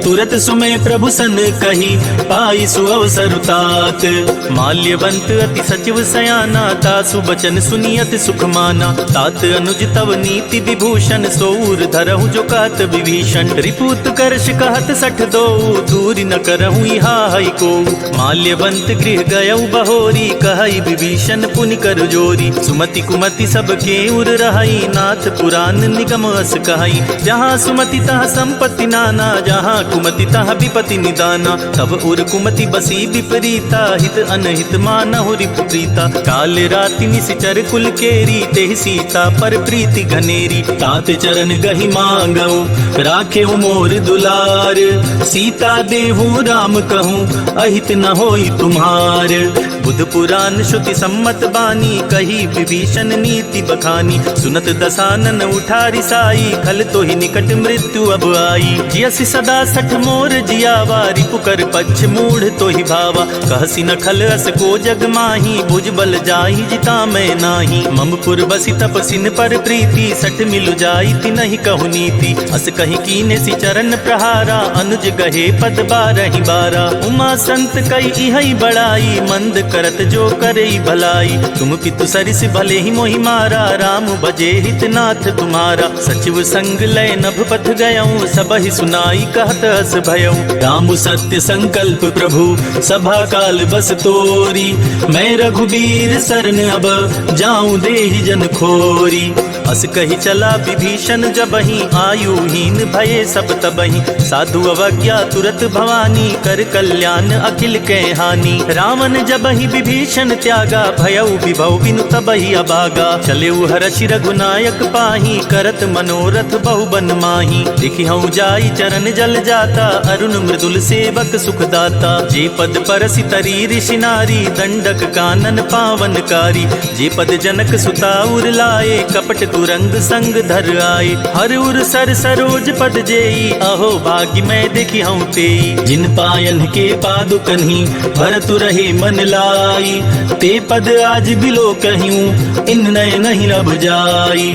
तुरत सुमय प्रभु सन कही, पाई सुअवसर तात। माल्यवंत अति सचिव सयाना, तासु बचन सुनियत सुख माना। तात अनुज तव नीति विभूषण, सोऊर धरहु जो कात विभीषण। रिपुत करश कहत 62, दूरी न करहु इहा हई को। माल्यवंत गृह गयउ बहोरी, कहई विभीषण पुनि कर जोरी। सुमति कुमति सबके उर रहई, नाथ पुराण निगम अस कहई। जहाँ सुमति तहाँ संपत्ति नाना, जहाँ कुमति तहाँ विपति निदाना। तब उर कुमति बसी विपरीता, हित अनहित मानहु रिपु प्रीता। काल राति निशिचर कुल केरी, तेहि सीता पर प्रीति घनेरी। तात चरण गहि मांगऊ, राखे मोर दुलार। सीता देहु राम कहूँ, अहित न होई तुम्हार। बुध पुराण श्रुति सम्मत बानी, कही विभीषण नीति बखानी। सुनत दसानन उठारी साई, खल तो ही निकट मृत्यु अब आई। जियसि सदा 60 मोर जियावा, रिपुकर पक्ष मूढ़ तो ही भावा। कहसी न खल अस को जग माही, भुज बल जाहि जिता मैं नाही। ममपुर बसी तपसिन पर प्रीति, 60 मिलु जाई ति नहीं कहु नीति। अस कहीं कीने सि चरण प्रहारा, अनुज गहे पद 12 12। उमा संत कई इहई बड़ाई, मंद करत जो करई भलाई। तुम पितु सरिस भले ही मोहि मारा, राम बजे हित नाथ तुम्हारा। सचिव संग लय नभ पथ गयऊं, सबहि सुनाई कहत अस भयऊं। राम सत्य संकल्प प्रभु, सभा काल बस तोरी। मैं रघुबीर शरण अब, जाऊं देहि जन खोरी। अस कही चला विभीषण जबहि, आयुहीन भये सब तबहि। साधु अवज्ञा तुरत भवानी, कर कल्याण अखिल के हानि। रावण जबहि विभीषण त्यागा, भयउ विभव बिनु तबहि अभागा। चले हर्षि रघुनायक पाही, करत मनोरथ बहुबन माही। देखि हूँ जाई चरण जल जाता, अरुण मृदुल सेवक सुखदाता। जे पद परसि तरी ऋषि नारी, दंडक कानन पावनकारी। जे पद जनक सुता उर लाए, कपट तुरंग संग धर आए। हर उर सर सरोज पद जेई, अहो भाग्य मैं देखी हूँ तेई। जिन पायन के पादुकन्ही, भरत रहे मन लाई। ते पद आज बिलो कहियूं, इन नय नहीं लब जाई।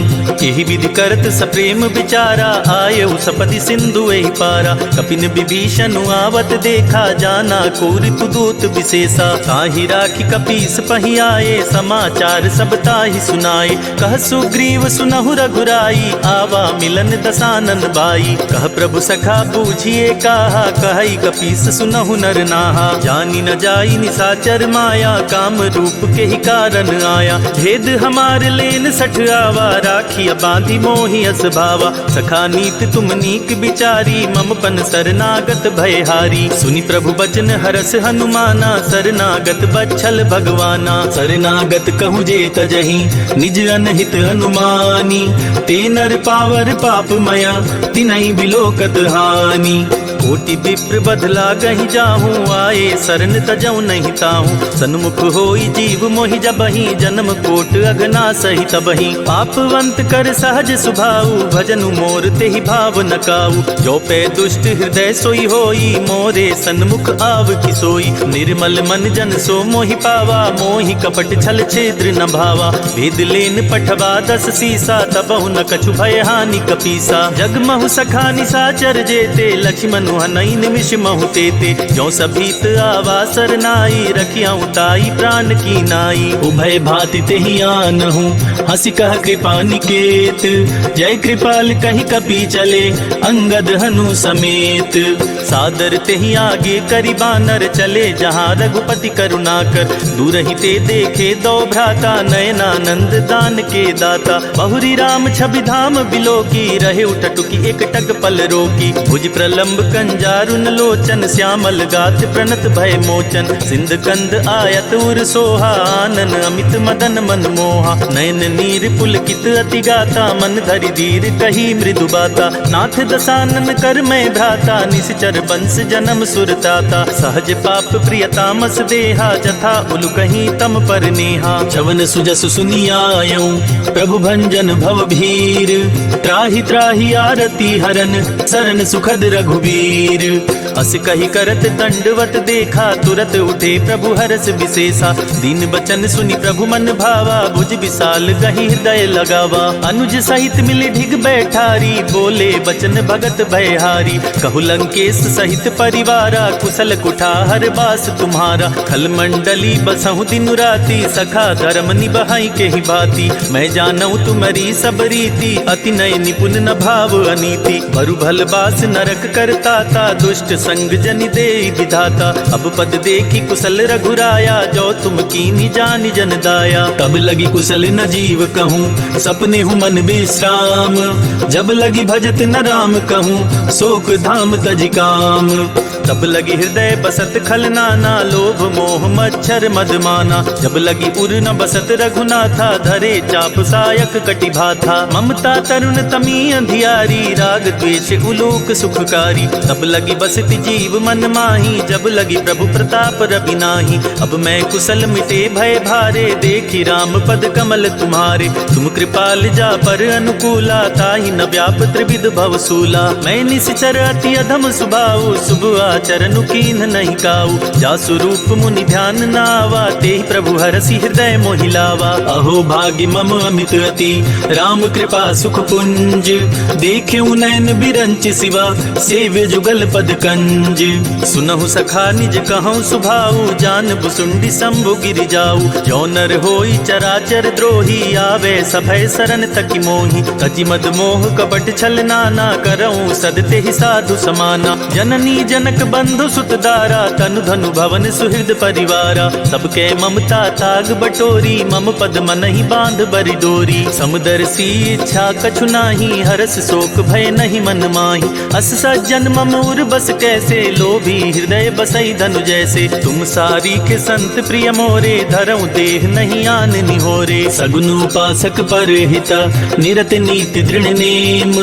यही विधि करत सप्रेम विचारा, आये सपति सिंधु एहि पारा। कपिन विभीषण आवत देखा, जाना को ऋतु दूत विशेषा। ताहि राखी कपीस पहि आए, समाचार सब ताहि सुनाए। कह सुग्रीव सुनहु रघुराई, आवा मिलन दसानन बाई। कह प्रभु सखा बूझिए काहा, कहई कपीस सुनहु नर नाहा। जानी न जाई निसाचर माया, काम रूप के ही कारण आया। भेद हमार लेन सठ आवा, राखिया बांधी मोहि अस भावा। सखा नीत तुम नीक बिचारी, मम पन शरनागत भयहारी। सुनि प्रभु बचन हरस हनुमाना, शरनागत बच्छल भगवाना। शरनागत कहूँ जे तजहि, निज अनहित हनुमानी। ते नर पावर पाप मया, तिनहि बिलोकत हानि। कोटि विप्र बदला गहि जाहूँ, आए शरण तजऊ नहीं ताहूँ। सन्मुख होई जीव मोहि जबहि, जन्म कोट अगना सही तबहि। पापवंत कर सहज सुभाऊ, भजनु मोर तेहि भाव न काऊ। जो पे दुष्ट हृदय सोई होई, मोरे सन्मुख आव कि सोई। निर्मल मन जन सो मोहि पावा, मोहि कपट छल छेद्र न भावा। भेद लेन पठवा 10 सीसा, तबहु न कछु भय हानि कपीसा। जगमहु सखा निसाचर जेते, लक्ष्मण हनई निमिष महु तेते। जो सभीत आवा सरनाई, रखियाऊं ताई प्राण की नाई। उभय भाति तेहि आनहु, हंसी कह कृपा निकेत। जय कृपाल कहि कपि चले, अंगद हनु समेत। सादर तेहि आगे करि बानर, चले जहाँ रघुपति करुणाकर। दूर ही ते देखे दो भ्राता, नयनानंद दान के दाता। बहुरी राम छवि धाम बिलोकी, रहे उठटुकी एक टक पल रोकी। भुज प्रलंब कंजारुन लोचन, श्यामल गात प्रणत भय मोचन। सिंध कंद आयत उर सोहा, आनन अमित मदन मन मोहा। नयन नीर पुलकित अति गाता, मन धरि धीर कही मृदु बाता। नाथ दसानन कर मैं भ्राता, निश्चर बंस जन्म सुरताता। सहज पाप प्रियतामस देहा, जथा उलु कहीं तम पर नेहा। चवन सुजस सुनियायऊं, प्रभु भंजन भव भीर। त्राहि त्राहि आरती हरन, सरन सुखद रघुबीर। अस कही करत दंडवत देखा, तुरत उठे प्रभु हरस विशेषा। दीन बचन सुनि प्रभु मन भावा, भुज विशाल गहि हृदय लगावा। अनुज सहित मिली ढिग बैठारी, बोले बचन भगत भयहारी। कहु लंकेश सहित परिवारा, कुशल कुठार बास तुम्हारा। खल मंडली बसहु दिन राति, सखा धर्म निबहाई के ही भांति। मैं जानऊ तुम्हारी सब रीति, अति नय निपुण न भाव अनीति। भरु भल बास नरक करताता, दुष्ट संग जनि दे विधाता। अब पद देखी कुशल रघुराया, जो तुम कीनी जानि जन दाया। तब लगी कुशल न जीव कहूँ, सपने हूँ मन विश्राम। जब लगी भजत न राम कहूँ, शोक धाम तज काम। तब लगी हृदय बसत खल नाना, लोभ मोह मच्छर मदमाना। जब लगी उर न बसत रघुनाथा, धरे चाप सायक कटि भाथा। ममता तरुण तमी अंधियारी, राग द्वेष उलोक सुखकारी। तब लगी बसति जीव मन माही, जब लगी प्रभु प्रताप रवि नाही। अब मैं कुशल मिटे भय भारे, देखी राम पद कमल तुम्हारे। तुम कृपाल जा पर अनुकूला, ताहि न व्याप त्रिविध भवसूला। मैं निश्चर अति अधम सुभाऊ, शुभ आचरण कीन नहीं काऊ। जासु रूप मुनि ध्यान नावा, तेहि प्रभु हरसि हृदय मोहि लावा। अहो भाग्य मम अमित अति, राम कृपा सुख पुंज। देखेउ नयन बिरंच सिवा, सेव्य जुगल पद कंज। सुनहु सखा निज कहूँ सुभाऊ, जान बुसुंडी शंभु गिरि जाऊ। जो नर होई चराचर द्रोही, आवे सभय शरण तकि मोहि। तजि मद मोह कपट छल नाना, करऊँ सदते ही साधु समाना। जननी जनक बंधु सुत दारा, तनु धनु भवन सुहृद परिवारा। सबके ममता ताग बटोरी, मम पद मनहि बांध बरि डोरी। समदर्शी इच्छा कछु नाही, हरस शोक भय नहीं मन माही। अस सज्जन मम उर बस कैसे, लोभी हृदय बसई धनु जैसे। तुम सारी के संत प्रिय मोरे, धरऊं देह नहीं आन निहोरे। सगुन उपासक पर हिता, निरत नीति दृढ़ नेम।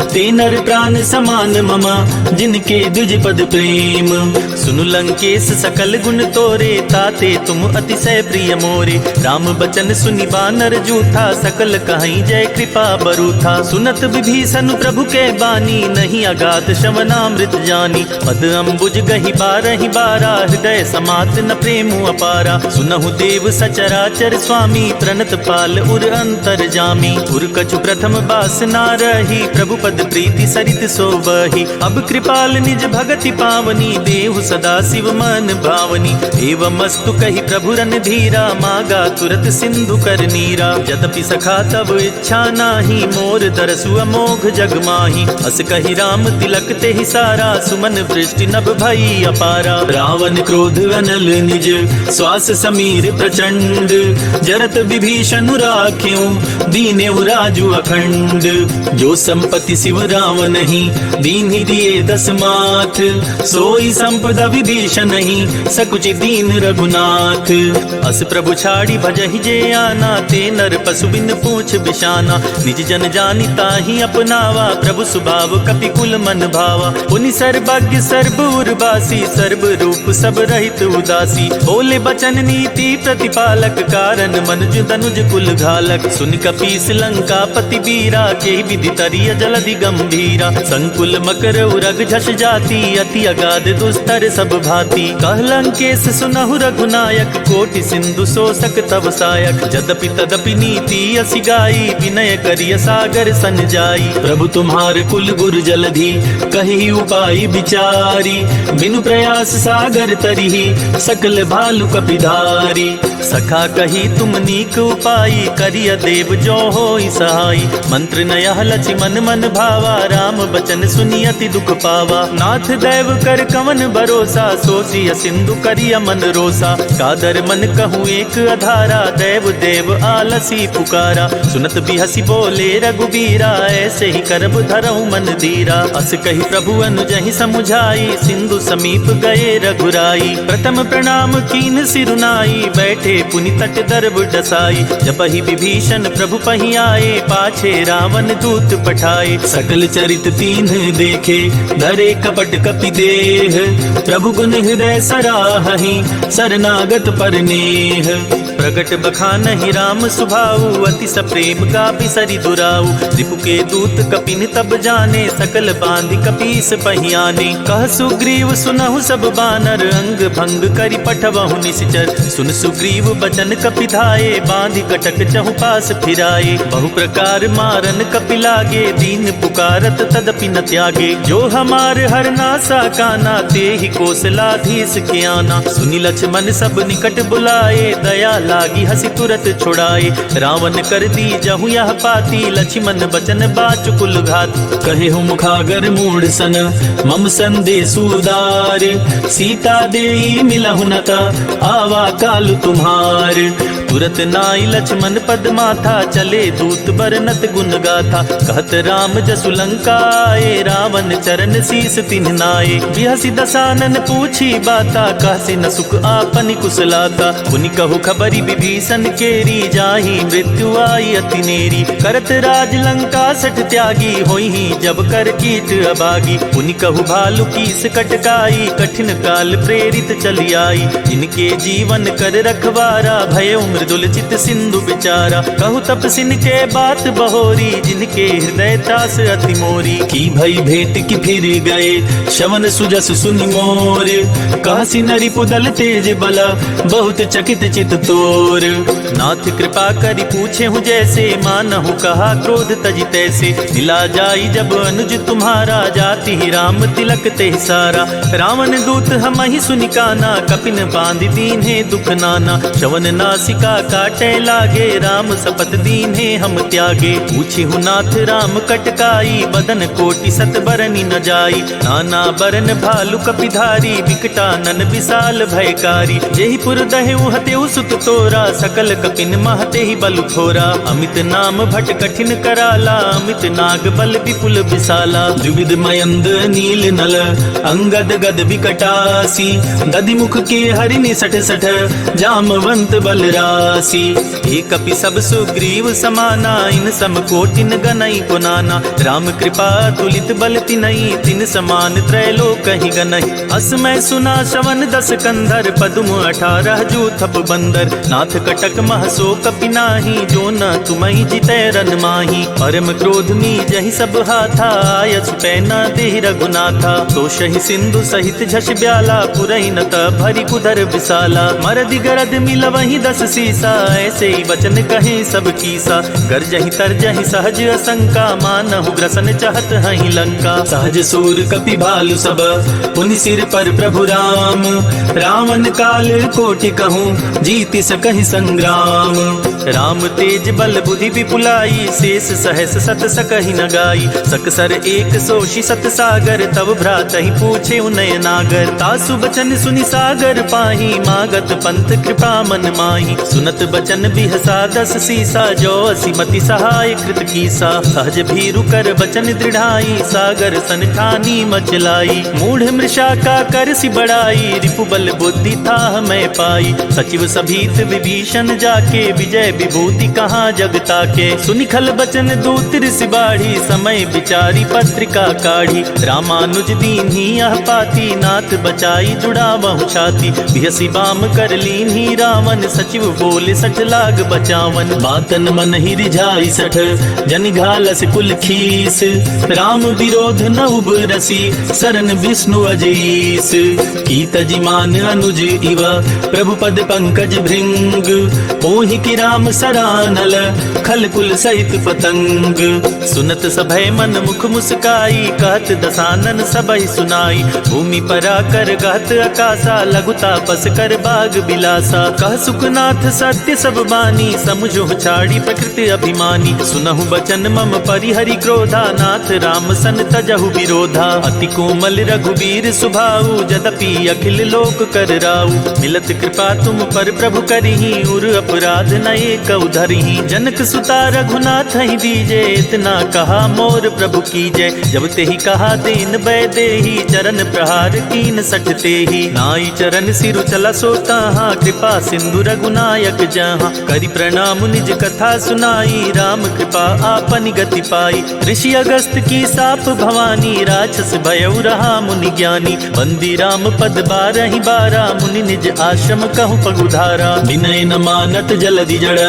ते नर प्राण समान ममा, जिनके द्विज पद प्रेम। सुनु लंकेश सकल गुण तोरे, ताते तुम अतिशय प्रिय मोरे। राम बचन सुनि बानर जूठा, सकल कहीं जय कृपा बरूथा। सुनत विभीषण प्रभु के बानी, नहीं अगाध श्रवणामृत जानी। पद अम्बुज गहि बारहि बारा, हृदय समात न प्रेमु अपारा। सुनहु देव सचराचर स्वामी, प्रणत पाल उर अंतर जामी। उर कछु प्रथम बास ना रही, प्रभु पद प्रीति सरित सोबहि। अब कृपाल निज भगति पावनी, देहु सदा शिव मन भावनी। एवं मस्तु कही प्रभु रन धीरा, मागा तुरत सिंधु कर नीरा। यद्यपि सखा तब इच्छा नाही, मोर दरसु अमोघ जग माही। अस कही राम तिलक ते ही सारा, सुमन वृष्टि नभ भई अपारा। रावण क्रोध अनल निज, श्वास समीर प्रचंड। जरत विभीषण राख्यों, दीनेउ राजु अखंड। जो संपत्ति शिव रावण ही, दीन ही दिए दस माथ। सोई संपदा विभीषण ही, सकुचि दीन रघुनाथ। अस प्रभु छाड़ी भजहि जे आना, ते नर पशु बिन पूछ बिशाना। निज जन जानि ताहि अपनावा, प्रभु सुभाव कपि कुल मन भावा। पुनि सर्वज्ञ सर्व उर्वासी, सर्व रूप सब रहित उदासी। बोले बचन नीति प्रतिपालक, कारण मनुज तनुज कुल घालक। सुनि कपीस लंका पति बीरा, के विधि तरिय जलधि गंभीरा। संकुल मकर उरग झस जाति, अति अगाध दुस्तर सब भांति। कहलंकेश सुनहु रघुनायक, कोटि सिंधु शोषक तव सायक। यद्यपि तदपि नीति असि गाई, विनय करिय सागर सन जाई। प्रभु तुम्हार कुल गुर जलधि, कही उपाय विचारी। बिनु प्रयास सागर तरिहि, सकल भालु कपिधारी। सखा कही तुम नीक उपाय, करिय देव जो होई सहाई। मंत्र नयह लछि मन मन भावा, राम बचन सुनि अति दुख पावा। नाथ दैव कर कवन भरोसा, सोचिय सिंधु करिय मन रोसा। कादर मन कहूँ एक अधारा, दैव देव आलसी पुकारा। सुनत बिहसी बोले रघुबीरा, ऐसे ही करब धरऊँ मन धीरा। अस कही प्रभु अनुजहि समुझाई, सिंधु समीप गए रघुराई। प्रथम प्रणाम कीन सिरुनाई, बैठे पुनि तट दर्भ डसाई। जपहि विभीषण प्रभु पहि आए, पाछे रावण दूत पठाए। सकल चरित तीन्ह देखे, धरे कपट कपि देह। प्रभु गुण हृदय सराहहि, शरणागत पर नेह। प्रगट बखानहि राम सुभाऊ, अति सप्रेम गापि सरि दुराऊ। रिपु के दूत कपिन तब जाने, सकल बांधि कपीस पहियाने। कह सुग्रीव सुनहु सब बानर, अंग भंग करि पठवहु निश्चर। सुन सुग्रीव बचन कपि धाये, बांधि कटक चहु पास फिराए। बहु प्रकार मारन कपि लागे, दीन पुकारत तदपि न त्यागे। जो हमार हर नासा काना, ते ही कौशलाधीश के आना। सुनि लक्ष्मण सब निकट बुलाए, दया लागी हसी तुरत छुड़ाए। रावण कर दी जहु यह पाती, लक्ष्मण बचन बाचुकुल घात। कहे हूँ मुखागर मूढ़ सन, मम संदेश उदार। सीता देई मिलहु नता, आवा काल तुम्हार। तुरत नाई लक्ष्मण पद माथा, चले दूत बरनत गुण गाथा। कहत राम जसु लंका आए, रावण चरण शीस तिन्ह नाए। बिहसी दसानन पूछी बाता, कहसी न सुख आपनि कुशलाता। पुनि कहु खबरी विभीषण केरी, जाहि मृत्यु आई अति नेरी। करत राज लंका सठ त्यागी, होई जब कर कीट अभागी। पुनि कहु भालु कीस कटकाई, कठिन काल प्रेरित चली आई। इनके जीवन कर रखवारा, भय मृदुल चित सिंधु विचारा। कहु तपसिन के बात बहोरी, जिनके हृदय त्रास अति मोरी। की भई भेंट की फिर गए, श्रवण सुजस सुनि मोर। कहसी नरि पुदल तेज बला, बहुत चकित चित तोर। नाथ कृपा करि पूछे हूँ जैसे, मानहु कहा क्रोध तजि तैसे। मिला जाई जब अनुज तुम्हारा, जाति ही राम तिलक ते सारा। रावण दूत हमहि सुनि काना, कपिन बांधि दीन्हे दुख नाना। श्रवण नासिका काटे लागे, राम सपत दीन्हे हम त्यागे। पूछी हूँ नाथ राम कटकाई, बदन कोटि सत बरनि न जाई। नाना बरन भालु कपिधारी, विकटानन विशाल भयकारी। जेहि पुर दहेउ हतेउ सुत तोरा, सकल कपिन महते ही बल थोरा। अमित नाम भट कठिन कराला, अमित नाग बल विपुल विशाला। द्विविध मयंद नील नल, अंगद गद विकटासी। दधि मुख के हरिनि सठ सठ, जामवंत बलरासी। एक कपि सब सुग्रीव समाना, इन सम कोटिन गनई पुनाना। राम कृपा तुलित बल तिनई, तिन समान त्रैलोक ही गनई। असमय सुना श्रवण दस कंधर, पदुम 18 जू थप बंदर। नाथ कटक महसो कपि नाही, जो न तुमहि जितै रन माही। परम क्रोध में जहि सब हाथा, आयस पैना देहि रघुनाथा। तो शहि सिंधु सहित झस ब्याला, पुरहि न त भरि कुधर विशाला। मरदि गरद मिलवहि दस सीसा, ऐसे ही वचन कहे सब कीसा। गरजहि तरजहि सहज असंका, मानहु ग्रसन चाहत हहि लंका। सहज सूर कपि भालु सब, पुनि सिर पर प्रभु राम। रावण काल कोटि कहूँ जीति सकहि संग्राम। राम तेज बल बुद्धि विपुलाई शेष सहस सत सकहि न गाई। सकसर एक सोषि सत सागर तब भ्रातहि पूछे उनय नागर। तासु बचन सुनि सागर पाही मागत पंथ कृपा मन माही। सुनत बचन बिहसा दस सीसा जो असिमति सहाय कृत कीसा। सहज भीरु कर बचन दृढ़ाई सागर सन ठानी मचलाई। मूढ़ मृषा का कर सि बड़ाई रिपु बल बुद्धि था मैं पाई। सचिव सभीत विभीषण जाके विजय विभूति कहाँ जगता के। सुनि खल बचन दूत ऋषि बाढ़ी समय विचारी पत्रिका काढ़ी। रामानुज दीन्ही यह पाती नाथ बचाई जुड़ा बहु छाती। बिहसी बाम कर लीन्ही रावण सचिव बोले सठ लाग बचावन। बातन मन ही रिझाई सठ जन घालस कुल खीस। राम विरोध न उबरसी शरण विष्णु अजीस। की तजिमान अनुज इव प्रभु पद पंकज भृंग। ओहि की राम सरानल खल कुल सहित पतंग। सुनत सभय मन मुख मुस्काई कहत दसानन सबहि सुनाई। भूमि परा कर गहत आकाशा लघुता पस कर बाग बिलासा। कह सुखनाथ सत्य सब बानी समुझो छाड़ी प्रकृति अभिमानी। सुनहु बचन मम परिहरि क्रोधा नाथ राम सन तजहु विरोधा। अति कोमल रघुबीर सुभाऊ जदपि अखिल लोक कर राऊ। मिलत कृपा तुम पर प्रभु करिहि उर अपराध नये कउ धरिहि। जनक सुता रघुनाथ ही दीजे इतना कहा मोर प्रभु कीजय। जब तेहि कहा दीन बै देहि चरण प्रहार कीन सठते ही। नाई चरण सिरु चला सोताहा कृपा सिंधु रघुनायक जहाँ। करि प्रणाम निज कथा सुनाई राम कृपा आपन गति पाई। ऋषि अगस्त की साप भवानी राक्षस भयउ रहा मुनि ज्ञानी। बंदी राम पद बारहि बारा मुनि निज आश्रम कहु पगुधारा। विनय न मानत जलधि जड़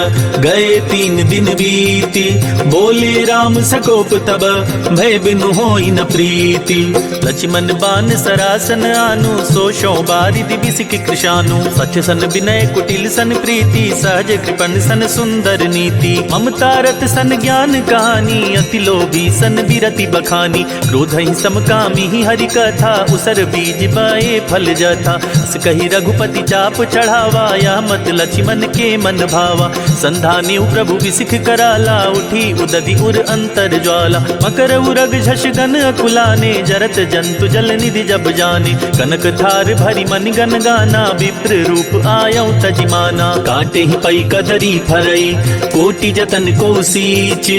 गए 3 दिन बीती। बोले राम सकोप तब भय बिनु होई न प्रीति। लक्ष्मण बान सरासन आनु सोशो बारिधि बिसिक कृशानु। सच सन विनय कुटिल सन प्रीति सहज कृपण सन सुंदर नीति। ममता रत सन ज्ञान कहानी अति लोभी सन विरति बखानी। क्रोध ही समकामी ही हरि कथा उसर बीज बाए फल जथा। कही रघुपति चाप चढ़ावा या मत लक्ष्मण के मन भावा। संधाने प्रभु विसिख कराला उठी उदधि उर अंतर ज्वाला। मकर उरग झष गन अकुलाने जरत जंतु जल निधि जब जाने। कनक थार भरी मन गन गाना विप्र रूप आयौ तजिमाना। काटे ही पई कदरी फरई कोटि जतन को सीच।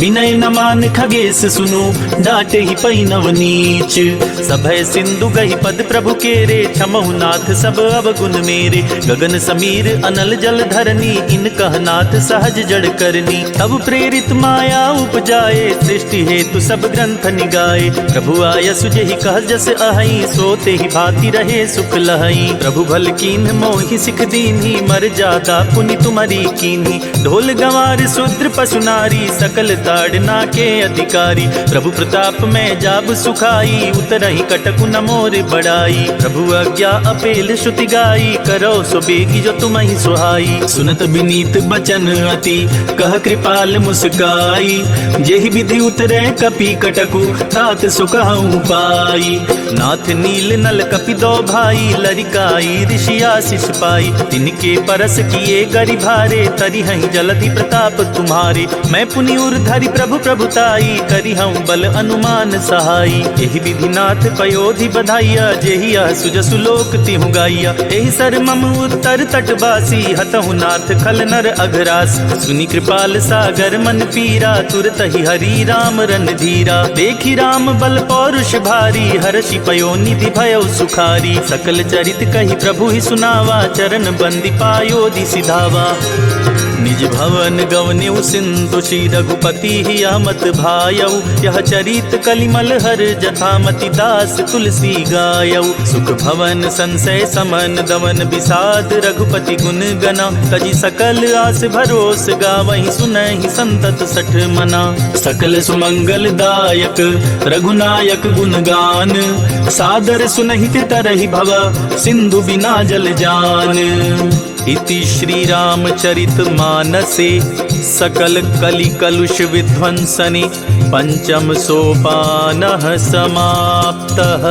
विनय न मान खगेश सुनो डाटे ही पई नवनीच। सभय सिंधु गही पद प्रभु केरे क्षमहु नाथ सब अवगुण मेरे। गगन समीर अनल जल धरनी इन कहनाथ सहज जड़ करनी। तब प्रेरित माया उपजाए सृष्टि हेतु सब ग्रंथ निगाए। प्रभु आय सुजहि कह जस अहई सोते ही भांति रहे सुख लहई। प्रभु भल कीन मोहि सिख दीन्ही मर जादा पुनि तुम्हारी कीन्ही। ढोल गंवार शूद्र पशु नारी सकल ताड़ना के अधिकारी। प्रभु प्रताप में जाब सुखाई उतरहि कटकु न मोर बड़ाई। प्रभु आज्ञा अपेल श्रुति गाई करो सो बेगी जो तुम ही सुहाई। सुनत विनीत बचन अति कह कृपाल मुस्काई। जेहि विधि उतरे कपि कटकु तात सुखहु पाई। नाथ नील नल कपि दो भाई लरिकाई ऋषि आशीष पाई। तिनके परस किए गरि भारे तरिहहि जलधि प्रताप तुम्हारे। मैं पुनि उर धरि प्रभु प्रभुताई करिहउँ बल अनुमान सहाई। एहि विधि नाथ पयोधि बधाइया जेहि सुजसु लोक तिहु गाइया। एहि सर मम उत्तर तटवासी हतहु नाथ खल नर अघरास। सुनि कृपाल सागर मन पीरा तुरत ही हरि राम रन धीरा। देखि राम बल पौरुष भारी हर्षि पयो निधि भयउ सुखारी। सकल चरित कहि प्रभु ही सुनावा चरण बंदी पायोधि सिधावा। निज भवन गवन्यु सिंधु श्री रघुपति ही अहमत भायऊ। यह चरित कलिमल हर जथामति दास तुलसी गायऊ। सुख भवन संशय समन दमन विषाद रघुपति गुण गना। तजी सकल आस भरोस गावहि सुनहि संतत सठ मना। सकल सुमंगल दायक रघुनायक गुणगान। सादर सुनहि तरहि भव सिंधु बिना जल जान। इति श्री रामचरित मानसे सकल कलि कलुष विध्वंसने पंचम सोपानः समाप्तः।